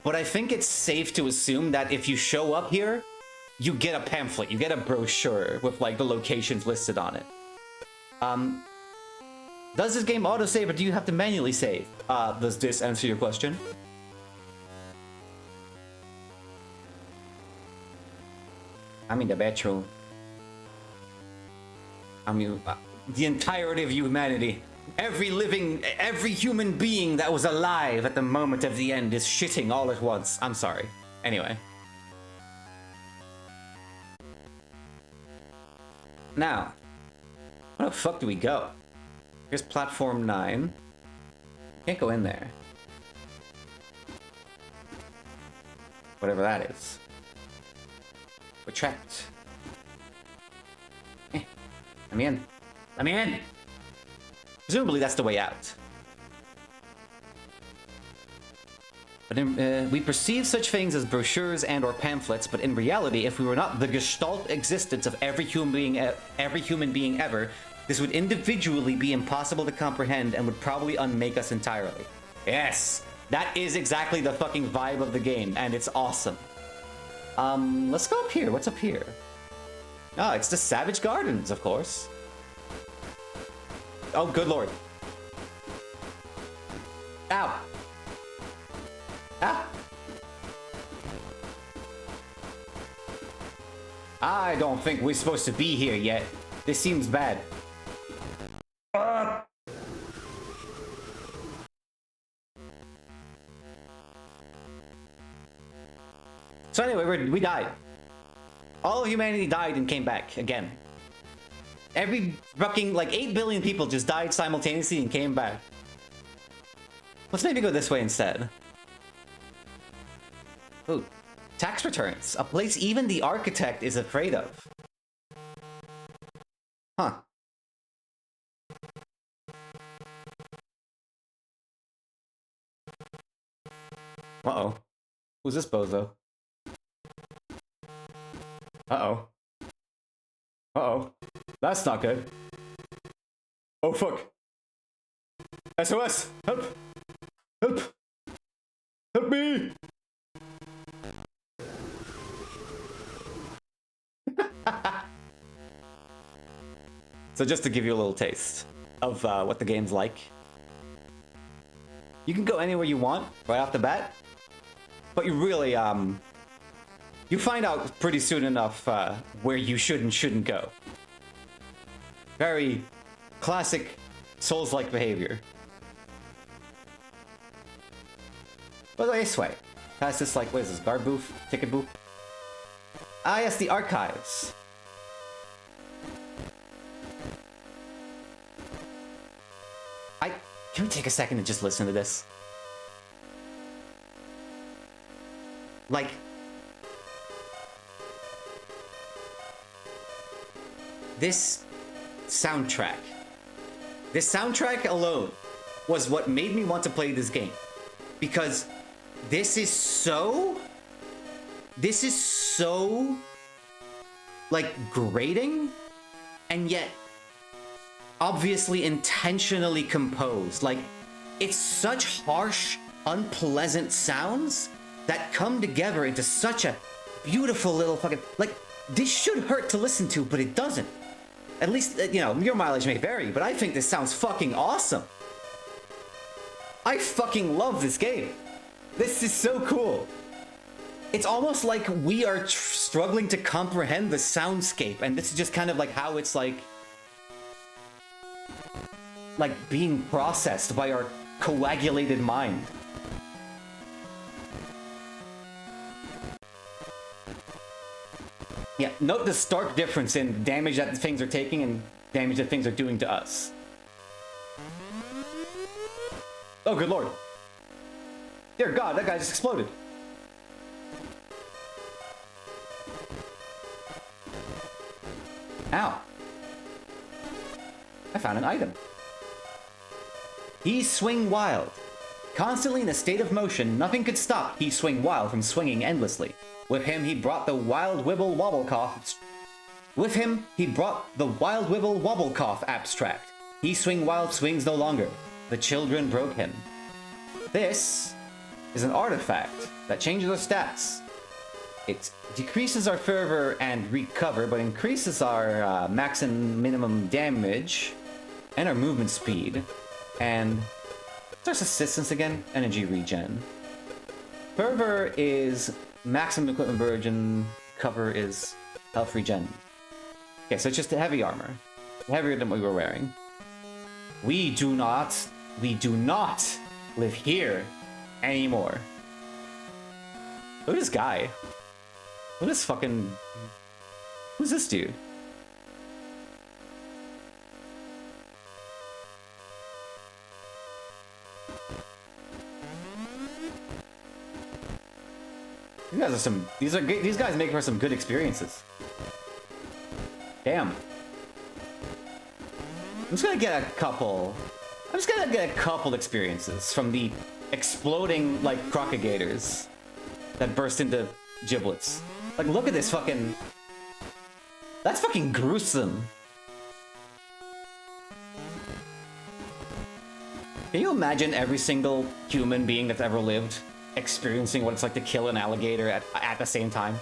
Speaker 1: But I think it's safe to assume that if you show up here, you get a pamphlet, you get a brochure with, like, the locations listed on it. Does this game autosave or do you have to manually save? Does this answer your question? I'm in the bedroom. I mean, the entirety of humanity. Every human being that was alive at the moment of the end is shitting all at once. I'm sorry. Anyway. Now, where the fuck do we go? Here's platform 9. Can't go in there. Whatever that is. We're trapped. Let me in. Let me in! Presumably that's the way out. But we perceive such things as brochures and or pamphlets, but in reality, if we were not the gestalt existence of every human being ever, this would individually be impossible to comprehend and would probably unmake us entirely. Yes! That is exactly the fucking vibe of the game, and it's awesome. Let's go up here. What's up here? Oh, it's the Savage Gardens, of course. Oh, good lord. Ow! Ah! I don't think we're supposed to be here yet. This seems bad. So anyway, we died. All of humanity died and came back again. Every fucking, like, 8 billion people just died simultaneously and came back. Let's maybe go this way instead. Ooh, tax returns. A place even the architect is afraid of. Huh. Uh-oh. Who's this bozo? Uh-oh. Uh-oh. That's not good. Oh, fuck. SOS! Help! Help! Help me! So just to give you a little taste of what the game's like. You can go anywhere you want, right off the bat. But you really, you find out pretty soon enough where you should and shouldn't go. Very classic Souls-like behavior. By the way, this way. Past this, like, what is this, guard booth? Ticket booth? Ah, yes, the archives. Can we take a second and just listen to this? Like... This soundtrack alone was what made me want to play this game. Because this is so, like, grating, and yet obviously intentionally composed. Like, it's such harsh, unpleasant sounds that come together into such a beautiful little fucking, like, this should hurt to listen to, but it doesn't. At least, you know, your mileage may vary, but I think this sounds fucking awesome. I fucking love this game. This is so cool. It's almost like we are struggling to comprehend the soundscape, and this is just kind of like how it's like being processed by our coagulated mind. Yeah, note the stark difference in damage that things are taking and damage that things are doing to us. Oh, good lord. Dear God, that guy just exploded. Ow. I found an item. He swing wild. Constantly in a state of motion, nothing could stop He Swing Wild from swinging endlessly. With him, he brought the Wild Wibble Wobble Cough. With him, he brought the Wild Wibble Wobble Cough abstract. He Swing Wild swings no longer. The children broke him. This is an artifact that changes our stats. It decreases our fervor and recover, but increases our max and minimum damage and our movement speed. And there's assistance again, energy regen. Fervor is maximum equipment burden, cover is health regen. Okay, so it's just a heavy armor. Heavier than we were wearing. We do not live here anymore. Look at this guy. Look at this fucking... Who's this dude? These guys are some... These guys make for some good experiences. Damn. I'm just gonna get a couple experiences from the exploding, like, crocodigators that burst into giblets. Like, look at this fucking... That's fucking gruesome. Can you imagine every single human being that's ever lived experiencing what it's like to kill an alligator at the same time?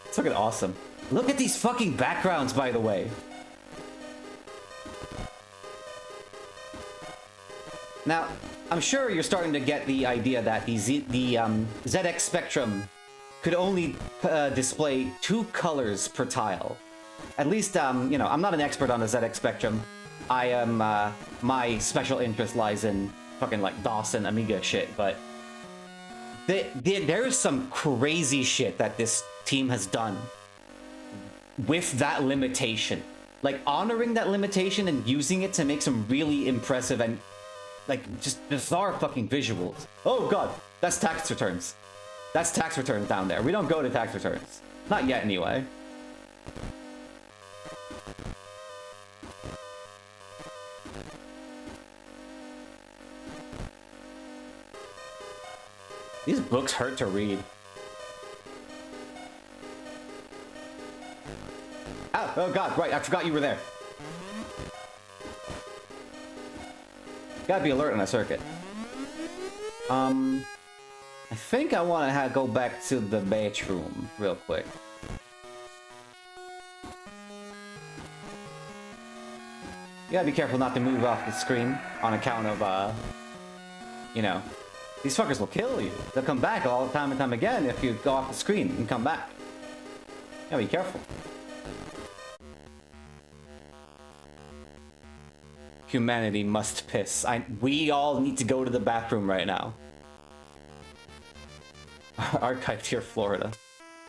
Speaker 1: It's fucking awesome. Look at these fucking backgrounds, by the way. Now, I'm sure you're starting to get the idea that the ZX Spectrum could only display 2 colors per tile. At least, you know, I'm not an expert on the ZX Spectrum. I am, my special interest lies in fucking, like, DOS and Amiga shit, but there is some crazy shit that this team has done with that limitation. Like, honoring that limitation and using it to make some really impressive and, like, just bizarre fucking visuals. Oh god, that's tax returns. That's tax returns down there. We don't go to tax returns. Not yet, anyway. These books hurt to read. Oh god, right, I forgot you were there. Gotta be alert on a circuit. I think I want to go back to the bedroom real quick. You gotta be careful not to move off the screen on account of, you know, these fuckers will kill you. They'll come back all the time and time again if you go off the screen and come back. You gotta be careful. Humanity must piss. We all need to go to the bathroom right now. Archived here, Florida.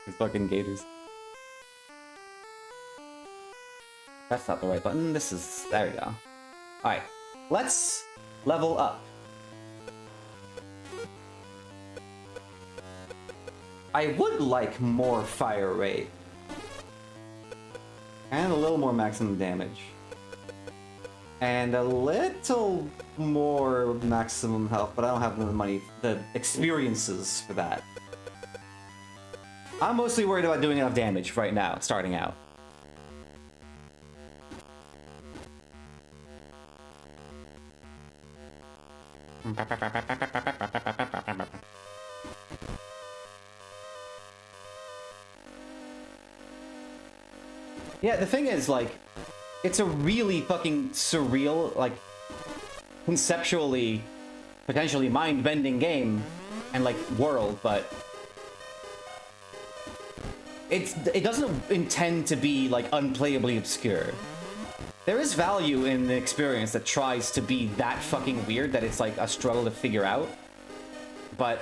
Speaker 1: These fucking gators. That's not the right button. This is... There we go. Alright. Let's level up. I would like more fire rate. And a little more maximum damage. And a little more maximum health, but I don't have the money, the experiences for that. I'm mostly worried about doing enough damage right now, starting out. Yeah, the thing is, like, it's a really fucking surreal, like, conceptually, potentially mind-bending game and, like, world, but it doesn't intend to be, like, unplayably obscure. There is value in the experience that tries to be that fucking weird that it's, like, a struggle to figure out, but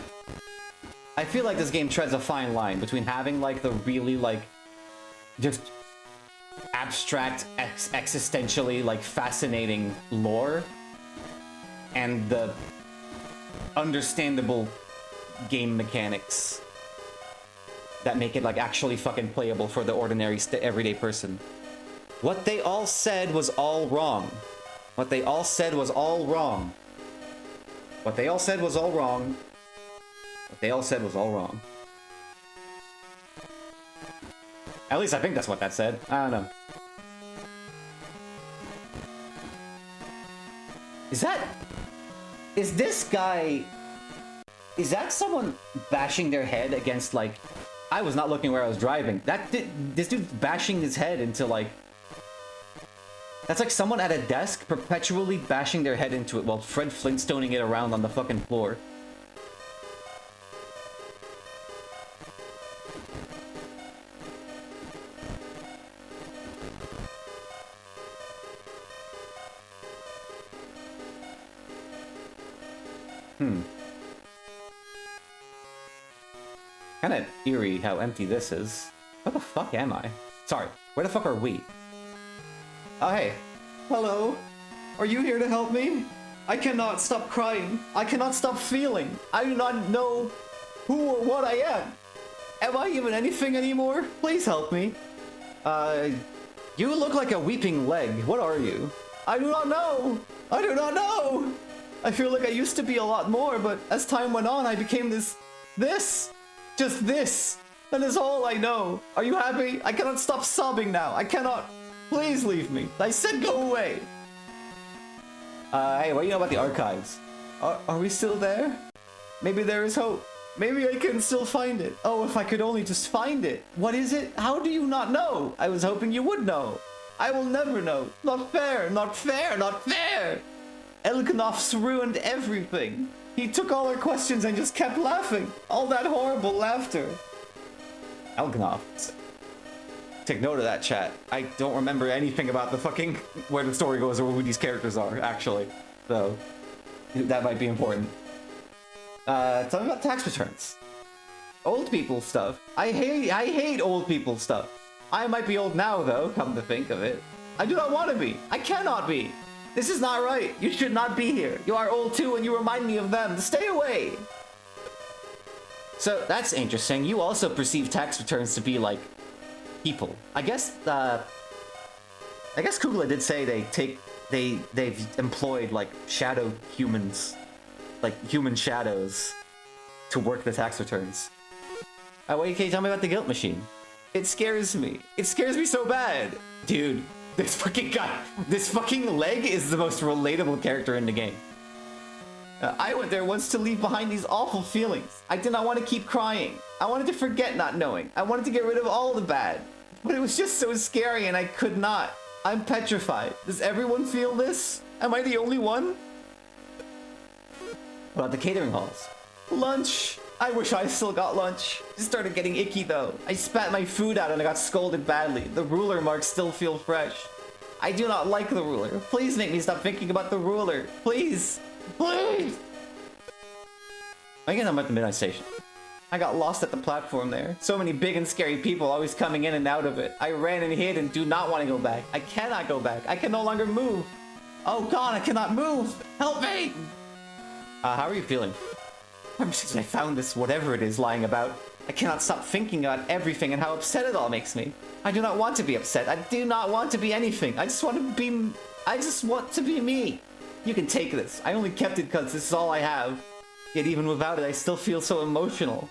Speaker 1: I feel like this game treads a fine line between having, like, the really, like, just abstract, existentially, like, fascinating lore and the understandable game mechanics that make it, like, actually fucking playable for the ordinary everyday person. What they all said was all wrong. What they all said was all wrong. What they all said was all wrong. What they all said was all wrong. At least I think that's what that said. I don't know. Is this guy... Is that someone bashing their head against, like... I was not looking where I was driving. This dude's bashing his head into, like... That's like someone at a desk perpetually bashing their head into it while Fred Flintstoning it around on the fucking floor. Kinda eerie how empty this is. Where the fuck am I? Sorry, where the fuck are we? Oh, hey. Hello? Are you here to help me? I cannot stop crying. I cannot stop feeling. I do not know who or what I am. Am I even anything anymore? Please help me. You look like a weeping leg. What are you? I do not know. I do not know. I feel like I used to be a lot more, but as time went on, I became this. Just this. That is all I know. Are you happy? I cannot stop sobbing now. I cannot. Please leave me. I said go away. Hey, what do you know about the archives? Are we still there? Maybe there is hope. Maybe I can still find it. Oh, if I could only just find it. What is it? How do you not know? I was hoping you would know. I will never know. Not fair, not fair, not fair. Elganov's ruined everything. He took all our questions and just kept laughing. All that horrible laughter. Elganov. Take note of that, chat. I don't remember anything about the fucking where the story goes or who these characters are, actually. So, that might be important. Tell me about tax returns. Old people stuff. I hate old people stuff. I might be old now, though, come to think of it. I do not want to be. I cannot be. This is not right. You should not be here. You are old too, and you remind me of them. Stay away. So, that's interesting. You also perceive tax returns to be, like, people. I guess Kugla did say they've employed like shadow humans, like human shadows, to work the tax returns. Wait, can you tell me about the guilt machine? It scares me. It scares me so bad, dude. This fucking guy, this fucking leg is the most relatable character in the game. I went there once to leave behind these awful feelings. I did not want to keep crying. I wanted to forget not knowing. I wanted to get rid of all the bad. But it was just so scary and I could not. I'm petrified. Does everyone feel this? Am I the only one? What about the catering halls? Lunch. I wish I still got lunch. It started getting icky though. I spat my food out and I got scolded badly. The ruler marks still feel fresh. I do not like the ruler. Please make me stop thinking about the ruler. Please. Please! I guess I'm at the midnight station. I got lost at the platform there. So many big and scary people always coming in and out of it. I ran and hid and do not want to go back. I cannot go back. I can no longer move. Oh god, I cannot move! Help me! How are you feeling? Ever since I found this whatever it is lying about, I cannot stop thinking about everything and how upset it all makes me. I do not want to be upset. I do not want to be anything. I just want to be me. You can take this. I only kept it because this is all I have. Yet even without it, I still feel so emotional.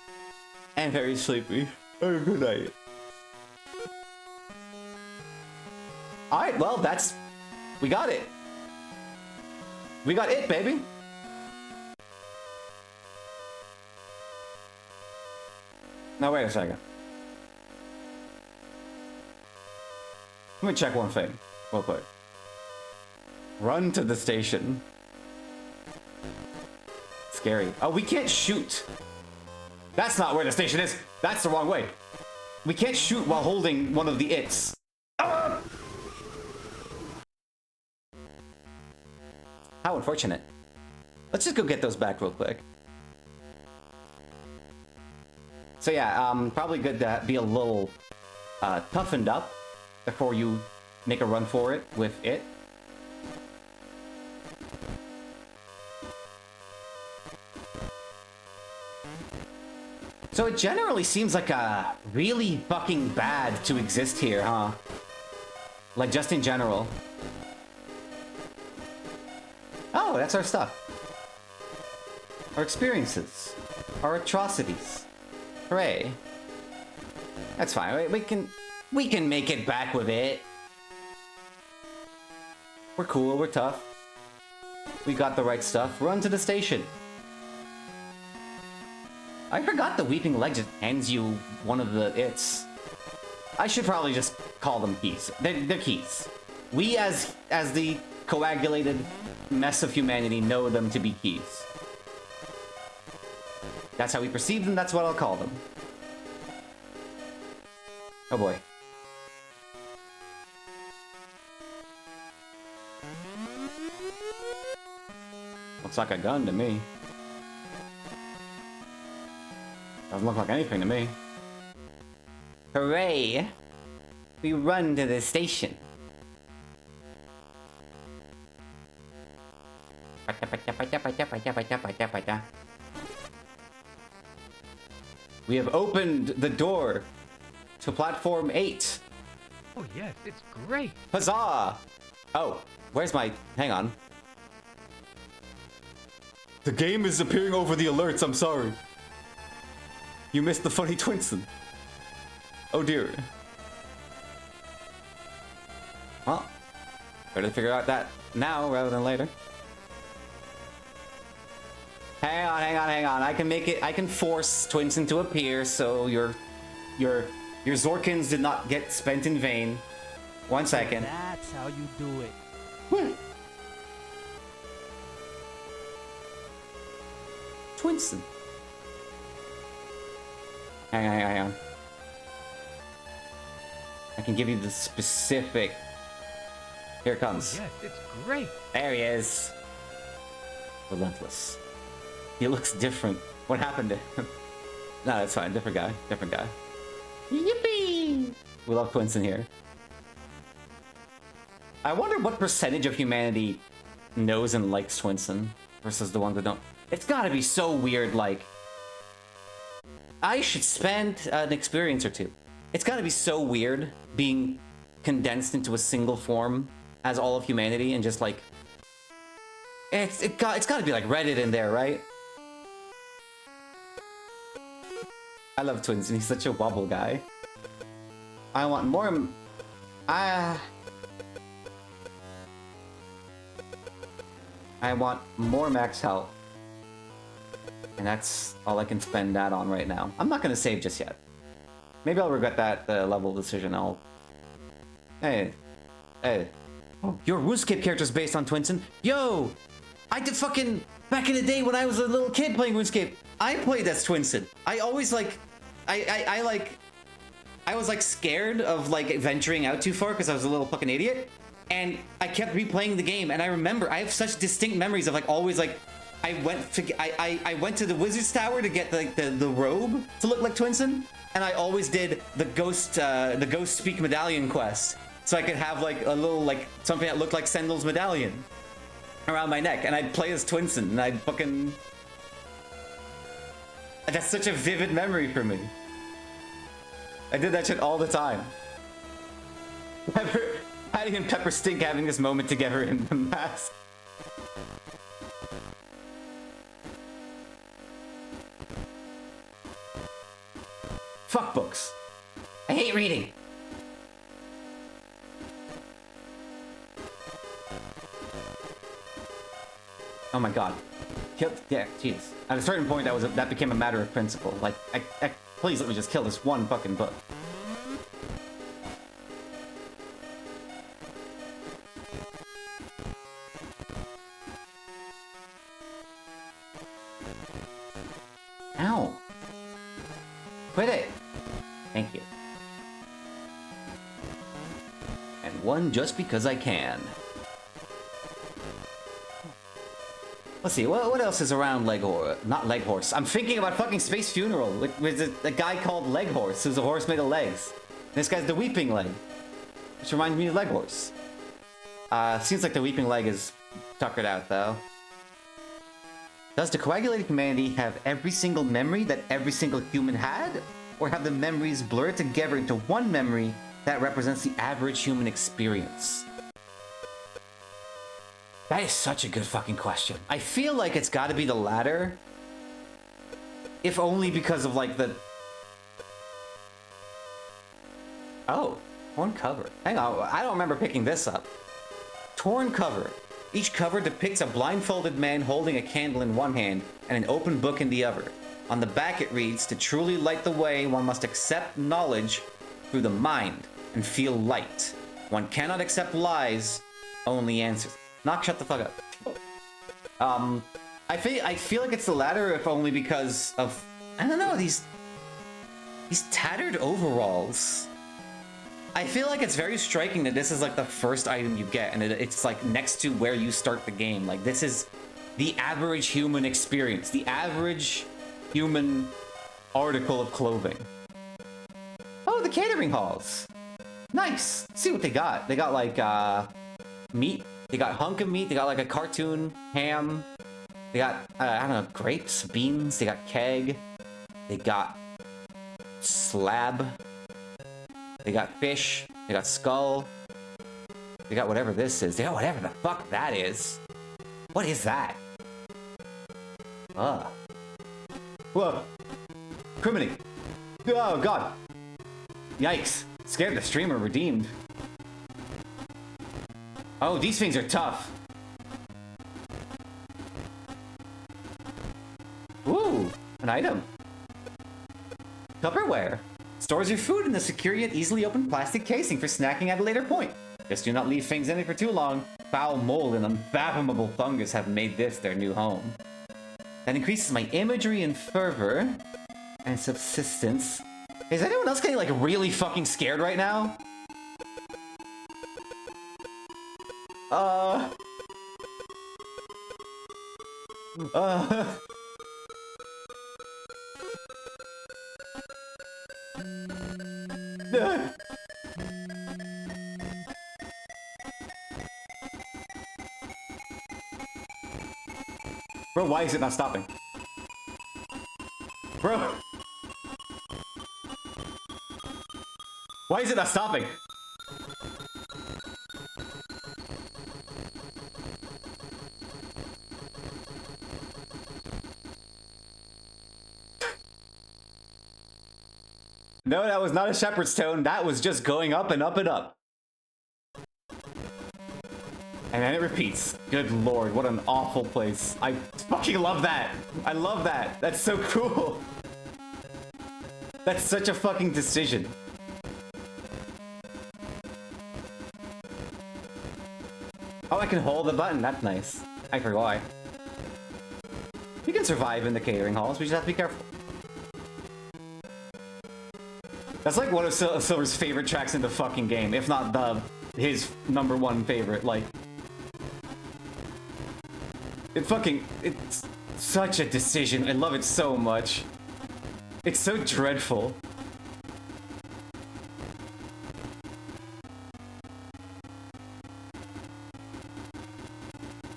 Speaker 1: And very sleepy. Oh, good night. Alright, well, that's... We got it. We got it, baby. Now, wait a second. Let me check one thing, real quick. Run to the station. Scary. Oh, we can't shoot. That's not where the station is. That's the wrong way. We can't shoot while holding one of the its. Ah! How unfortunate. Let's just go get those back real quick. So yeah, probably good to be a little toughened up before you make a run for it with it. So it generally seems like really fucking bad to exist here, huh? Like, just in general. Oh, that's our stuff. our experiences, our atrocities. Hooray. That's fine. We can make it back with it. We're cool, we're tough. We got the right stuff. Run to the station. I forgot the Weeping Leg just hands you one of the its. I should probably just call them keys. They're keys. We as the coagulated mess of humanity know them to be keys. That's how we perceive them, that's what I'll call them. Oh boy. Looks like a gun to me. Doesn't look like anything to me. Hooray! We run to the station. We have opened the door to platform 8.
Speaker 3: Oh yes, it's great.
Speaker 1: Huzzah! Oh, where's my... hang on. The game is appearing over the alerts, I'm sorry. You missed the funny Twinson. Oh dear. Well, better figure out that now rather than later. Hang on. I can make it. I can force Twinson to appear, so your Zorkins did not get spent in vain. 1 second.
Speaker 8: That's how you do it.
Speaker 1: Twinson. Hang on. I can give you the specific. Here it comes.
Speaker 3: Yes, it's great.
Speaker 1: There he is. Relentless. He looks different. What happened to him? No, that's fine. Different guy. Yippee! We love Twinson here. I wonder what percentage of humanity knows and likes Twinson versus the ones that don't. It's gotta be so weird, like... I should spend an experience or two. It's gotta be so weird being condensed into a single form as all of humanity and just like... It's gotta be like Reddit in there, right? I love Twinson, he's such a wobble guy. I want more... I want more max health. And that's all I can spend that on right now. I'm not gonna save just yet. Maybe I'll regret that level decision. Hey. Oh, your RuneScape character's based on Twinson? Yo! I did fucking... Back in the day when I was a little kid playing RuneScape, I played as Twinson. I always like... I was like scared of like venturing out too far because I was a little fucking idiot. And I kept replaying the game, and I remember I have such distinct memories of like always like I went to the Wizard's Tower to get like the robe to look like Twinson, and I always did the Ghost Speak medallion quest, so I could have like a little like something that looked like Sendel's medallion around my neck, and I'd play as Twinson, and I'd fucking... That's such a vivid memory for me. I did that shit all the time. Patty and Pepper Stink having this moment together in the mask. Fuck books. I hate reading. Oh my god. Yeah, jeez. At a certain point, that became a matter of principle. Like, please let me just kill this one fucking book. Ow. Quit it. Thank you. And one just because I can. Let's see, what else is around not Leghorse. I'm thinking about fucking Space Funeral with a guy called Leghorse, who's a horse made of legs. This guy's the Weeping Leg, which reminds me of Leghorse. Seems like the Weeping Leg is tuckered out, though. Does the coagulated humanity have every single memory that every single human had? Or have the memories blurred together into one memory that represents the average human experience? That is such a good fucking question. I feel like it's gotta be the latter, if only because of like the... Oh, torn cover. Hang on, I don't remember picking this up. Torn cover. Each cover depicts a blindfolded man holding a candle in one hand and an open book in the other. On the back it reads, "To truly light the way, one must accept knowledge through the mind and feel light. One cannot accept lies, only answers." Knock, shut the fuck up. I feel like it's the latter, if only because of, I don't know, these tattered overalls. I feel like it's very striking that this is like the first item you get, and it's like next to where you start the game. Like, this is the average human experience, the average human article of clothing. Oh, the catering halls. Nice. Let's see what they got. They got like meat. They got hunk of meat. They got like a cartoon ham. They got, I don't know, grapes, beans. They got keg. They got slab. They got fish. They got skull. They got whatever this is. They got whatever the fuck that is. What is that? Ugh. Whoa. Criminy. Oh, God. Yikes. Scared the streamer redeemed. Oh, these things are tough. Ooh, an item. Tupperware. Stores your food in the secure yet easily opened plastic casing for snacking at a later point. Just do not leave things in it for too long. Foul mold and unfathomable fungus have made this their new home. That increases my imagery and fervor and subsistence. Is anyone else getting like really fucking scared right now? Bro, why is it not stopping? Bro! Why is it not stopping? No, that was not a shepherd's tone. That was just going up and up and up. And then it repeats. Good lord, what an awful place. I fucking love that. I love that. That's so cool. That's such a fucking decision. Oh, I can hold the button. That's nice. I forgot why. You can survive in the catering halls, we just have to be careful. That's like one of Silver's favorite tracks in the fucking game, if not his #1 favorite. Like, it's such a decision. I love it so much. It's so dreadful.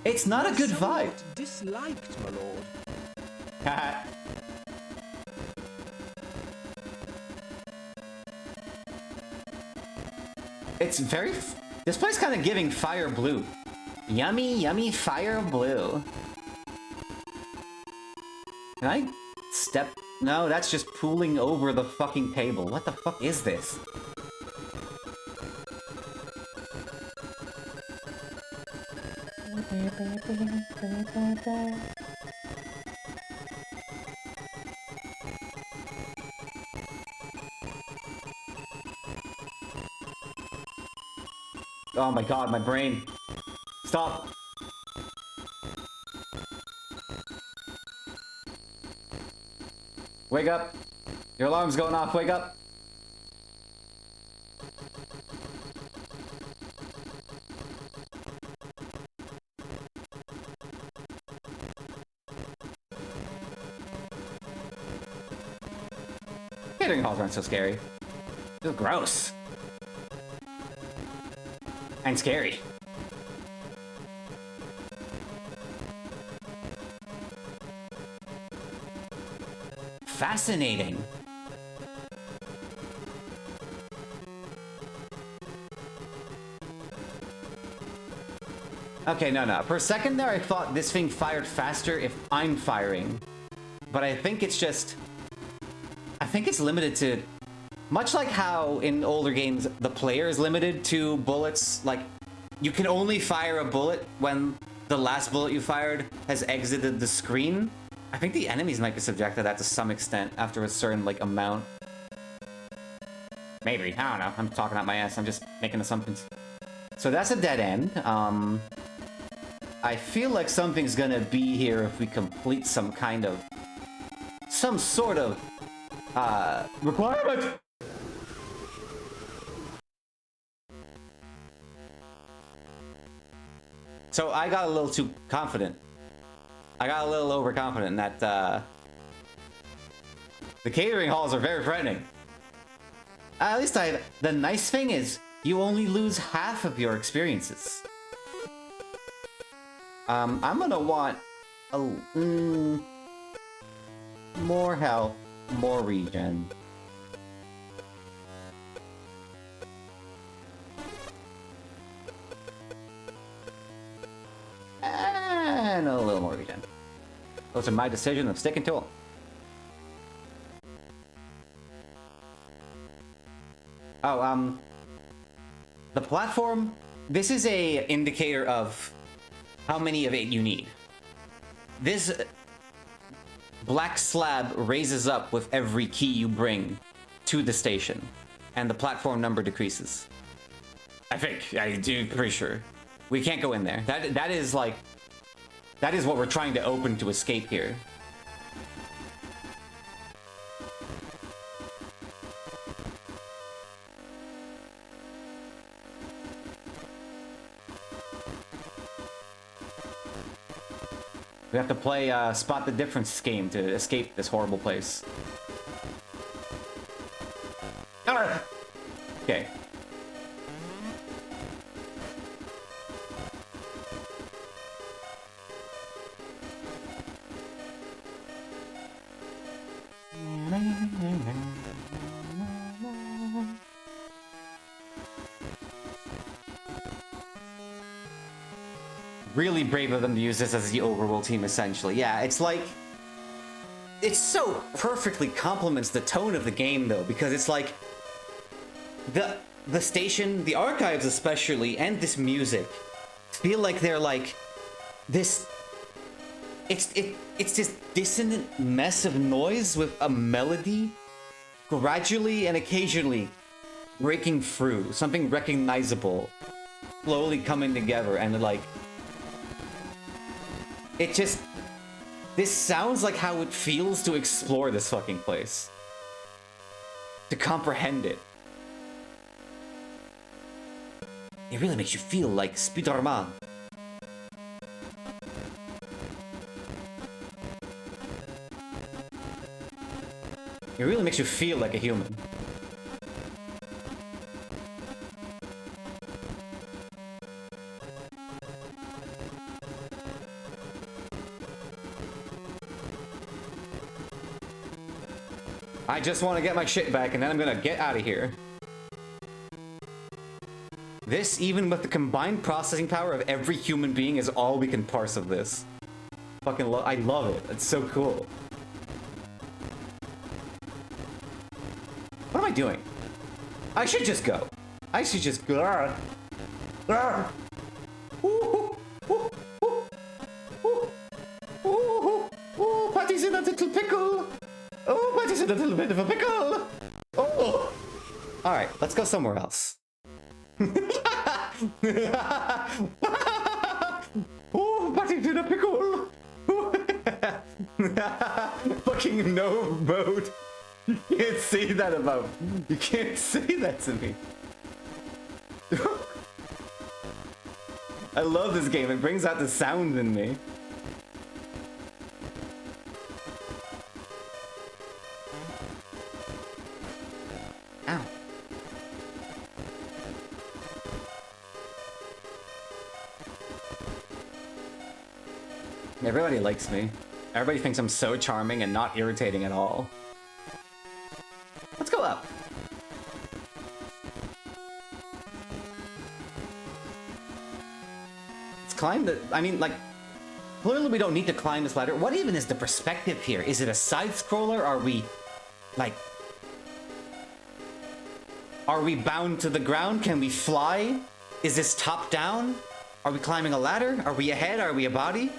Speaker 1: It's not a good vibe.
Speaker 2: Disliked, my lord.
Speaker 1: Haha. It's very... This place kind of giving fire blue. Yummy, yummy fire blue. Can I step... No, that's just pooling over the fucking table. What the fuck is this? Oh my god, my brain. Stop. Wake up. Your alarm's going off. Wake up. Catering halls aren't so scary. They're gross. And scary. Fascinating. Okay, no. For a second there, I thought this thing fired faster if I'm firing. but I think it's just... I think it's limited to... Much like how in older games, the player is limited to bullets. Like, you can only fire a bullet when the last bullet you fired has exited the screen. I think the enemies might be subjected to that to some extent after a certain, like, amount. Maybe. I don't know. I'm talking out my ass. I'm just making assumptions. So that's a dead end. I feel like something's gonna be here if we complete some kind of... some sort of... requirement! So I got a little too confident. I got a little overconfident that, the catering halls are very threatening. At least the nice thing is, you only lose half of your experiences. I'm gonna want more health, more regen. And a little more regen. Those are my decision of sticking to them. Oh, the platform, this is a indicator of how many of it you need. This black slab raises up with every key you bring to the station, and the platform number decreases. I think, I'm pretty sure. We can't go in there. That is like, that is what we're trying to open to escape here. We have to play Spot the Difference game to escape this horrible place. Okay. Really brave of them to use this as the overworld team, essentially. Yeah, it's like... It so perfectly complements the tone of the game, though, because it's like... The station, the archives especially, and this music feel like they're like... This... It's this dissonant mess of noise with a melody gradually and occasionally breaking through. Something recognizable. Slowly coming together, and like... It just... This sounds like how it feels to explore this fucking place. To comprehend it. It really makes you feel like Spider-Man. It really makes you feel like a human. I just want to get my shit back, and then I'm gonna get out of here. This, even with the combined processing power of every human being, is all we can parse of this. Fucking I love it. It's so cool. What am I doing? I should just go. I should just go. Patty's in a little pickle. Oh, Patty's in a little bit of a pickle. Oh. All right, let's go somewhere else. Oh, Patty's in a pickle. Fucking no boat. You can't say that about. You can't say that to me. I love this game. It brings out the sound in me. Ow. Everybody likes me. Everybody thinks I'm so charming and not irritating at all. Let's go up. Let's climb the... I mean, like... Clearly we don't need to climb this ladder. What even is the perspective here? Is it a side-scroller? Are we, like... Are we bound to the ground? Can we fly? Is this top-down? Are we climbing a ladder? Are we a head? Are we a body?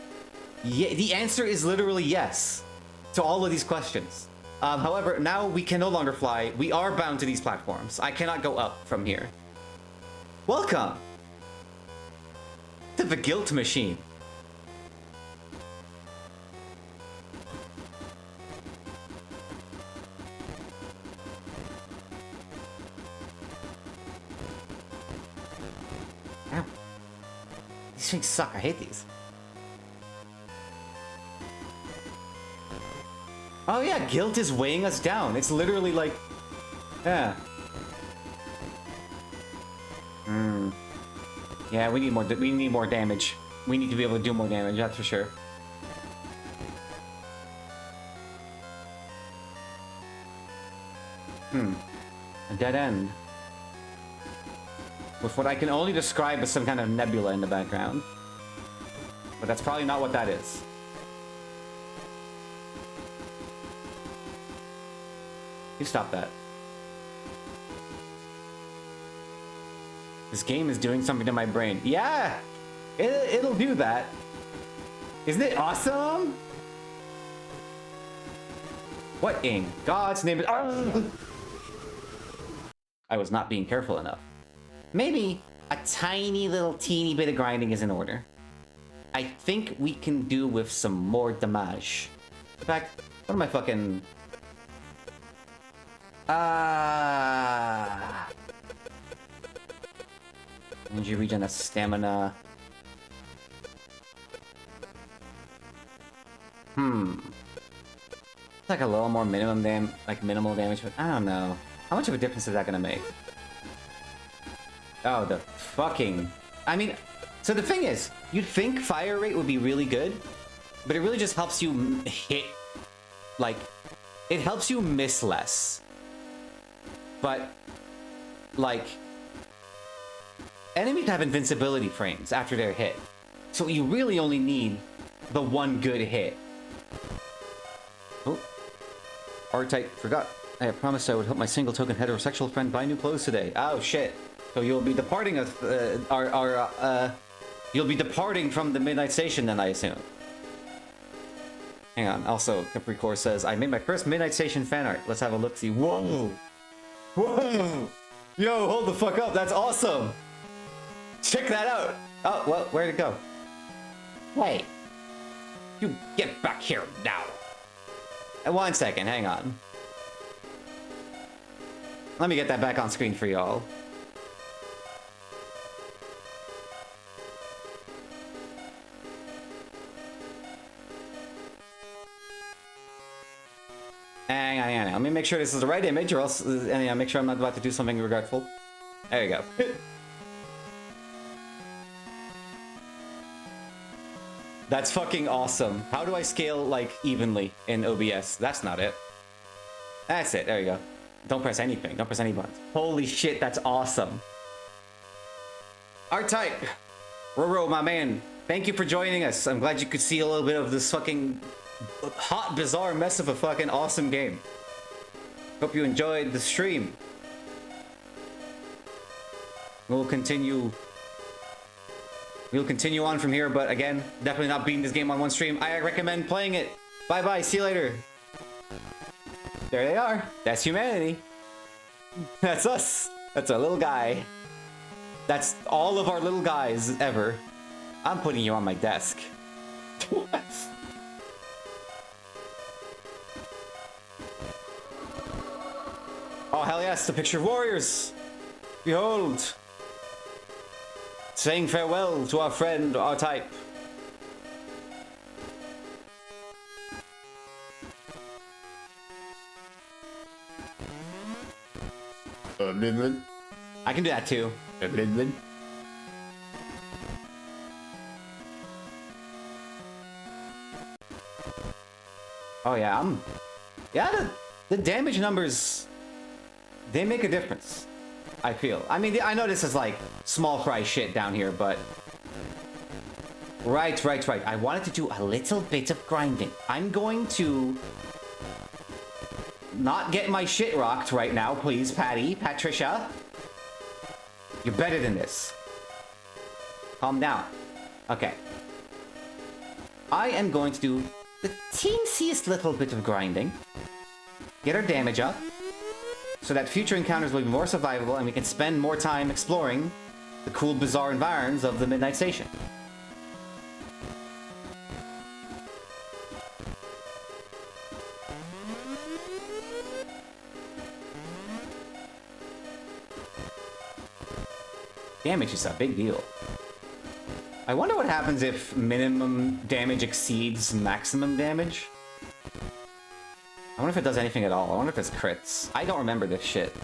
Speaker 1: Yeah, the answer is literally yes to all of these questions. However, now we can no longer fly. We are bound to these platforms. I cannot go up from here. Welcome to the Guilt Machine. Ow. These things suck. I hate these. Oh yeah, guilt is weighing us down. It's literally like... Yeah. Yeah, we need more damage. We need to be able to do more damage, that's for sure. A dead end. With what I can only describe as some kind of nebula in the background. But that's probably not what that is. You stop that. This game is doing something to my brain. Yeah! It'll do that. Isn't it awesome? What in God's name is... I was not being careful enough. Maybe a tiny little teeny bit of grinding is in order. I think we can do with some more damage. In fact, what am I fucking... Energy regen, that's stamina. It's like a little more minimal damage, but I don't know. How much of a difference is that gonna make? Oh, the fucking... I mean, so the thing is, you'd think fire rate would be really good, but it really just helps you hit, like, it helps you miss less. But, like, enemies have invincibility frames after they're hit. So you really only need the one good hit. Oh. R-Type forgot. I had promised I would help my single token heterosexual friend buy new clothes today. Oh shit. So you'll be departing you'll be departing from the Midnight Station then, I assume. Hang on. Also, Capricorn says, I made my first Midnight Station fan art. Let's have a look-see. Whoa! Whoa! Yo, hold the fuck up. That's awesome. Check that out. Oh, well, where'd it go? Wait. You get back here now. 1 second, hang on. Let me get that back on screen for y'all. Hang on. Let me make sure this is the right image, or else make sure I'm not about to do something regretful. There you go. That's fucking awesome. How do I scale, like, evenly in OBS? That's not it. That's it. There you go. Don't press anything. Don't press any buttons. Holy shit, that's awesome. R-Type. Roro, my man. Thank you for joining us. I'm glad you could see a little bit of this fucking hot, bizarre mess of a fucking awesome game. Hope you enjoyed the stream. We'll continue on from here, but again, definitely not beating this game on one stream. I recommend playing it. Bye-bye. See you later. There they are. That's humanity. That's us. That's our little guy. That's all of our little guys ever. I'm putting you on my desk. Oh, hell yes, the picture of warriors. Behold. Saying farewell to our friend, R-Type. I can do that too. Oh yeah, the damage numbers, they make a difference, I feel. I mean, I know this is like small fry shit down here, but Right. I wanted to do a little bit of grinding. I'm going to not get my shit rocked right now, please, Patricia. You're better than this. Calm down. Okay. I am going to do the teensiest little bit of grinding. Get our damage up, so that future encounters will be more survivable and we can spend more time exploring the cool, bizarre environs of the Midnight Station. Damage is a big deal. I wonder what happens if minimum damage exceeds maximum damage. I wonder if it does anything at all. I wonder if it's crits. I don't remember this shit.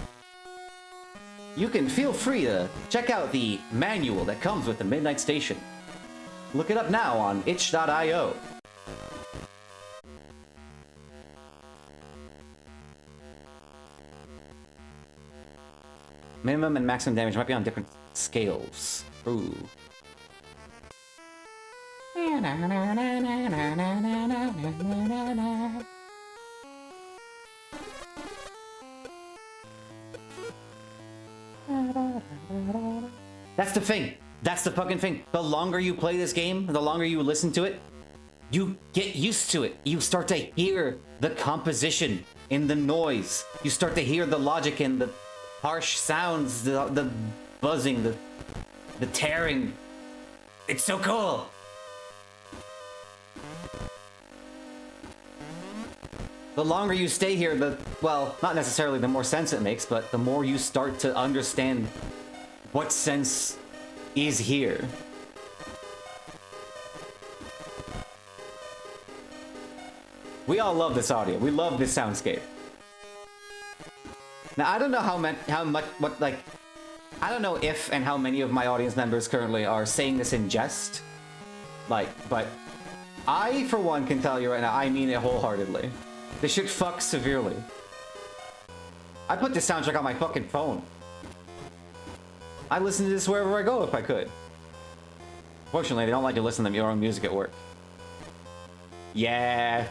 Speaker 1: You can feel free to check out the manual that comes with the Midnight Station. Look it up now on itch.io. Minimum and maximum damage might be on different scales. Ooh. That's the thing. That's the fucking thing. The longer you play this game, the longer you listen to it, you get used to it. You start to hear the composition in the noise. You start to hear the logic in the harsh sounds, the buzzing, the tearing. It's so cool. The longer you stay here, well, not necessarily the more sense it makes, but the more you start to understand what sense is here. We all love this audio. We love this soundscape. Now, I don't know I don't know if and how many of my audience members currently are saying this in jest. But I, for one, can tell you right now, I mean it wholeheartedly. This shit fucks severely. I put this soundtrack on my fucking phone. I listen to this wherever I go if I could. Fortunately, they don't like to listen to your own music at work. Yeah.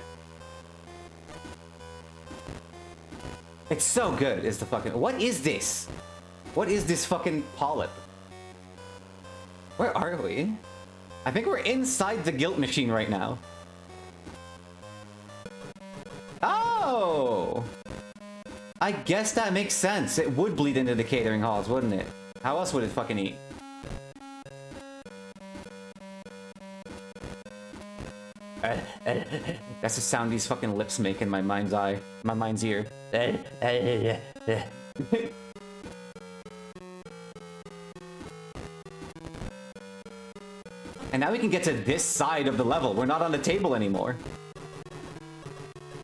Speaker 1: It's so good, is the fucking... What is this? What is this fucking polyp? Where are we? I think we're inside the guilt machine right now. Oh! I guess that makes sense. It would bleed into the catering halls, wouldn't it? How else would it fucking eat? That's the sound these fucking lips make in my mind's eye. My mind's ear. And now we can get to this side of the level. We're not on the table anymore.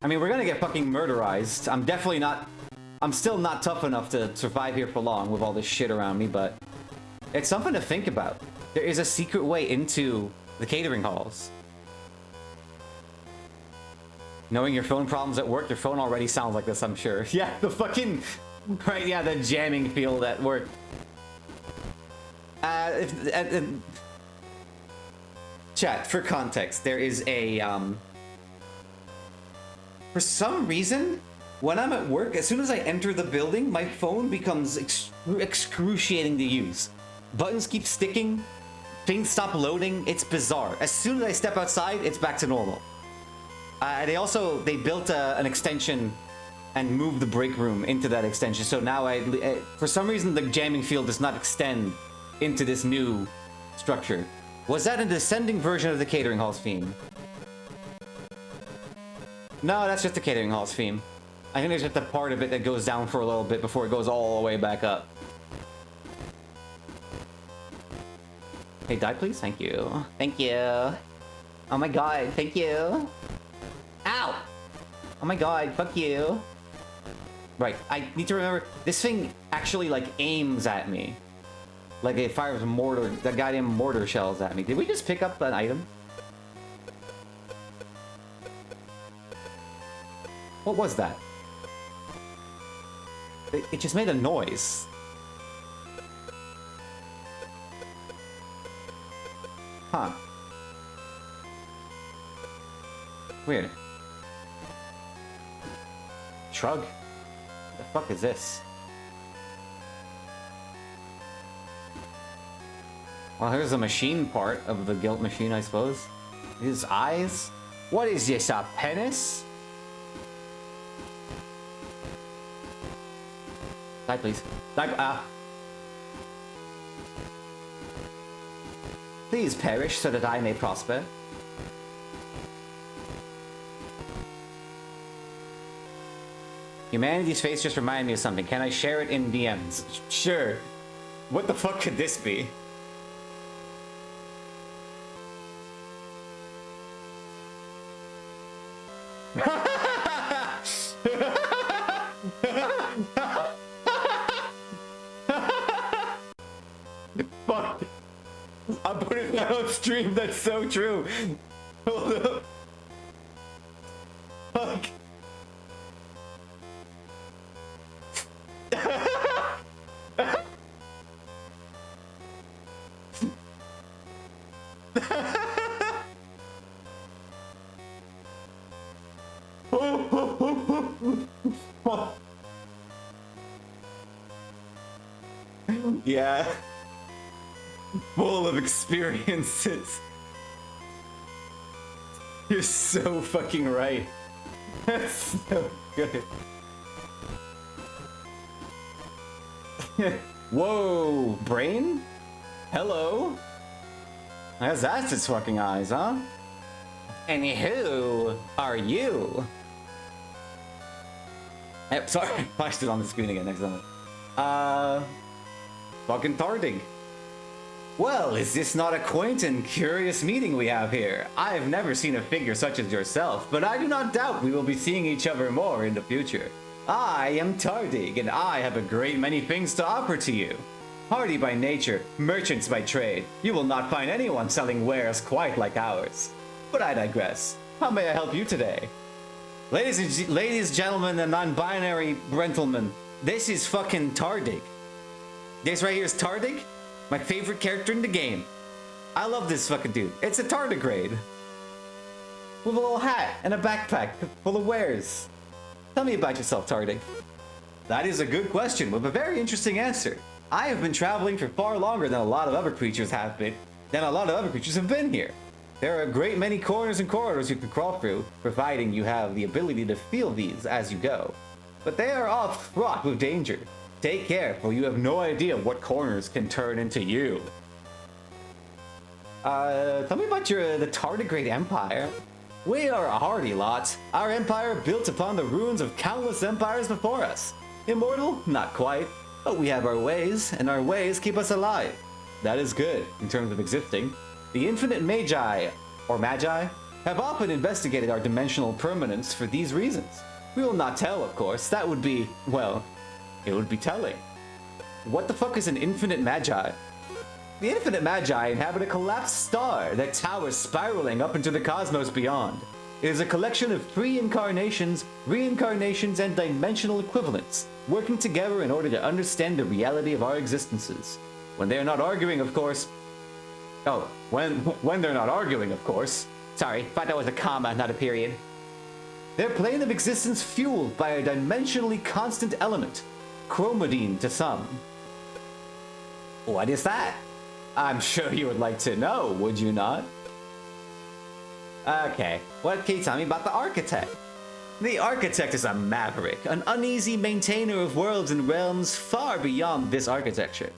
Speaker 1: I mean, we're gonna get fucking murderized. I'm still not tough enough to survive here for long with all this shit around me, but it's something to think about. There is a secret way into the catering halls. Knowing your phone problems at work, your phone already sounds like this, I'm sure. Yeah, the fucking... Right, yeah, the jamming field at work. Chat, for context, there is a, for some reason, when I'm at work, as soon as I enter the building, my phone becomes excruciating to use. Buttons keep sticking, things stop loading, it's bizarre. As soon as I step outside, it's back to normal. They built an extension and moved the break room into that extension, so now for some reason the jamming field does not extend into this new structure. Was that a descending version of the catering halls theme? No, that's just the catering halls theme. I think there's just a part of it that goes down for a little bit before it goes all the way back up. Hey, die please? Thank you. Thank you. Oh my god, thank you. Ow! Oh my god, fuck you. Right, I need to remember, this thing actually, like, aims at me. Like it fires mortar, that goddamn mortar shells at me. Did we just pick up an item? What was that? It just made a noise. Huh. Weird. Shrug? What the fuck is this? Well, here's the machine part of the guilt machine, I suppose. His eyes? What is this, a penis? Die, please. Die, Please perish so that I may prosper. Humanity's face just reminded me of something. Can I share it in DMs? Sure. What the fuck could this be? Fuck. I'm putting that on stream, that's so true. Hold up. Fuck. Yeah. Full of experiences. You're so fucking right. That's so good. Whoa, brain? Hello? That's its fucking eyes, huh? And who are you? Yep, sorry, flashed it on the screen again next time. Fucking Tardig. Well, is this not a quaint and curious meeting we have here? I have never seen a figure such as yourself, but I do not doubt we will be seeing each other more in the future. I am Tardig, and I have a great many things to offer to you. Hardy by nature, merchants by trade, you will not find anyone selling wares quite like ours. But I digress. How may I help you today? Ladies, gentlemen, and non-binary gentlemen, this is fucking Tardig. This right here is Tardig, my favorite character in the game. I love this fucking dude. It's a tardigrade. With a little hat and a backpack full of wares. Tell me about yourself, Tardig. That is a good question with a very interesting answer. I have been traveling for far longer than a lot of other creatures have been, here. There are a great many corners and corridors you can crawl through, providing you have the ability to feel these as you go. But they are all fraught with danger. Take care, for you have no idea what corners can turn into you. Tell me about the Tardigrade Empire. We are a hardy lot. Our empire built upon the ruins of countless empires before us. Immortal? Not quite. But we have our ways, and our ways keep us alive. That is good, in terms of existing. The infinite magi, have often investigated our dimensional permanence for these reasons. We will not tell, of course. That would be, well, it would be telling. What the fuck is an infinite magi? The infinite magi inhabit a collapsed star that towers spiraling up into the cosmos beyond. It is a collection of reincarnations, and dimensional equivalents, working together in order to understand the reality of our existences. When they are not arguing, of course. Oh, when they're not arguing, of course. Sorry, thought that was a comma, not a period. Their plane of existence fueled by a dimensionally constant element. Chromodine to some. What is that? I'm sure you would like to know, would you not? Okay, what can you tell me about the Architect? The Architect is a maverick, an uneasy maintainer of worlds and realms far beyond this architecture.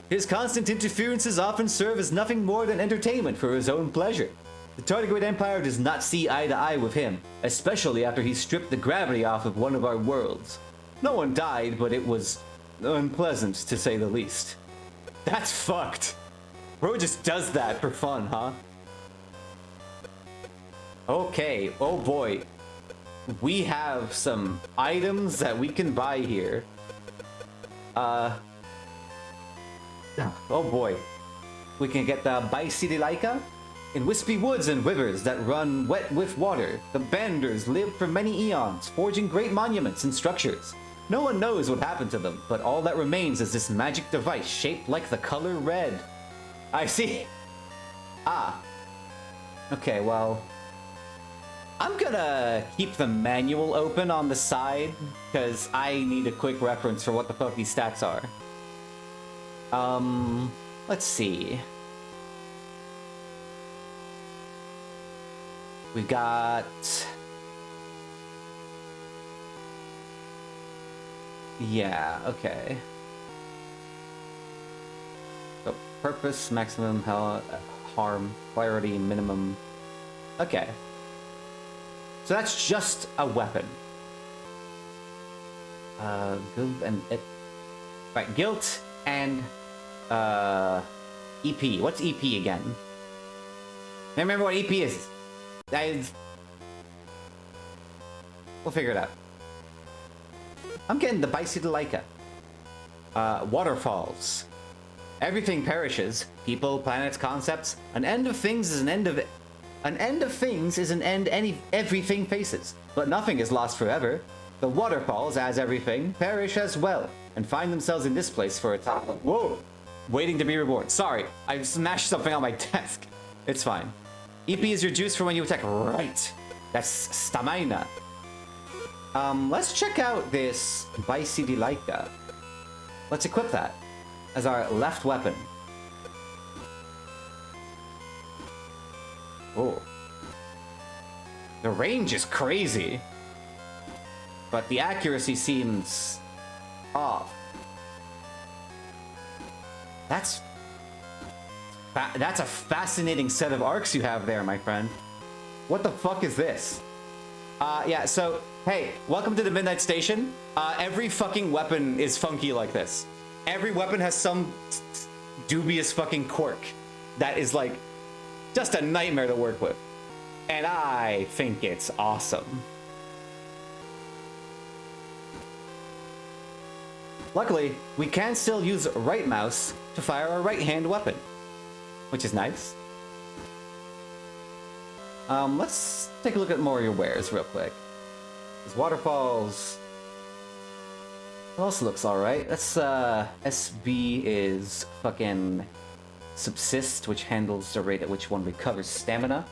Speaker 1: His constant interferences often serve as nothing more than entertainment for his own pleasure. The Tardigrade Empire does not see eye to eye with him, especially after he stripped the gravity off of one of our worlds. No one died, but it was unpleasant, to say the least. That's fucked. Bro just does that for fun, huh? Okay, oh boy. We have some items that we can buy here. Oh boy. We can get the Bicydelica. In wispy woods and rivers that run wet with water, the Banders lived for many eons, forging great monuments and structures. No one knows what happened to them, but all that remains is this magic device shaped like the color red. I see. Ah. Okay, well. I'm gonna keep the manual open on the side, because I need a quick reference for what the fuck these stats are. Let's see. We got... Yeah, okay. So, purpose, maximum health, harm, clarity, minimum. Okay. So that's just a weapon. Guilt and it. Right, guilt and EP. What's EP again? I remember what EP is. We'll figure it out. I'm getting the bicycle Leica. Waterfalls. Everything perishes. People, planets, concepts. An end of things is an end of... An end of things is an end everything faces. But nothing is lost forever. The waterfalls, as everything, perish as well. And find themselves in this place for a time. Whoa! Waiting to be reborn. Sorry, I smashed something on my desk. It's fine. EP is your juice for when you attack. Right. That's stamina. Let's check out this Bicidi Leica. Let's equip that as our left weapon. Oh. The range is crazy. But the accuracy seems off. That's a fascinating set of arcs you have there, my friend. What the fuck is this? Yeah, so, hey, welcome to the Midnight Station. Every fucking weapon is funky like this. Every weapon has some dubious fucking quirk that is, like, just a nightmare to work with. And I think it's awesome. Luckily, we can still use right mouse to fire our right-hand weapon, which is nice. Let's take a look at more of your wares real quick. These waterfalls... It also looks alright. That's, SB is fucking subsist, which handles the rate at which one recovers stamina.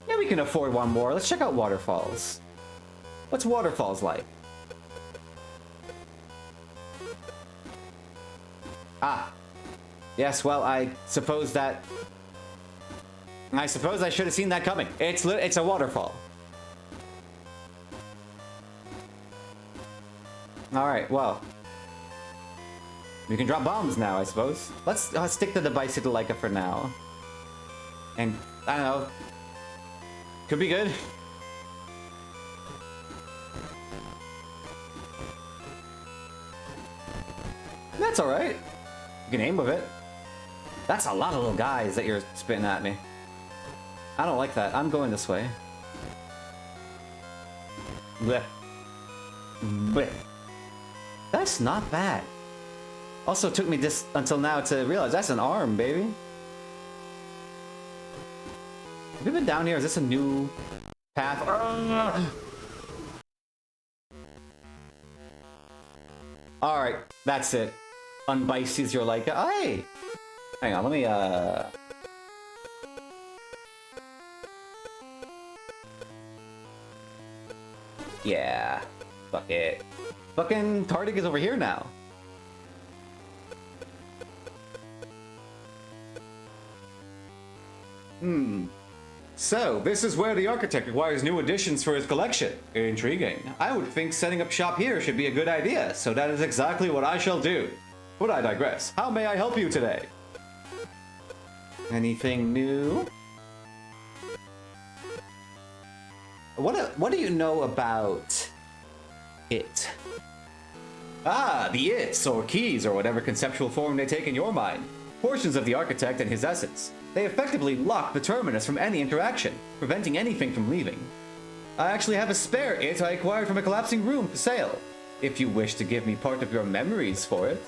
Speaker 1: Yeah, we can afford one more. Let's check out waterfalls. What's waterfalls like? Ah. Yes, well, I suppose I should have seen that coming. It's a waterfall. Alright, well. We can drop bombs now, I suppose. Let's stick to the Bicycle Leica for now. And, I don't know. Could be good. That's alright. You can aim with it. That's a lot of little guys that you're spitting at me. I don't like that. I'm going this way. Blech. Blech. That's not bad. Also took me just until now to realize that's an arm, baby. Have you been down here? Is this a new path? Alright, that's it. Unbices your Leica. Oh, hey! Hang on, let me, Yeah. Fuck it. Fucking Tardik is over here now. So, this is where the architect requires new additions for his collection. Intriguing. I would think setting up shop here should be a good idea, so that is exactly what I shall do. But I digress. How may I help you today? Anything new? What do you know about it? Ah, the its, or keys, or whatever conceptual form they take in your mind. Portions of the architect and his essence. They effectively lock the terminus from any interaction, preventing anything from leaving. I actually have a spare it I acquired from a collapsing room for sale, if you wish to give me part of your memories for it.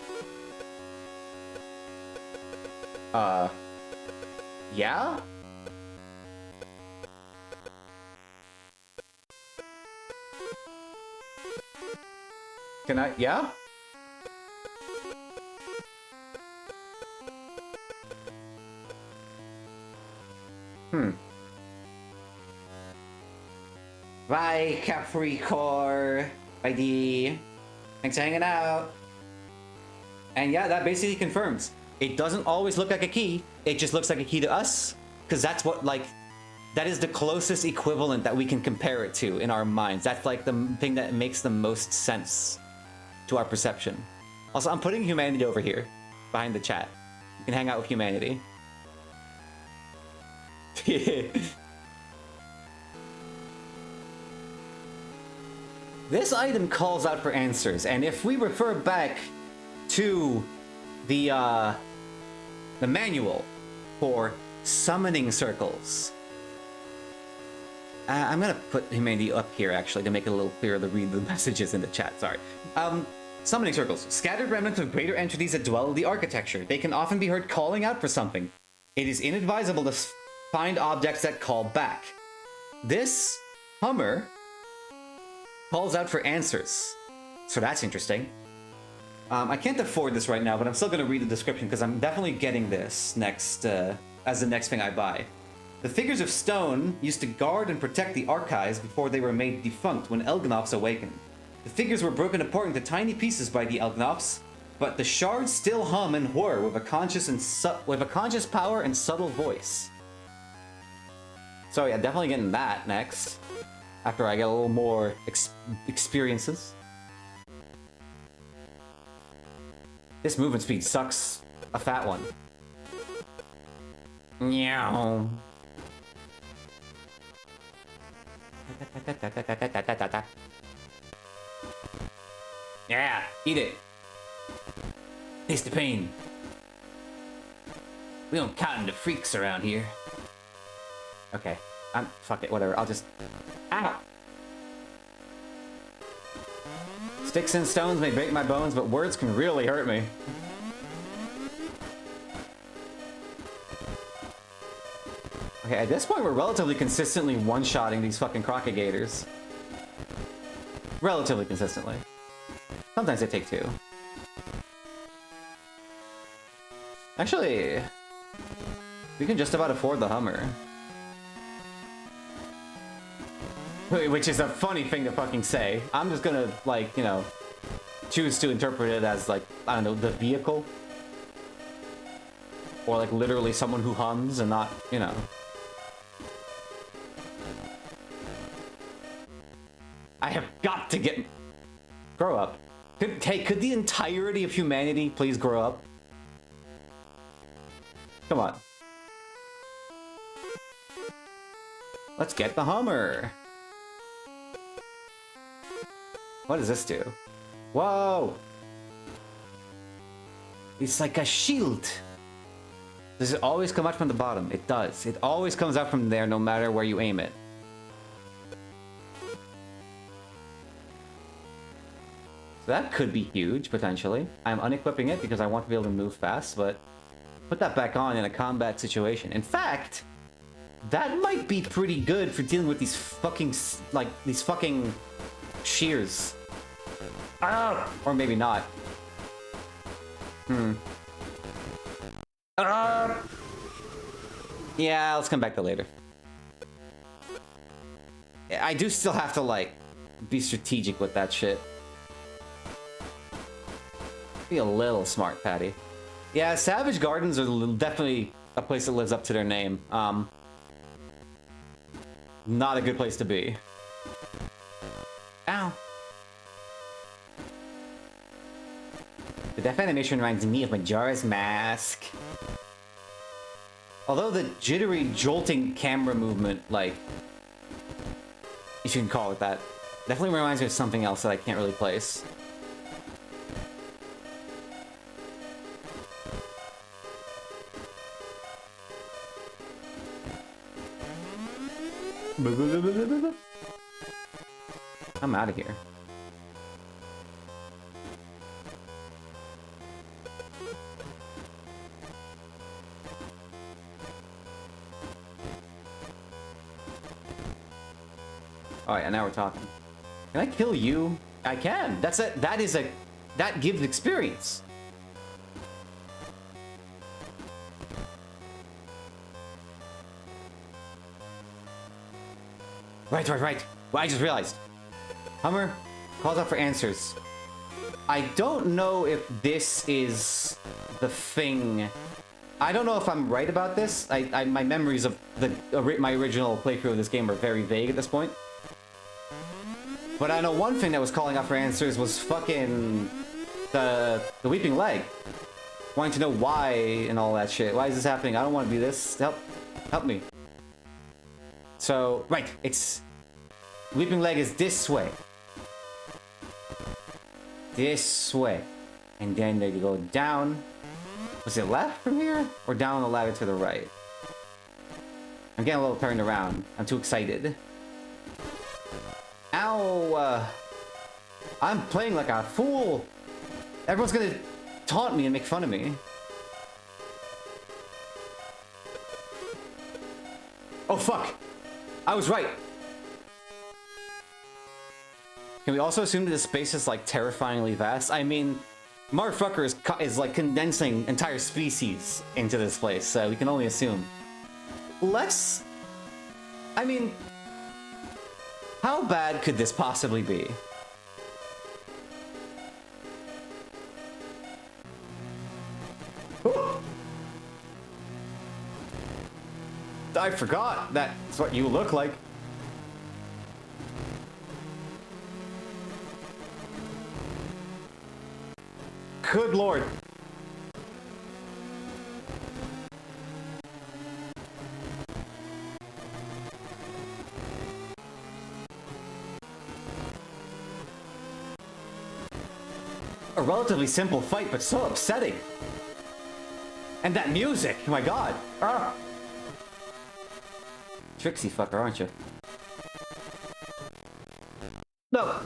Speaker 1: Yeah? Can I? Yeah? Bye, Capricorn. Bye, D. Thanks for hanging out. And yeah, that basically confirms. It doesn't always look like a key. It just looks like a key to us. Because that's what, like, that is the closest equivalent that we can compare it to in our minds. That's like the thing that makes the most sense to our perception. Also, I'm putting humanity over here, behind the chat. You can hang out with humanity. This item calls out for answers, and if we refer back to the manual for summoning circles, I'm gonna put humanity up here actually to make it a little clearer to read the messages in the chat. Sorry. Summoning circles, scattered remnants of greater entities that dwell in the architecture. They can often be heard calling out for something. It is inadvisable to find objects that call back. This Hummer calls out for answers. So that's interesting. I can't afford this right now, but I'm still going to read the description because I'm definitely getting this next as the next thing I buy. The figures of stone used to guard and protect the archives before they were made defunct when Elgnops awakened. The figures were broken apart into tiny pieces by the Elgnops, but the shards still hum and whir with a conscious power and subtle voice. So yeah, definitely getting that next. After I get a little more experiences. This movement speed sucks a fat one. Meow. Yeah, eat it. Taste the pain. We don't cotton to freaks around here. Okay. Fuck it, whatever. I'll just... Ow! Sticks and stones may break my bones, but words can really hurt me. Okay, at this point, we're relatively consistently one-shotting these fucking Crocodigators. Relatively consistently. Sometimes they take two. Actually, we can just about afford the Hummer. Which is a funny thing to fucking say. I'm just gonna, like, you know, choose to interpret it as, like, I don't know, the vehicle. Or, like, literally someone who hums and not, you know. I have got to get... Grow up. Could the entirety of humanity please grow up? Come on. Let's get the Hummer. What does this do? Whoa! It's like a shield. Does it always come out from the bottom? It does. It always comes out from there no matter where you aim it. So that could be huge, potentially. I'm unequipping it because I want to be able to move fast, but put that back on in a combat situation. In fact, that might be pretty good for dealing with these fucking, like, these fucking shears. Ah! Or maybe not. Yeah, let's come back to later. I do still have to, like, be strategic with that shit. Be a little smart, Patty. Yeah, Savage Gardens are definitely a place that lives up to their name. Not a good place to be. Ow. The death animation reminds me of Majora's Mask. Although the jittery, jolting camera movement, like, if you can call it that, definitely reminds me of something else that I can't really place. I'm out of here. Alright, and now we're talking. Can I kill you? I can. That gives experience. Right. Well, I just realized. Hummer calls out for answers. I don't know if this is the thing. I don't know if I'm right about this. My memories of my original playthrough of this game are very vague at this point. But I know one thing that was calling out for answers was fucking the weeping leg. Wanting to know why and all that shit. Why is this happening? I don't want to be this. Help me. So, right, it's... Weeping leg is this way. This way. And then they go down. Was it left from here? Or down the ladder to the right? I'm getting a little turned around. I'm too excited. Ow! I'm playing like a fool! Everyone's gonna taunt me and make fun of me. Oh fuck! I was right! Can we also assume that this space is like terrifyingly vast? I mean, motherfucker is like condensing entire species into this place, so we can only assume. I mean, how bad could this possibly be? Oh. I forgot that's what you look like. Good lord. A relatively simple fight, but so upsetting. And that music, oh my god. Ah. Tricksy fucker, aren't you? No.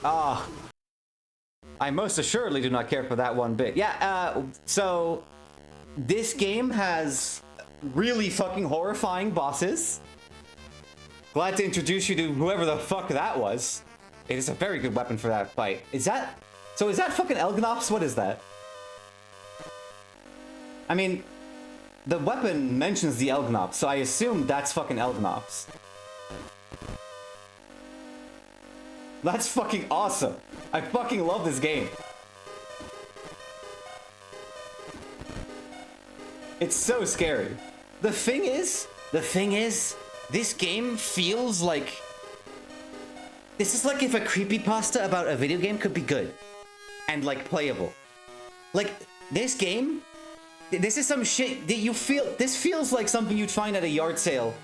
Speaker 1: Ah. I most assuredly do not care for that one bit. Yeah, so this game has really fucking horrifying bosses. Glad to introduce you to whoever the fuck that was. It is a very good weapon for that fight. Is that fucking Elgnops? What is that? I mean, the weapon mentions the Elgnops, so I assume that's fucking Elgnops. That's fucking awesome. I fucking love this game. It's so scary. The thing is, this game feels like... This is like if a creepypasta about a video game could be good. And, like, playable. Like, this game... This is some shit that you feel... This feels like something you'd find at a yard sale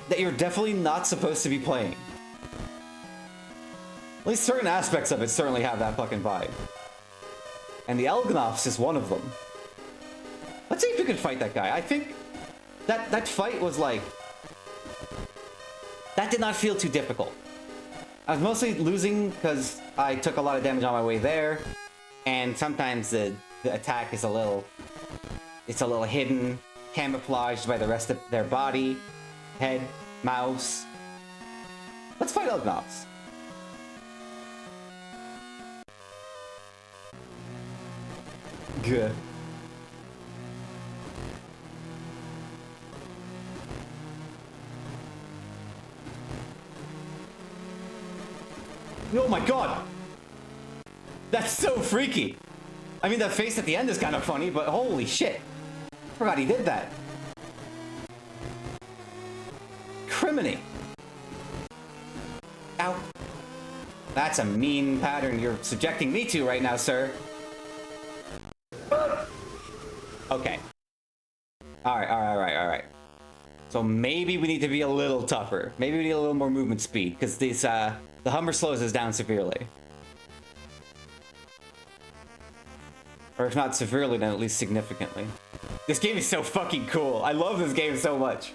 Speaker 1: that you're definitely not supposed to be playing. At least certain aspects of it certainly have that fucking vibe. And the Elgnops is one of them. Let's see if we can fight that guy. I think that fight was like... That did not feel too difficult. I was mostly losing because I took a lot of damage on my way there. And sometimes the attack is a little... It's a little hidden, camouflaged by the rest of their body, head, mouse. Let's fight Elgnops. Good. Oh my god! That's so freaky! I mean, the face at the end is kind of funny, but holy shit! Forgot he did that. Criminy! Ow. That's a mean pattern you're subjecting me to right now, sir. Okay. Alright. So maybe we need to be a little tougher. Maybe we need a little more movement speed, because these, the Hummer slows us down severely. Or if not severely, then at least significantly. This game is so fucking cool. I love this game so much.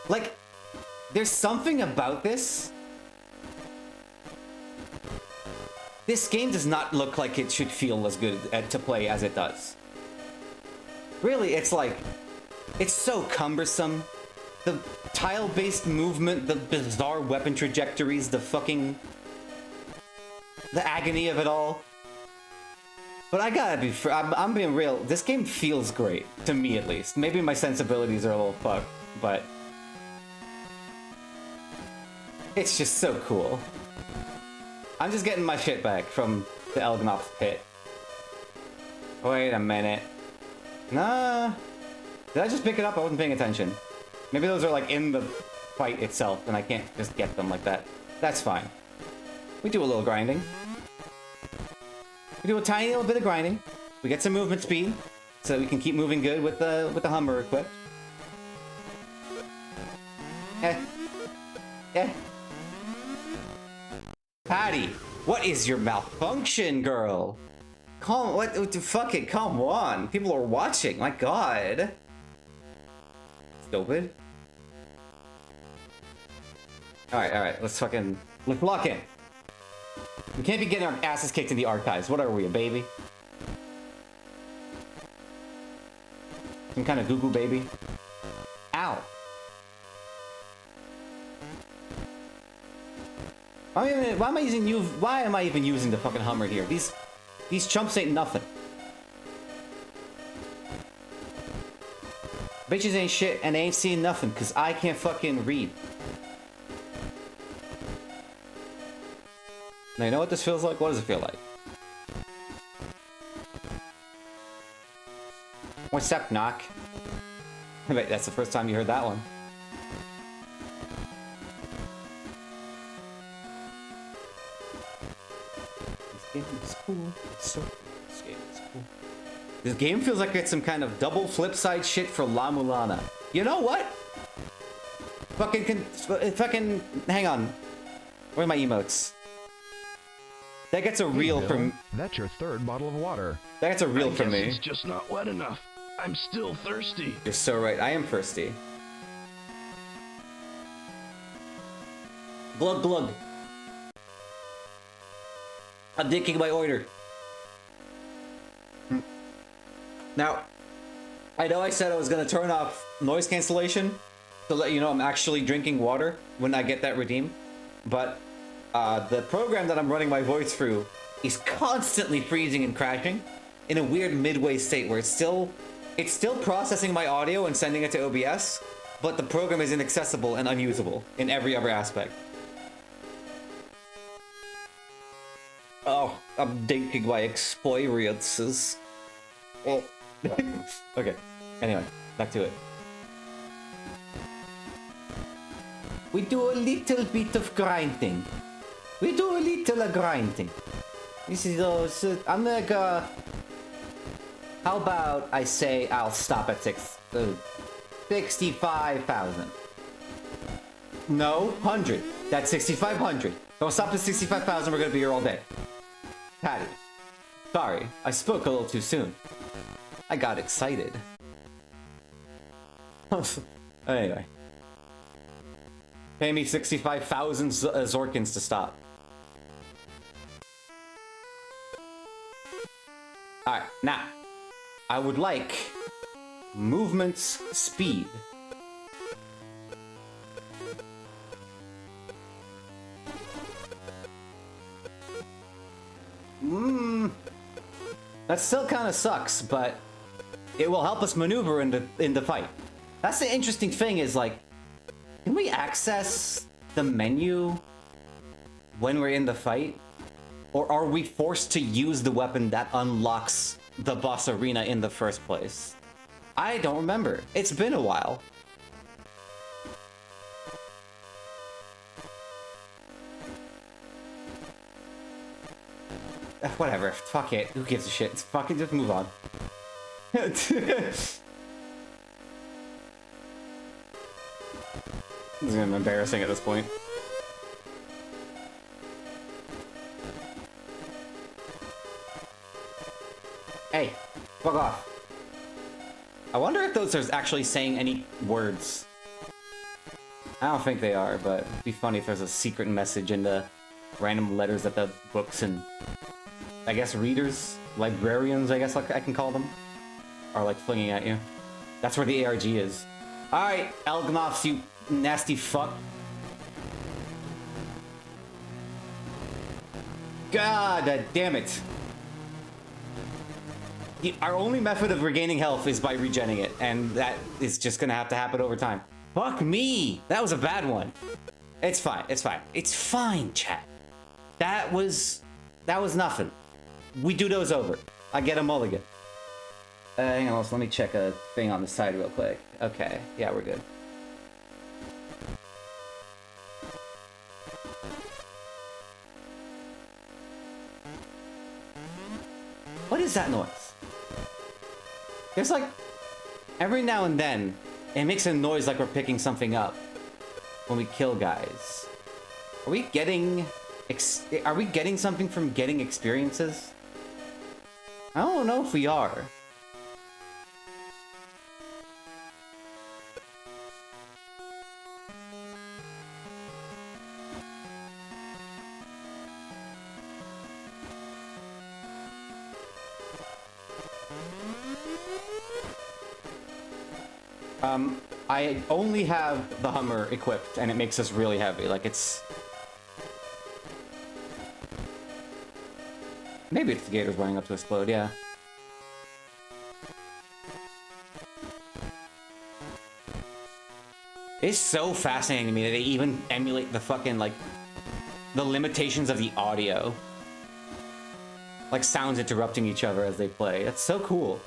Speaker 1: Like, there's something about this. This game does not look like it should feel as good to play as it does. Really, it's like... It's so cumbersome. The tile-based movement, the bizarre weapon trajectories, the fucking... The agony of it all. But I gotta be, I'm being real. This game feels great, to me at least. Maybe my sensibilities are a little fucked, but it's just so cool. I'm just getting my shit back from the Elgnop's pit. Wait a minute. Nah. Did I just pick it up? I wasn't paying attention. Maybe those are like in the fight itself, and I can't just get them like that. That's fine. We do a little grinding. We do a tiny little bit of grinding. We get some movement speed, so we can keep moving good with the Hummer equipped. Patty, what is your malfunction, girl? Fuck it, come on. People are watching, my god. Stupid. Alright, let's lock in. We can't be getting our asses kicked in the archives. What are we, a baby? Some kind of goo-goo baby? Ow. Why am I even using the fucking Hummer here? These chumps ain't nothing. Bitches ain't shit and they ain't seeing nothing because I can't fucking read. Now, you know what this feels like? What does it feel like? What's up, knock? I bet that's the first time you heard that one. This game is cool. It's so cool. This game is cool. This game feels like it's some kind of double flip side shit for La Mulana. You know what? Fucking, hang on. Where are my emotes? That gets a reel from.
Speaker 3: That's your third bottle of water.
Speaker 1: That gets a reel from me.
Speaker 4: It's just not wet enough. I'm still thirsty.
Speaker 1: You're so right. I am thirsty. Glug glug. I'm dicking my order. Now, I know I said I was gonna turn off noise cancellation to let you know I'm actually drinking water when I get that redeem, but the program that I'm running my voice through is constantly freezing and crashing in a weird midway state where it's still processing my audio and sending it to OBS, but the program is inaccessible and unusable in every other aspect. Oh, I'm dating my experiences. Oh. Okay, anyway, back to it. We do a little bit of grinding. We do a little grinding. This is I'm like how about I say I'll stop at 65,000. No, 100. That's 6,500. Don't stop at 65,000. We're gonna be here all day. Patty, sorry, I spoke a little too soon. I got excited. Anyway, pay me 65,000 Zorkins to stop. Alright, now, I would like movement speed. That still kind of sucks, but it will help us maneuver in the fight. That's the interesting thing is, like, can we access the menu when we're in the fight? Or are we forced to use the weapon that unlocks the boss arena in the first place? I don't remember. It's been a while. Whatever. Fuck it. Who gives a shit? It's fucking just move on. This is gonna be embarrassing at this point. Hey, fuck off. I wonder if those are actually saying any words. I don't think they are, but it'd be funny if there's a secret message in the random letters that the books and, I guess, readers, librarians, I guess I can call them, are like flinging at you. That's where the ARG is. Alright, Elgnoths, you nasty fuck. God damn it. our only method of regaining health is by regenning it, and that is just gonna have to happen over time. Fuck me! That was a bad one. It's fine, it's fine. It's fine, chat. That was nothing. We do those over. I get a mulligan. Hang on, let me check a thing on the side real quick. Okay, yeah, we're good. What is that noise? There's like, every now and then, it makes a noise like we're picking something up when we kill guys. Are we getting something from getting experiences? I don't know if we are. I only have the Hummer equipped, and it makes us really heavy. Like, it's... Maybe it's the Gators running up to explode, yeah. It's so fascinating to me that they even emulate the fucking, like, the limitations of the audio. Like, sounds interrupting each other as they play. That's so cool.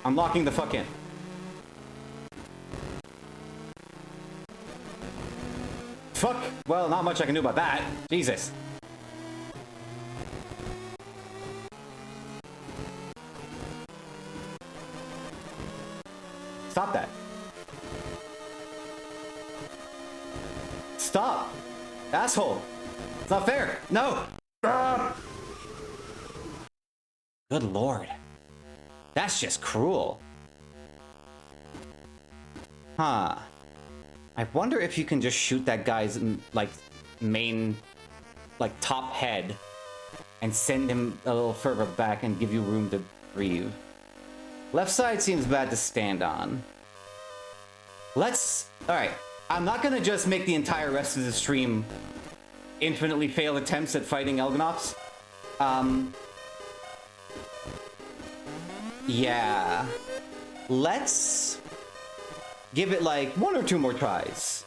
Speaker 1: I'm locking the fuck in. Fuck! Well, not much I can do about that. Jesus. Stop that. Stop! Asshole! It's not fair! No! Ah! Good lord. That's just cruel. Huh. I wonder if you can just shoot that guy's, like, main, like, top head and send him a little further back and give you room to breathe. Left side seems bad to stand on. Let's... Alright. I'm not gonna just make the entire rest of the stream infinitely failed attempts at fighting Elganops. Yeah. Let's give it like 1 or 2 more tries.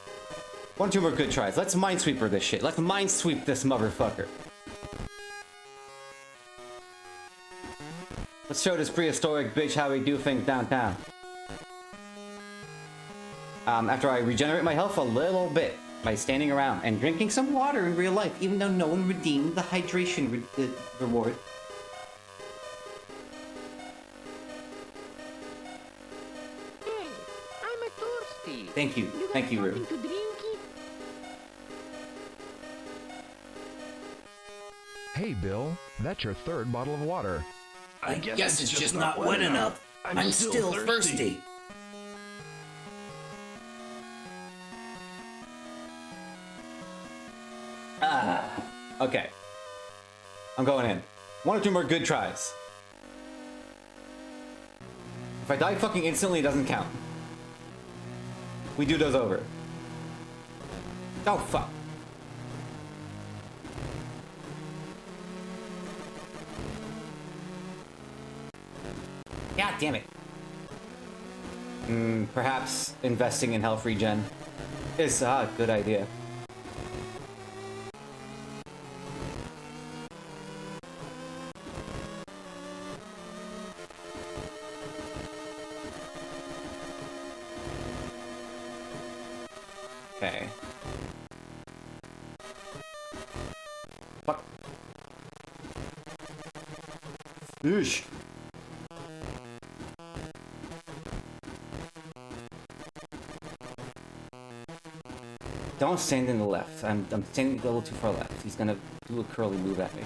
Speaker 1: 1 or 2 more good tries. Let's Minesweeper this shit. Let's Minesweep this motherfucker. Let's show this prehistoric bitch how we do things downtown. After I regenerate my health a little bit by standing around and drinking some water in real life, even though no one redeemed the hydration reward. Thank you. Thank you, Rue.
Speaker 3: Hey, Bill, that's your 3rd bottle of water.
Speaker 4: I guess it's just not wet enough. I'm still thirsty.
Speaker 1: Okay. I'm going in. 1 or 2 more good tries. If I die fucking instantly, it doesn't count. We do those over. Oh, fuck. God damn it. Perhaps investing in health regen is a good idea. Okay. Fuck. Oosh. Don't stand in the left. I'm standing a little too far left. He's gonna do a curly move at me.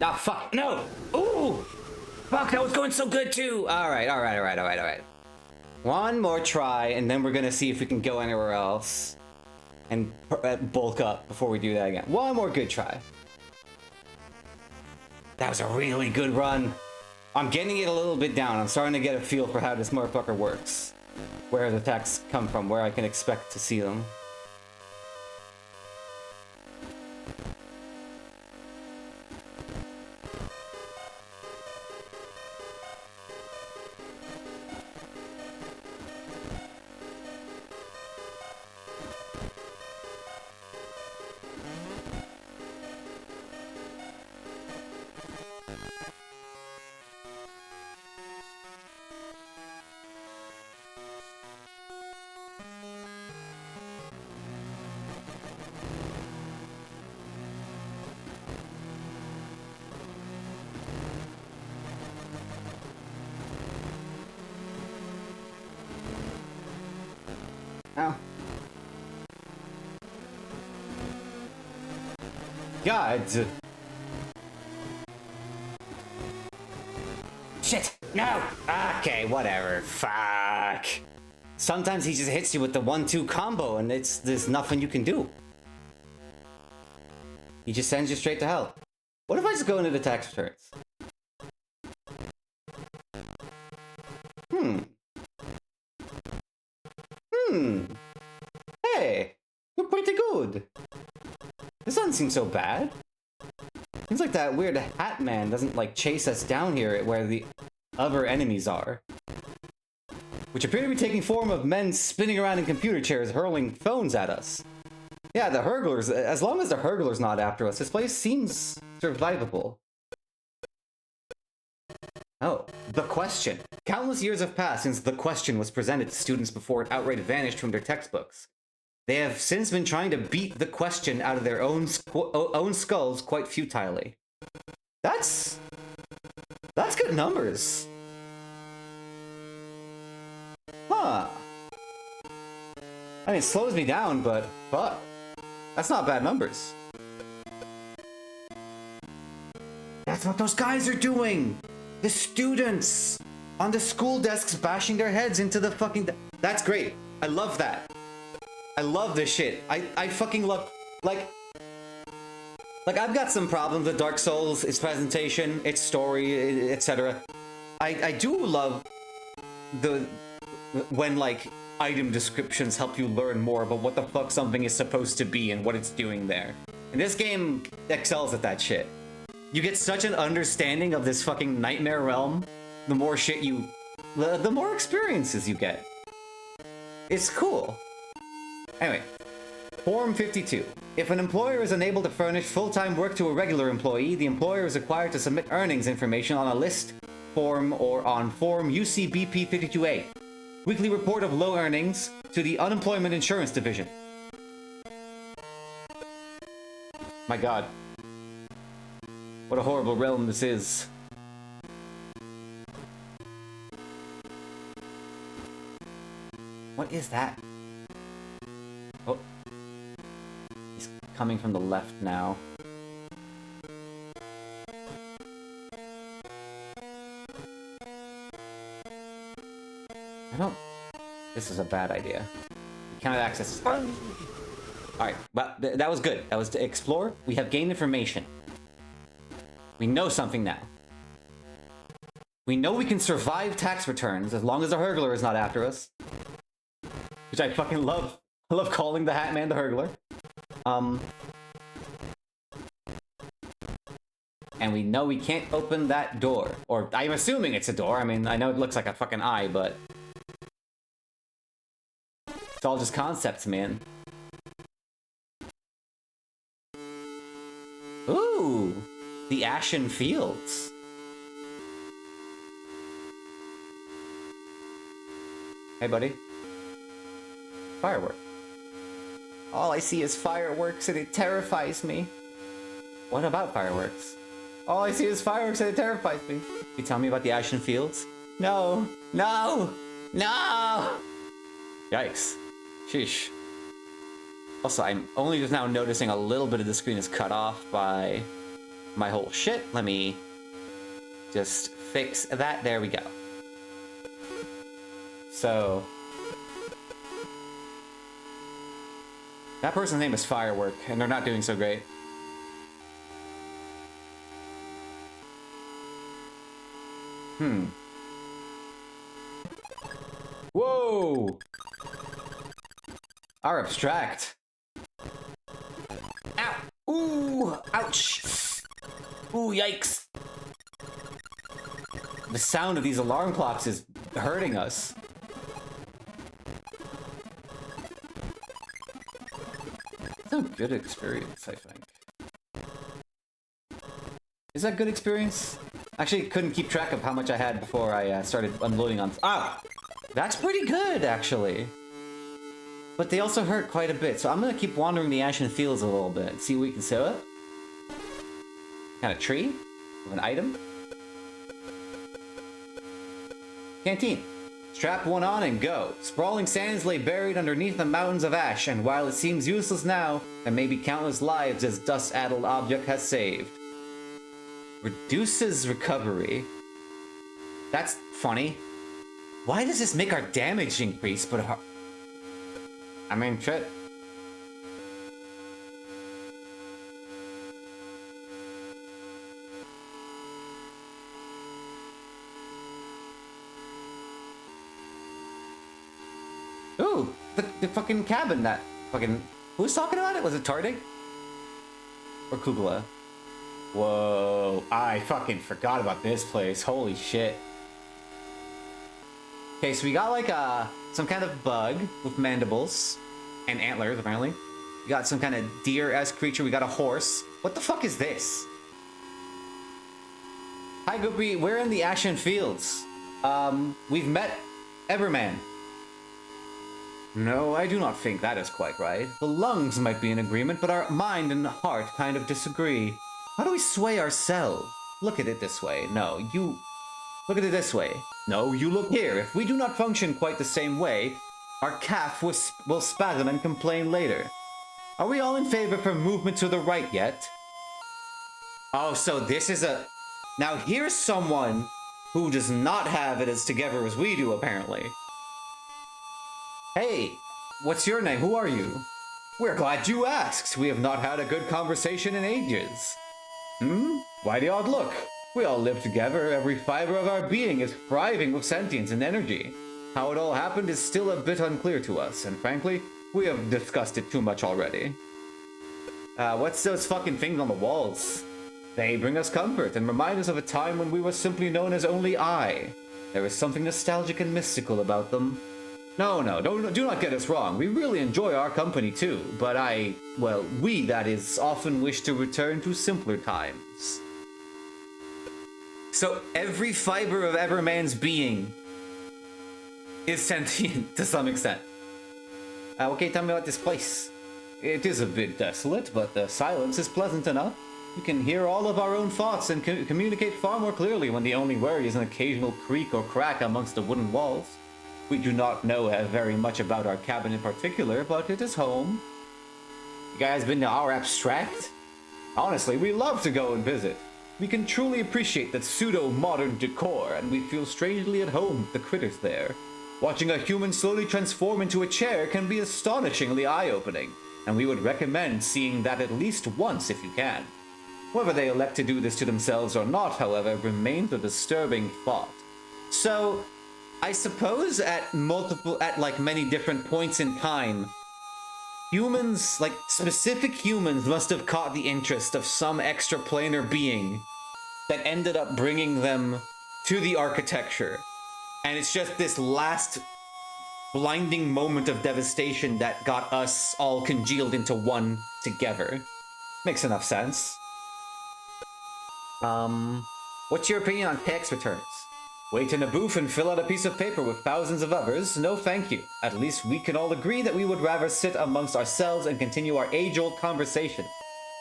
Speaker 1: Ah, fuck! No! Ooh! Fuck, that was going so good too! Alright. 1 more try, and then we're gonna see if we can go anywhere else. And bulk up before we do that again. 1 more good try. That was a really good run. I'm getting it a little bit down. I'm starting to get a feel for how this motherfucker works. Where the attacks come from, where I can expect to see them. Ow. God. Shit. No. Okay, whatever. Fuck. Sometimes he just hits you with the 1-2 combo and there's nothing you can do. He just sends you straight to hell. What if I just go into the tax returns? Hey, you're pretty good. This doesn't seem so bad. Seems like that weird hat man doesn't like chase us down here where the other enemies are. Which appear to be taking form of men spinning around in computer chairs hurling phones at us. Yeah, the hurglers, as long as the hurgler's not after us, this place seems survivable. Oh, the question. Countless years have passed since the question was presented to students before it outright vanished from their textbooks. They have since been trying to beat the question out of their own skulls quite futilely. That's good numbers. Huh. I mean, it slows me down, but fuck. That's not bad numbers. That's what those guys are doing! The students! On the school desks bashing their heads into the fucking... That's great. I love that. I love this shit. I fucking love... Like, I've got some problems with Dark Souls, its presentation, its story, etc. I do love when, like, item descriptions help you learn more about what the fuck something is supposed to be and what it's doing there. And this game excels at that shit. You get such an understanding of this fucking nightmare realm, the more shit you... the more experiences you get. It's cool. Anyway, Form 52. If an employer is unable to furnish full-time work to a regular employee, the employer is required to submit earnings information on a list form or on Form UCBP 52A. Weekly report of low earnings to the Unemployment Insurance Division. My god. What a horrible realm this is. What is that? Oh. He's coming from the left now. I don't... This is a bad idea. You cannot access... Alright, well, that was good. That was to explore. We have gained information. We know something now. We know we can survive tax returns as long as the hurgler is not after us. Which I fucking love. I love calling the Hat Man the hurgler. And we know we can't open that door. Or, I'm assuming it's a door. I mean, I know it looks like a fucking eye, but... It's all just concepts, man. Ooh! The Ashen Fields. Hey, buddy. Firework. All I see is fireworks and it terrifies me. What about fireworks? All I see is fireworks and it terrifies me. You tell me about the Ashen Fields? No! No! No! Yikes. Sheesh. Also, I'm only just now noticing a little bit of the screen is cut off by my whole shit. Let me just fix that. There we go. So... that person's name is Firework, and they're not doing so great. Whoa! Our abstract. Ow! Ooh! Ouch! Ooh, yikes! The sound of these alarm clocks is hurting us. It's a good experience, I think. Is that good experience? Actually, couldn't keep track of how much I had before I started unloading on... Ah! That's pretty good, actually. But they also hurt quite a bit, so I'm gonna keep wandering the Ashen Fields a little bit. See what we can see it. Kind of tree? With an item? Canteen. Strap one on and go. Sprawling sands lay buried underneath the mountains of ash, and while it seems useless now, there may be countless lives this dust-addled object has saved. Reduces recovery. That's funny. Why does this make our damage increase, but our... I mean, shit. Ooh, the fucking cabin that fucking... Who's talking about it? Was it Tardig? Or Kugla? Whoa, I fucking forgot about this place. Holy shit. Okay, so we got like some kind of bug with mandibles and antlers, apparently. We got some kind of deer-esque creature. We got a horse. What the fuck is this? Hi, Goopy. We're in the Ashen Fields. We've met Everman. No, I do not think that is quite right. The lungs might be in agreement, but our mind and heart kind of disagree. How do we sway ourselves? Look at it this way. No, you... Look at it this way. No, you look here. If we do not function quite the same way, our calf will spasm and complain later. Are we all in favor for movement to the right yet? Oh, so this is a... Now here's someone who does not have it as together as we do, apparently. Hey, what's your name? Who are you? We're glad you asked. We have not had a good conversation in ages. Why the odd look? We all live together. Every fiber of our being is thriving with sentience and energy. How it all happened is still a bit unclear to us, and frankly, we have discussed it too much already. What's those fucking things on the walls? They bring us comfort and remind us of a time when we were simply known as only I. There is something nostalgic and mystical about them. No, do not get us wrong. We really enjoy our company too, but we, that is, often wish to return to simpler times. So every fiber of Everman's being is sentient to some extent. Okay, tell me about this place. It is a bit desolate, but the silence is pleasant enough. We can hear all of our own thoughts and communicate far more clearly when the only worry is an occasional creak or crack amongst the wooden walls. We do not know very much about our cabin in particular, but it is home. You guys been to our abstract? Honestly, we love to go and visit. We can truly appreciate that pseudo-modern decor, and we feel strangely at home with the critters there. Watching a human slowly transform into a chair can be astonishingly eye-opening, and we would recommend seeing that at least once if you can. Whether they elect to do this to themselves or not, however, remains a disturbing thought. So, I suppose at many different points in time, humans, specific humans must have caught the interest of some extraplanar being that ended up bringing them to the architecture. And it's just this last blinding moment of devastation that got us all congealed into one together. Makes enough sense. What's your opinion on tax returns? Wait in a booth and fill out a piece of paper with thousands of others? No thank you. At least we can all agree that we would rather sit amongst ourselves and continue our age-old conversation.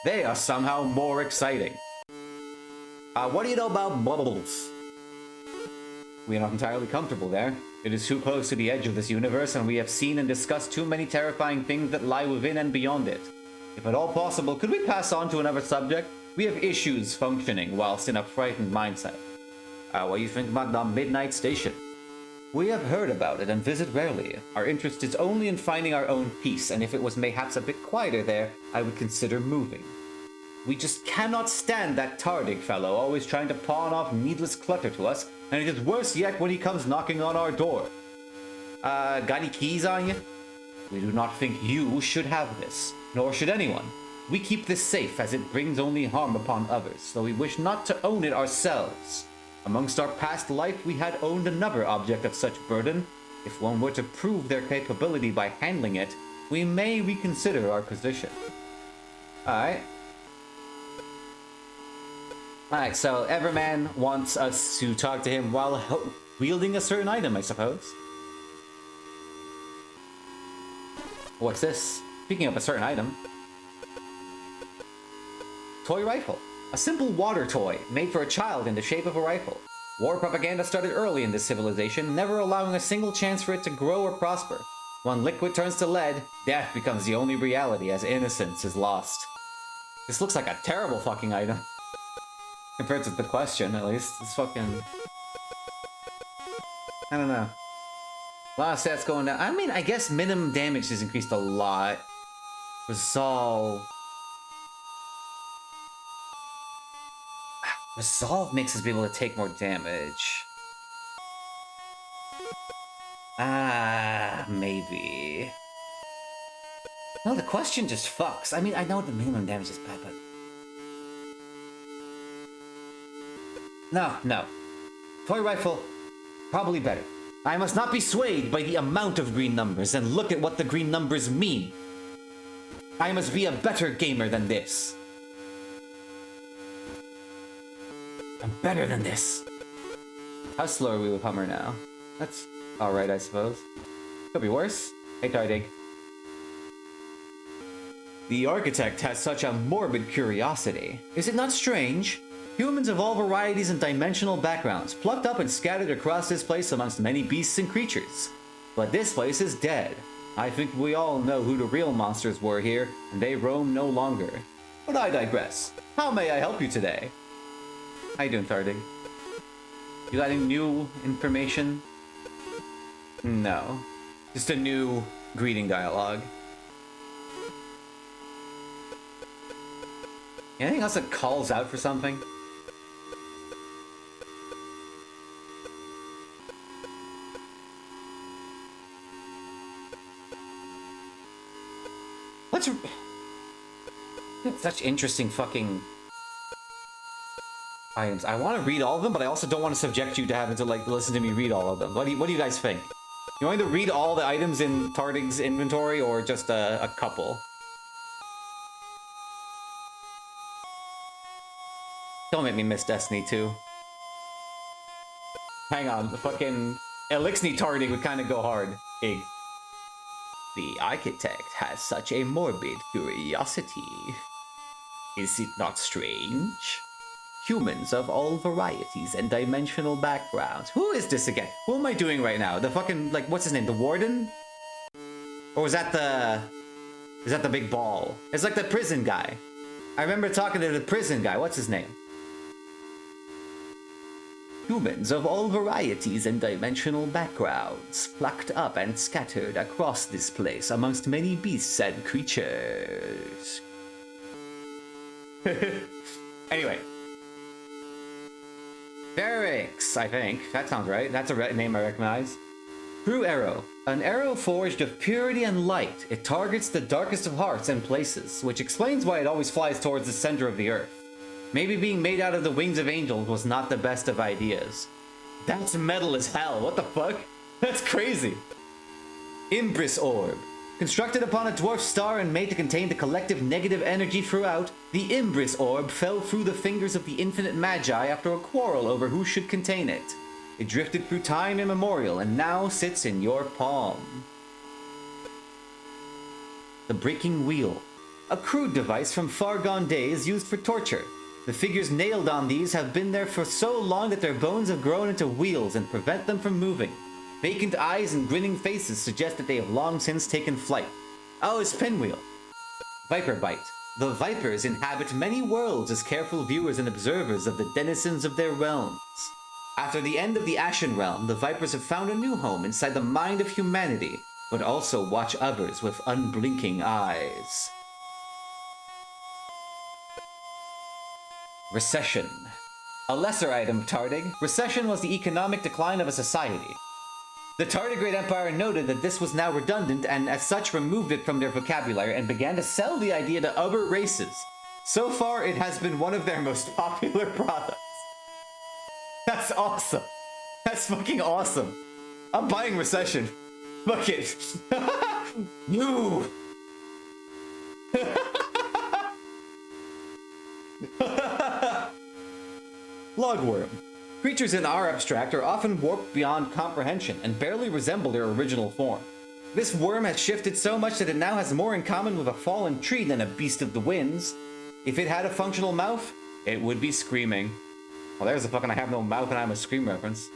Speaker 1: They are somehow more exciting. What do you know about bubbles? We are not entirely comfortable there. It is too close to the edge of this universe, and we have seen and discussed too many terrifying things that lie within and beyond it. If at all possible, could we pass on to another subject? We have issues functioning whilst in a frightened mindset. What do you think about the Midnight Station? We have heard about it and visit rarely. Our interest is only in finding our own peace, and if it was mayhaps a bit quieter there, I would consider moving. We just cannot stand that Tardig fellow always trying to pawn off needless clutter to us And it is worse yet when he comes knocking on our door. Got any keys on you? We do not think you should have this, nor should anyone. We keep this safe as it brings only harm upon others, though we wish not to own it ourselves. Amongst our past life, we had owned another object of such burden. If one were to prove their capability by handling it, we may reconsider our position. Alright. Alright, so Everman wants us to talk to him while wielding a certain item, I suppose. What's this? Speaking of a certain item. Toy rifle. A simple water toy made for a child in the shape of a rifle. War propaganda started early in this civilization, never allowing a single chance for it to grow or prosper. When liquid turns to lead, death becomes the only reality as innocence is lost. This looks like a terrible fucking item. Compared to the question, at least. It's fucking... I don't know. A lot of stats going down. I mean, I guess minimum damage has increased a lot. Resolve... Resolve makes us be able to take more damage. Maybe. No, the question just fucks. I mean, I know the minimum damage is bad, but... No. Toy rifle, probably better. I must not be swayed by the amount of green numbers and look at what the green numbers mean. I must be a better gamer than this. I'm better than this. How slow are we with Hummer now? That's alright, I suppose. Could be worse. Hey, Tardig. The architect has such a morbid curiosity. Is it not strange? Humans of all varieties and dimensional backgrounds, plucked up and scattered across this place amongst many beasts and creatures. But this place is dead. I think we all know who the real monsters were here, and they roam no longer. But I digress. How may I help you today? How you doing, Tardig? You got any new information? No. Just a new greeting dialogue. Anything else that calls out for something? Let's... Such interesting fucking... items. I want to read all of them, but I also don't want to subject you to having to, like, listen to me read all of them. What do you guys think? You want me to read all the items in Tardig's inventory, or just a couple? Don't make me miss Destiny 2. Hang on, the fucking Elixni Tardig would kind of go hard. Ig. The architect has such a morbid curiosity. Is it not strange? Humans of all varieties and dimensional backgrounds. Who is this again? Who am I doing right now? The fucking, like, what's his name? The warden? Or was that the... Is that the big ball? It's like the prison guy. I remember talking to the prison guy. What's his name? Humans of all varieties and dimensional backgrounds, plucked up and scattered across this place amongst many beasts and creatures. Anyway. Barracks, I think. That sounds right. That's a name I recognize. True Arrow. An arrow forged of purity and light. It targets the darkest of hearts and places, which explains why it always flies towards the center of the earth. Maybe being made out of the wings of angels was not the best of ideas. That's metal as hell. What the fuck? That's crazy. Imbris Orb. Constructed upon a dwarf star and made to contain the collective negative energy throughout, the Imbris Orb fell through the fingers of the infinite magi after a quarrel over who should contain it. It drifted through time immemorial and now sits in your palm. The Breaking Wheel. A crude device from far gone days used for torture. The figures nailed on these have been there for so long that their bones have grown into wheels and prevent them from moving. Vacant eyes and grinning faces suggest that they have long since taken flight. Oh, it's Pinwheel. Viper Bite. The Vipers inhabit many worlds as careful viewers and observers of the denizens of their realms. After the end of the Ashen Realm, the Vipers have found a new home inside the mind of humanity, but also watch others with unblinking eyes. Recession. A lesser item, Tardig. Recession was the economic decline of a society. The Tardigrade Empire noted that this was now redundant and as such removed it from their vocabulary and began to sell the idea to other races. So far, it has been one of their most popular products. That's awesome. That's fucking awesome. I'm buying Recession. Fuck it. You. Logworm. Creatures in our abstract are often warped beyond comprehension and barely resemble their original form. This worm has shifted so much that it now has more in common with a fallen tree than a beast of the winds. If it had a functional mouth, it would be screaming. Well, there's a fucking I have no mouth and I'm a scream reference.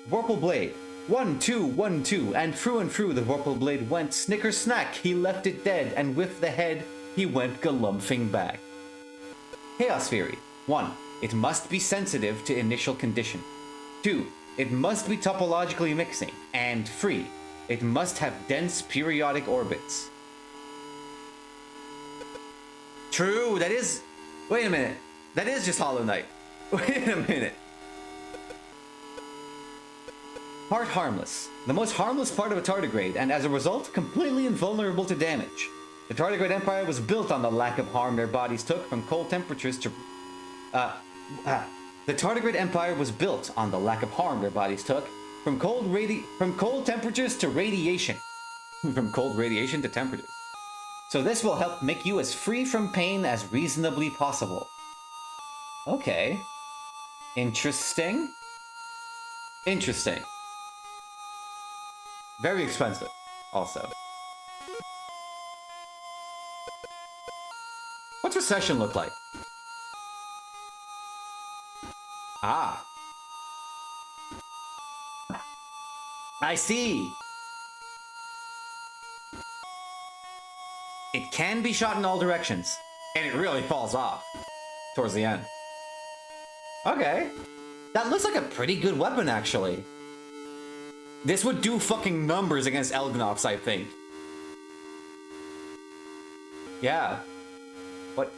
Speaker 1: Vorpal Blade. 1, 2, 1, 2, and through the Vorpal Blade went. Snicker snack, he left it dead, and with the head, he went galumphing back. Chaos Fury. 1. It must be sensitive to initial condition. 2. It must be topologically mixing. And 3. It must have dense periodic orbits. True, that is... Wait a minute. That is just Hollow Knight. Wait a minute. Part harmless. The most harmless part of a tardigrade, and as a result, completely invulnerable to damage. The Tardigrade Empire was built on the lack of harm their bodies took from cold temperatures to... The Tardigrade Empire was built on the lack of harm their bodies took from cold temperatures to radiation. From cold radiation to temperatures. So this will help make you as free from pain as reasonably possible. Okay. Interesting. Interesting. Very expensive, also. What's Recession look like? Ah. I see. It can be shot in all directions, and it really falls off towards the end. Okay. That looks like a pretty good weapon, actually. This would do fucking numbers against Elgnox, I think. Yeah. What?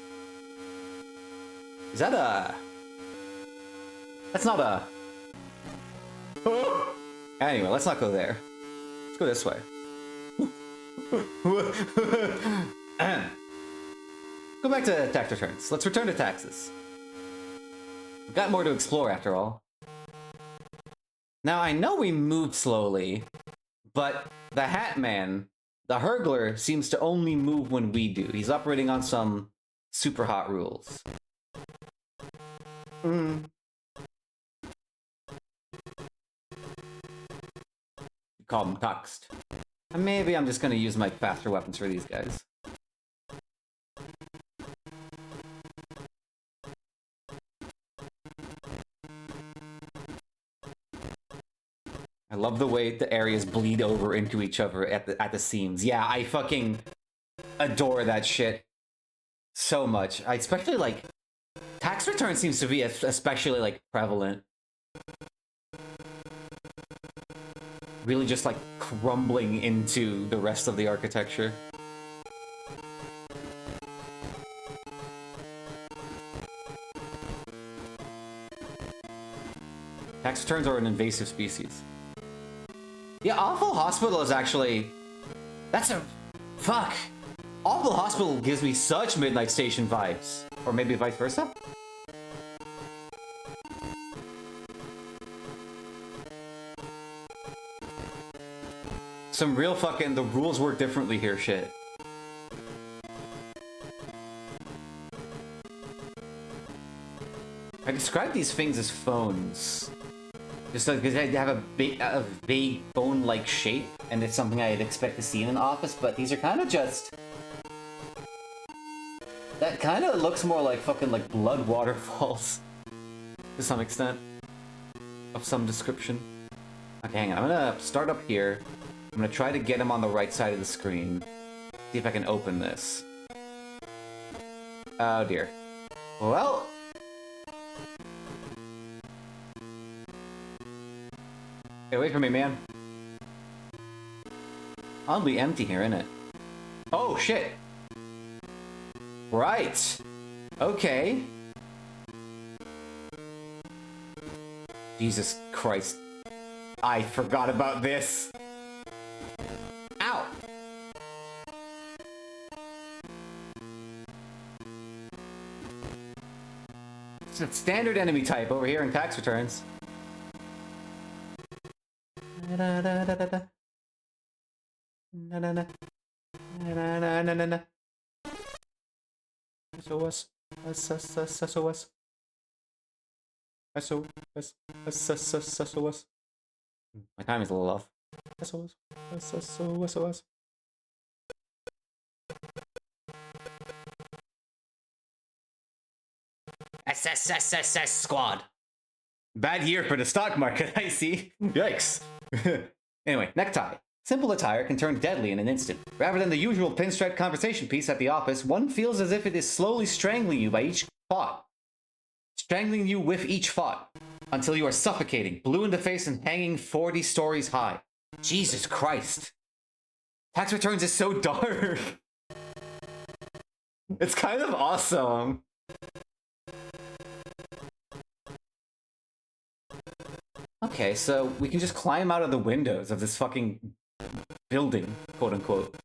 Speaker 1: Is that a... That's not a... Anyway, let's not go there. Let's go this way. Go back to tax returns. Let's return to taxes. We've got more to explore after all. Now, I know we moved slowly, but the Hat Man, the Hurgler, seems to only move when we do. He's operating on some super hot rules. Call them tuxed. And maybe I'm just gonna use my faster weapons for these guys. I love the way the areas bleed over into each other at the seams. Yeah, I fucking adore that shit so much. I especially like tax return seems to be especially like prevalent. Really just like crumbling into the rest of the architecture. Tax returns are an invasive species. Yeah, Awful Hospital is actually... That's a... Fuck. Awful Hospital gives me such Midnight Station vibes. Or maybe vice versa? Some real fucking... The rules work differently here shit. I describe these things as phones. Just because they have a vague phone-like shape, and it's something I'd expect to see in an office, but these are kind of just... That kind of looks more like fucking like blood waterfalls. To some extent. Of some description. Okay, hang on. I'm gonna start up here. I'm gonna try to get him on the right side of the screen. See if I can open this. Oh dear. Well... Hey, wait for me, man. Oddly empty here, isn't it? Oh, shit! Right! Okay. Jesus Christ. I forgot about this. Ow! It's a standard enemy type over here in tax returns. SOS. SOS. SOS. My timing's a little off. SOS. SOS. SSSSS squad. Bad year for the stock market, I see. Yikes. Anyway, necktie. Simple attire can turn deadly in an instant. Rather than the usual pinstripe conversation piece at the office, one feels as if it is slowly strangling you by each thought. Strangling you with each thought. Until you are suffocating, blue in the face and hanging 40 stories high. Jesus Christ. Tax returns is so dark. It's kind of awesome. Okay, so we can just climb out of the windows of this fucking building, quote unquote.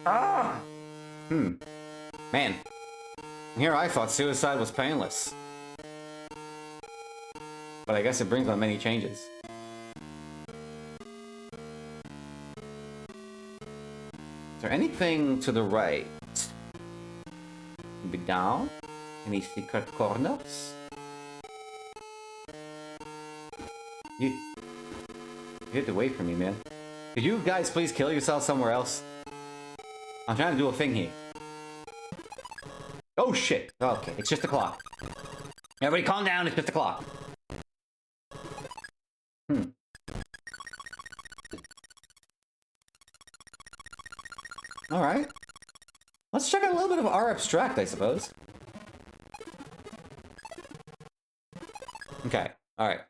Speaker 1: Ah! Man. Here I thought suicide was painless. But I guess it brings on many changes. Is there anything to the right? Maybe down? Any secret corners? You hid away from me, man. Could you guys please kill yourself somewhere else? I'm trying to do a thing here. Oh shit! Okay, it's just a clock. Everybody calm down, it's just a clock. Alright. Let's check out a little bit of R abstract, I suppose. Okay, alright.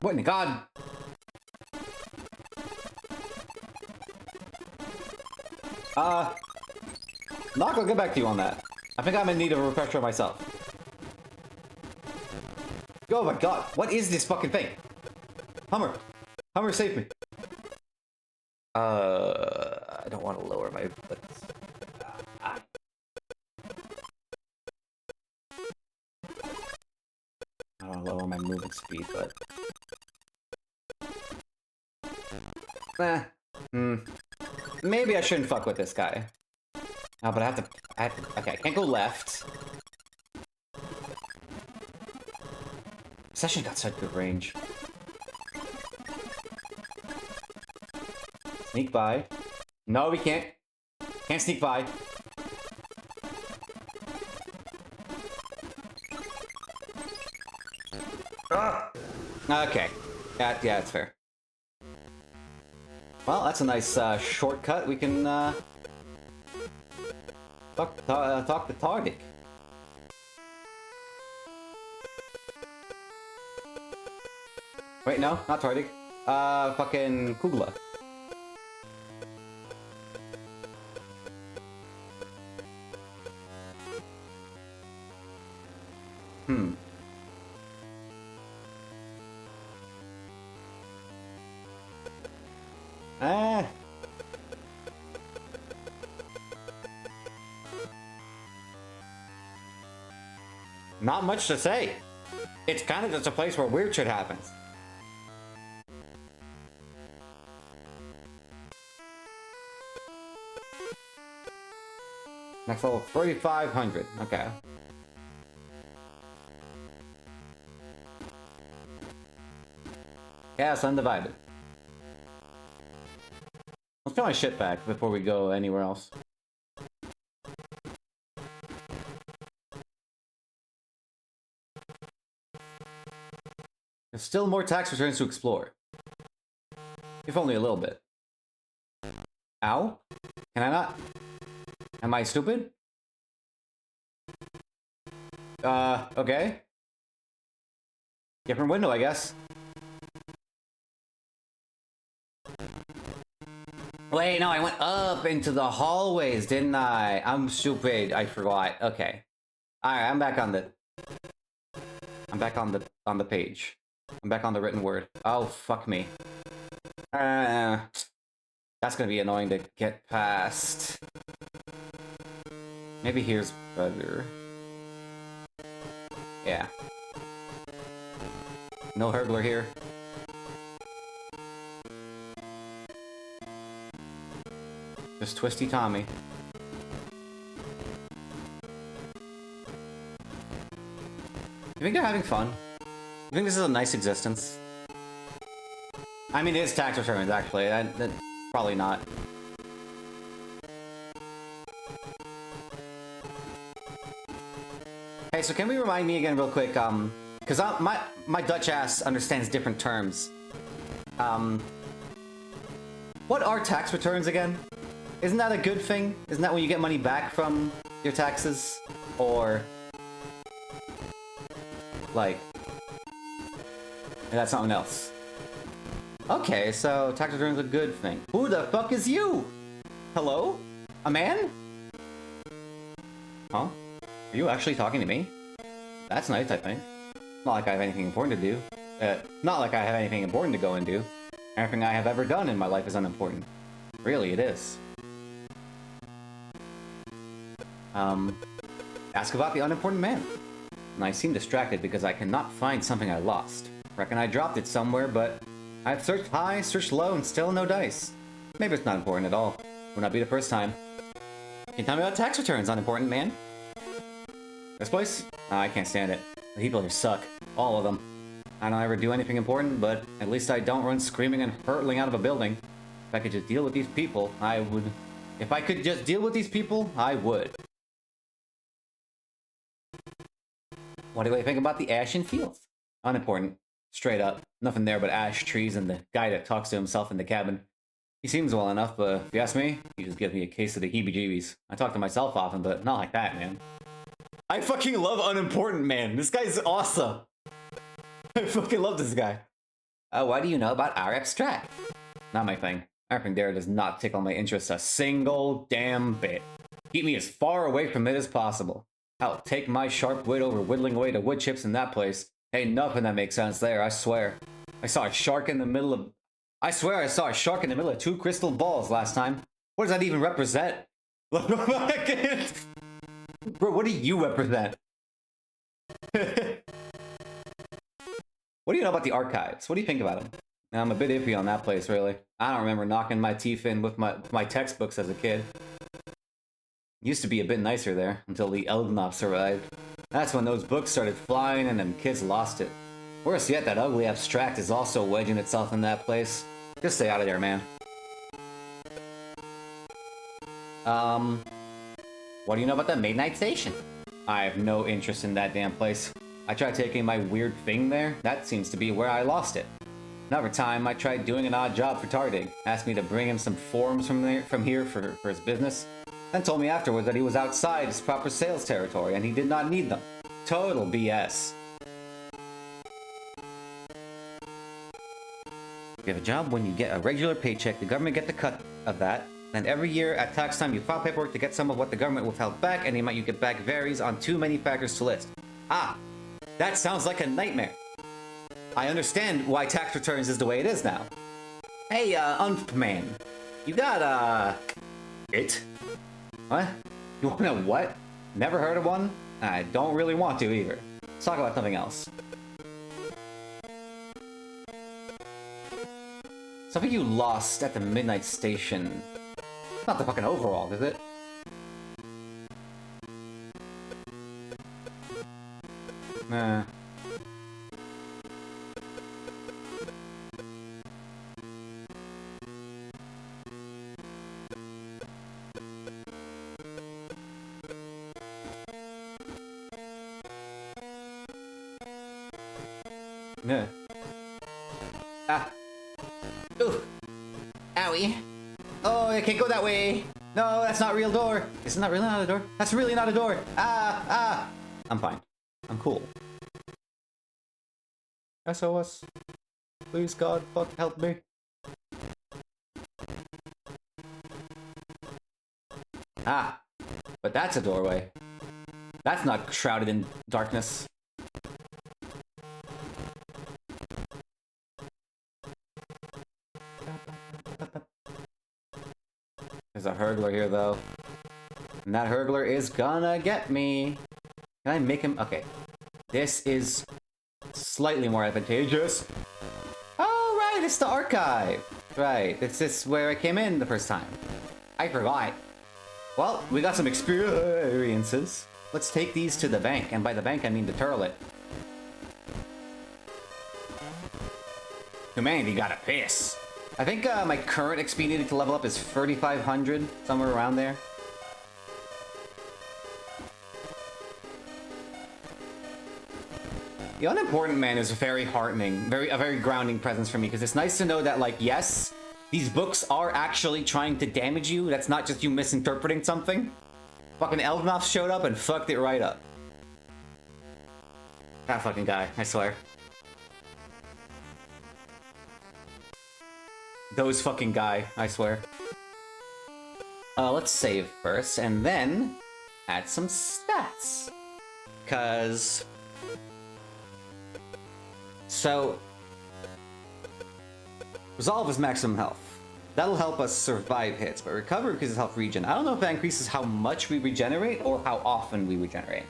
Speaker 1: What in the god? Knock, I'll get back to you on that. I think I'm in need of a refresher myself. Oh my god, what is this fucking thing? Hummer! Hummer, save me! I don't want to lower my... I don't want to lower my movement speed, but... Maybe I shouldn't fuck with this guy. Oh, but I have to... Okay, I can't go left. Session got such good range. Sneak by. No, we can't. Can't sneak by. Okay. Yeah, that's fair. Well, that's a nice shortcut. We can talk to Tardik. Wait, no, not Tardik. Fucking Kugla. Not much to say. It's kind of just a place where weird shit happens. Next level, 3,500. Okay. Chaos Undivided. Let's put my shit back before we go anywhere else. There's still more tax returns to explore. If only a little bit. Ow? Can I not? Am I stupid? Okay. Different window, I guess. Wait, no, I went up into the hallways, didn't I? I'm stupid. I forgot. Okay. Alright, I'm back on the page. I'm back on the written word. Oh, fuck me. That's gonna be annoying to get past. Maybe here's better. Yeah. No hurdler here. Just Twisty Tommy. You think they're having fun? You think this is a nice existence? I mean, it is tax returns, actually. Probably not. Hey, so can we remind me again real quick, because my Dutch ass understands different terms. What are tax returns again? Isn't that a good thing? Isn't that when you get money back from your taxes? Or... like... that's something else. Okay, so tax returns a good thing. Who the fuck is you? Hello? A man? Huh? Are you actually talking to me? That's nice, I think. Not like I have anything important to do. Not like I have anything important to go and do. Everything I have ever done in my life is unimportant. Really, it is. Ask about the unimportant man. And I seem distracted because I cannot find something I lost. Reckon I dropped it somewhere, but I've searched high, searched low, and still no dice. Maybe it's not important at all. Would not be the first time. Can you tell me about tax returns, unimportant man? This place? Oh, I can't stand it. The people here suck. All of them. I don't ever do anything important, but at least I don't run screaming and hurtling out of a building. If I could just deal with these people, I would. If I could just deal with these people, I would. What do I think about the Ashen Fields? Unimportant. Straight up. Nothing there but ash trees and the guy that talks to himself in the cabin. He seems well enough, but if you ask me, he just gives me a case of the heebie-jeebies. I talk to myself often, but not like that, man. I fucking love Unimportant Man. This guy's awesome. I fucking love this guy. What do you know about our abstract? Not my thing. Everything there does not tickle my interest a single damn bit. Keep me as far away from it as possible. I'll take my sharp wit over whittling away the wood chips in that place. Ain't nothing that makes sense there, I swear. I saw a shark in the middle of... I swear I saw a shark in the middle of 2 crystal balls last time. What does that even represent? Bro, what do you represent? What do you know about the archives? What do you think about them? I'm a bit iffy on that place, really. I don't remember knocking my teeth in with my textbooks as a kid. Used to be a bit nicer there, until the Elgnops arrived. That's when those books started flying and them kids lost it. Worse yet, that ugly abstract is also wedging itself in that place. Just stay out of there, man. What do you know about the Midnight Station? I have no interest in that damn place. I tried taking my weird thing there. That seems to be where I lost it. Another time, I tried doing an odd job for Tardig. Asked me to bring him some forms from here for his business. Then told me afterwards that he was outside his proper sales territory and he did not need them. Total BS. You have a job when you get a regular paycheck, the government get the cut of that. Then every year at tax time you file paperwork to get some of what the government withheld back, and the amount you get back varies on too many factors to list. Ah, that sounds like a nightmare. I understand why tax returns is the way it is now. Hey, man, you got, it? What? You want a what? Never heard of one? I don't really want to either. Let's talk about something else. Something you lost at the Midnight Station. It's not the fucking overall, is it? Nah. Yeah. Ah. Ooh. Owie. Oh, I can't go that way. No, that's not a real door. Is it not really not a door? That's really not a door. Ah. I'm fine. I'm cool. SOS. Please, God, fuck, help me. Ah, but that's a doorway. That's not shrouded in darkness. There's a hurgler here, though. And that hurgler is gonna get me. Can I make him? Okay. This is slightly more advantageous. Oh, right, it's the archive. Right, it's this where I came in the first time. I forgot. Well, we got some experiences. Let's take these to the bank, and by the bank I mean the turlet. Humanity got a piss. I think my current XP needed to level up is 3,500, somewhere around there. The Unimportant Man is very heartening, a very grounding presence for me, because it's nice to know that, like, yes, these books are actually trying to damage you. That's not just you misinterpreting something. Fucking Elgnoff showed up and fucked it right up. That fucking guy, I swear. Those fucking guy, I swear. Let's save first, and then add some stats. Cause... So... Resolve is maximum health. That'll help us survive hits, but recover increases health regen. I don't know if that increases how much we regenerate or how often we regenerate.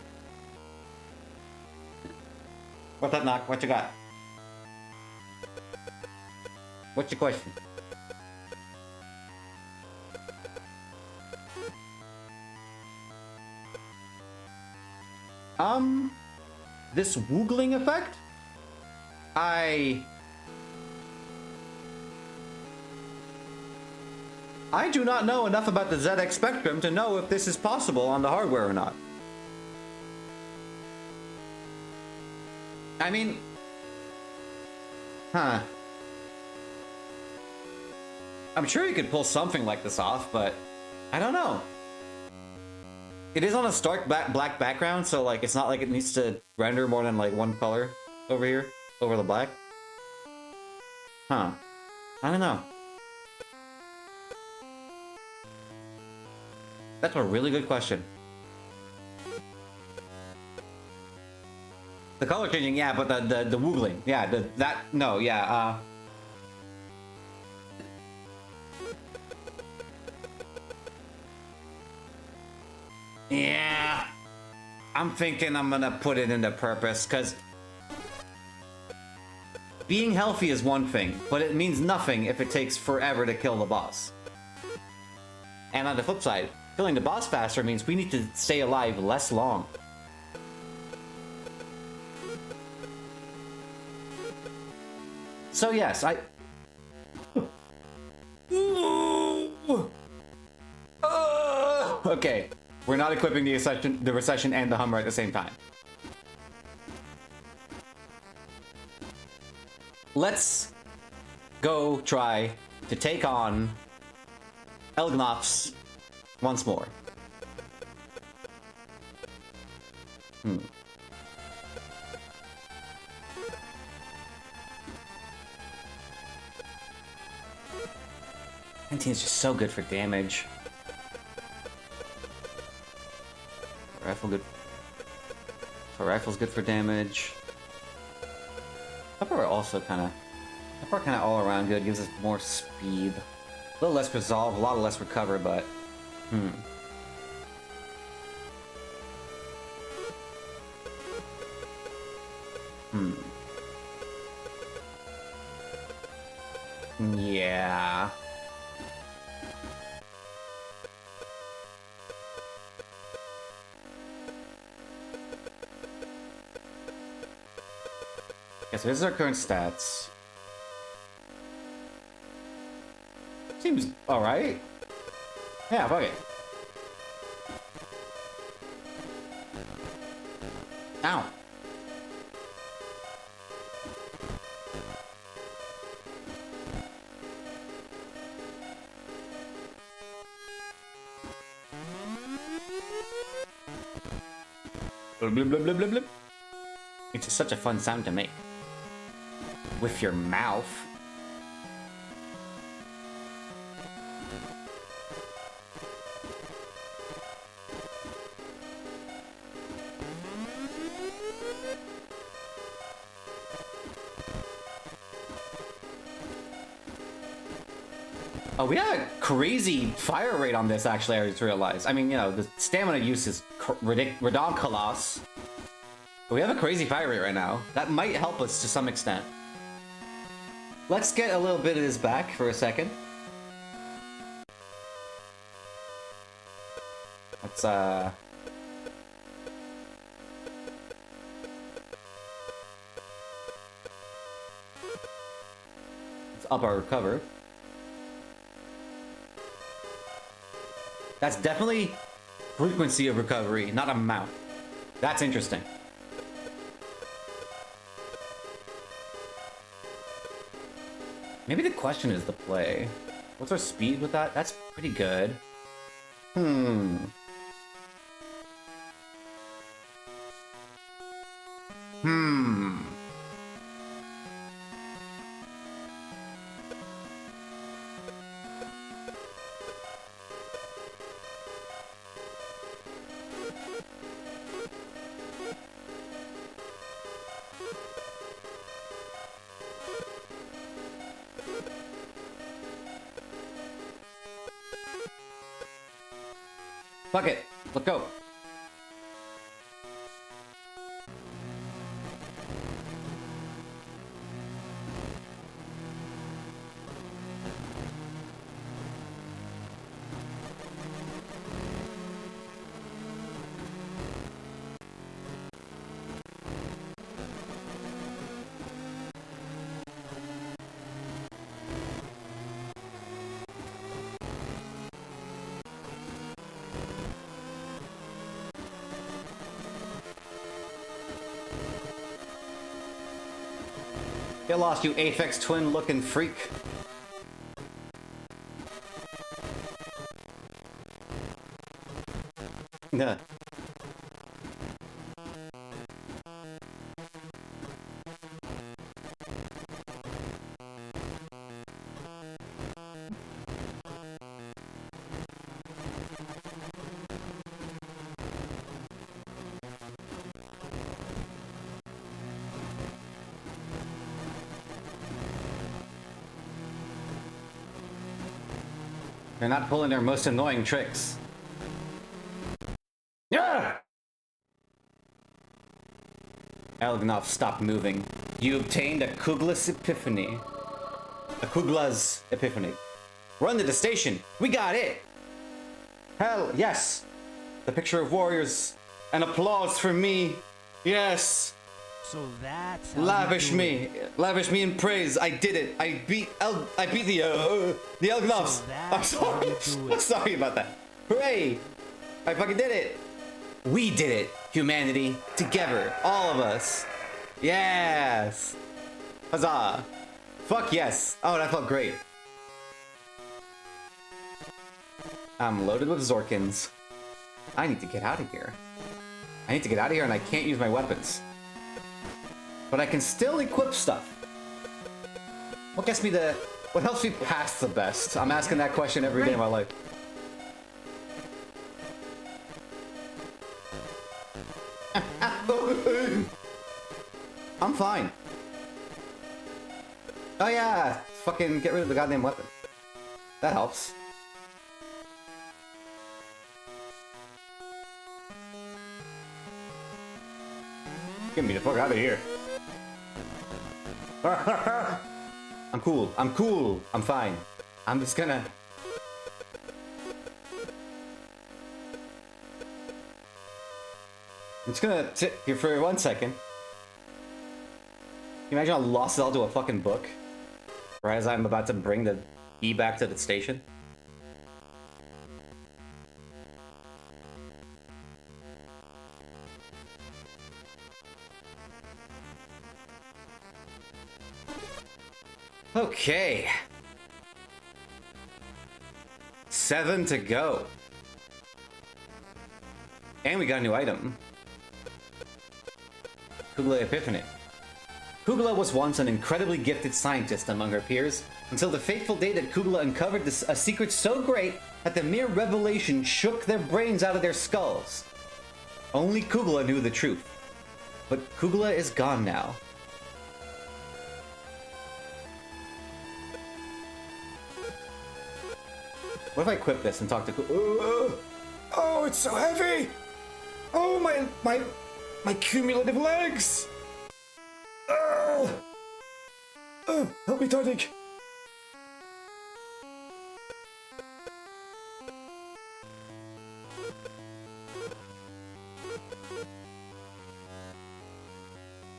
Speaker 1: What's up, Knock? What you got? What's your question? This woogling effect? I do not know enough about the ZX Spectrum to know if this is possible on the hardware or not. I mean... Huh. I'm sure you could pull something like this off, but... I don't know. It is on a stark black background, so like it's not like it needs to render more than like one color over here, over the black. Huh. I don't know. That's a really good question. The color changing, yeah, but the woogling, yeah, Yeah, I'm thinking I'm gonna put it into purpose, because being healthy is one thing, but it means nothing if it takes forever to kill the boss. And on the flip side, killing the boss faster means we need to stay alive less long. So yes, okay. We're not equipping the recession and the Hummer at the same time. Let's go try to take on Elgnoffs once more. Is just so good for damage. Rifle good. So rifle's good for damage. Pepper also kind of all around good. Gives us more speed, a little less resolve, a lot less recover, but yeah. Okay, so this is our current stats. Seems alright. Yeah, fuck it. Ow. Blub, blub, blub, blub, blub, blub. It's just such a fun sound to make. With your mouth. Oh, we have a crazy fire rate on this, actually, I just realized. I mean, you know, the stamina use is redonkulous. But we have a crazy fire rate right now. That might help us to some extent. Let's get a little bit of this back for a second. Let's, Let's up our recover. That's definitely frequency of recovery, not amount. That's interesting. Maybe the question is the play. What's our speed with that? That's pretty good. Fuck it. Let's go. Get lost, you Aphex Twin looking freak. Yeah. They're not pulling their most annoying tricks. Yeah! Elgnov, stop moving. You obtained a Kugla's Epiphany. A Kugla's Epiphany. Run to the station. We got it! Hell, yes! The picture of warriors. And applause for me. Yes!
Speaker 8: So that's how
Speaker 1: Lavish
Speaker 8: you do
Speaker 1: me. Lavish me in praise. I did it. I beat the Elgnovs.
Speaker 8: So
Speaker 1: I'm
Speaker 8: that's how
Speaker 1: sorry.
Speaker 8: you do
Speaker 1: I'm
Speaker 8: it.
Speaker 1: sorry about that. Hooray! I fucking did it. We did it. Humanity. Together. All of us. Yes. Huzzah. Fuck yes. Oh, that felt great. I'm loaded with Zorkins. I need to get out of here. I need to get out of here and I can't use my weapons. But I can still equip stuff. What gets me the... What helps me pass the best? I'm asking that question every day of my life. I'm fine. Oh yeah, fucking get rid of the goddamn weapon. That helps. Get me the fuck out of here. I'm cool. I'm cool. I'm fine. I'm just gonna... I'm just gonna sit here for 1 second. Can you imagine I lost it all to a fucking book? Right as I'm about to bring the E back to the station? Okay. 7 to go. And we got a new item. Kugla Epiphany. Kugla was once an incredibly gifted scientist among her peers, until the fateful day that Kugla uncovered a secret so great that the mere revelation shook their brains out of their skulls. Only Kugla knew the truth. But Kugla is gone now. What if I equip this and talk to Kugla? Oh, it's so heavy! Oh, my cumulative legs! Oh, help me, Tardik!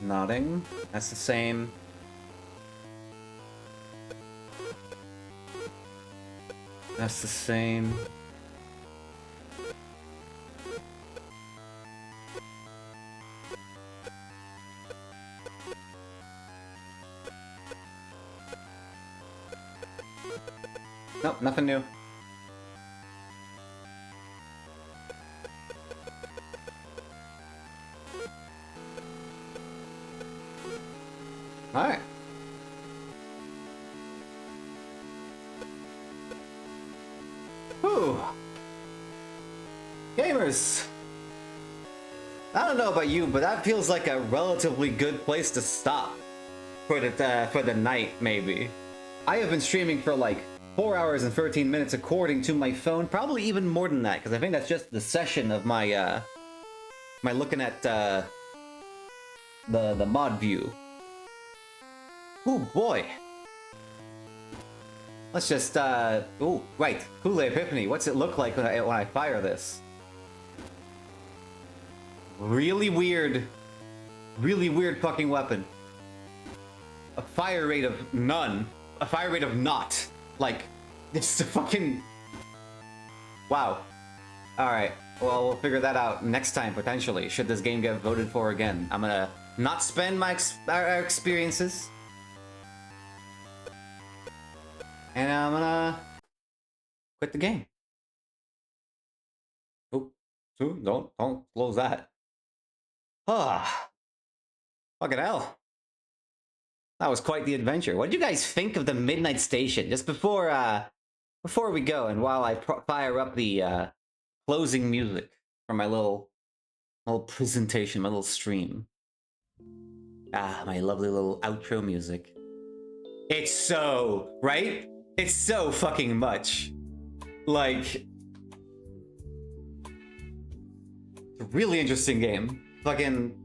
Speaker 1: Nodding. That's the same. That's the same. Nope, nothing new. Alright. Whew. Gamers! I don't know about you, but that feels like a relatively good place to stop. For the night, maybe. I have been streaming for like 4 hours and 13 minutes according to my phone. Probably even more than that, because I think that's just the session of my, my looking at, the mod view. Oh boy. Let's just, oh, right. Kugla Epiphany. What's it look like when I fire this? Really weird fucking weapon. A fire rate of none. A fire rate of naught. Like, it's a fucking... Wow. Alright, well, we'll figure that out next time, potentially, should this game get voted for again. I'm gonna not spend my our experiences. And I'm gonna quit the game. Oh, don't close that. Ah, fucking hell. That was quite the adventure. What did you guys think of the Midnight Station? Just before we go, and while I fire up the closing music for my little presentation, my little stream. Ah, my lovely little outro music. It's so, right? It's so fucking much. Like, it's a really interesting game. Fucking,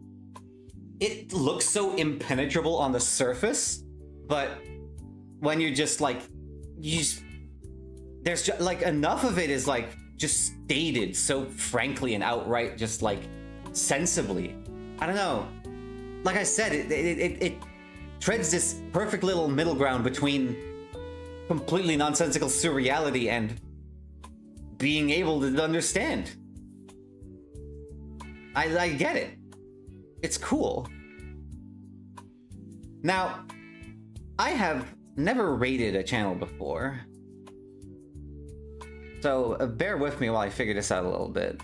Speaker 1: it looks so impenetrable on the surface, but when you're just like, there's just, like, enough of it is like just stated so frankly and outright, just like sensibly. I don't know. Like I said, it treads this perfect little middle ground between completely nonsensical surreality and being able to understand. I get it. It's cool. Now, I have never rated a channel before, so bear with me while I figure this out a little bit.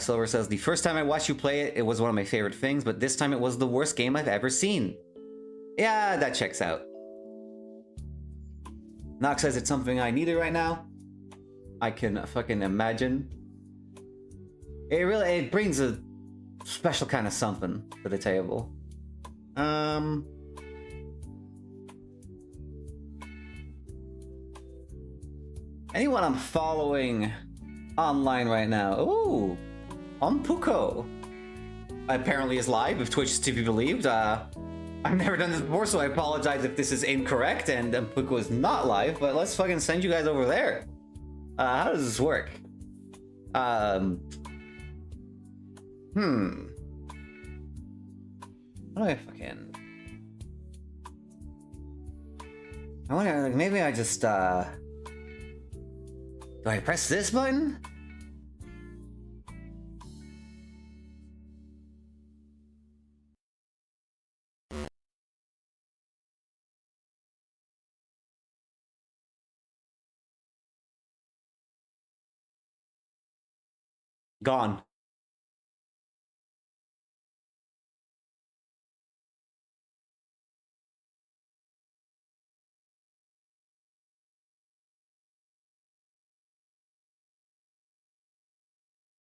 Speaker 1: Silver says, the first time I watched you play it, it was one of my favorite things, but this time it was the worst game I've ever seen. Yeah, that checks out. Nox says it's something I needed right now. I can fucking imagine. It brings a special kind of something to the table. Anyone I'm following online right now? Ooh, Ompuko apparently is live, if Twitch is to be believed. I've never done this before, so I apologize if this is incorrect and Ompuko is not live, but let's fucking send you guys over there. How does this work? How do I fucking... I wonder, like, maybe I just, do I press this button? Gone.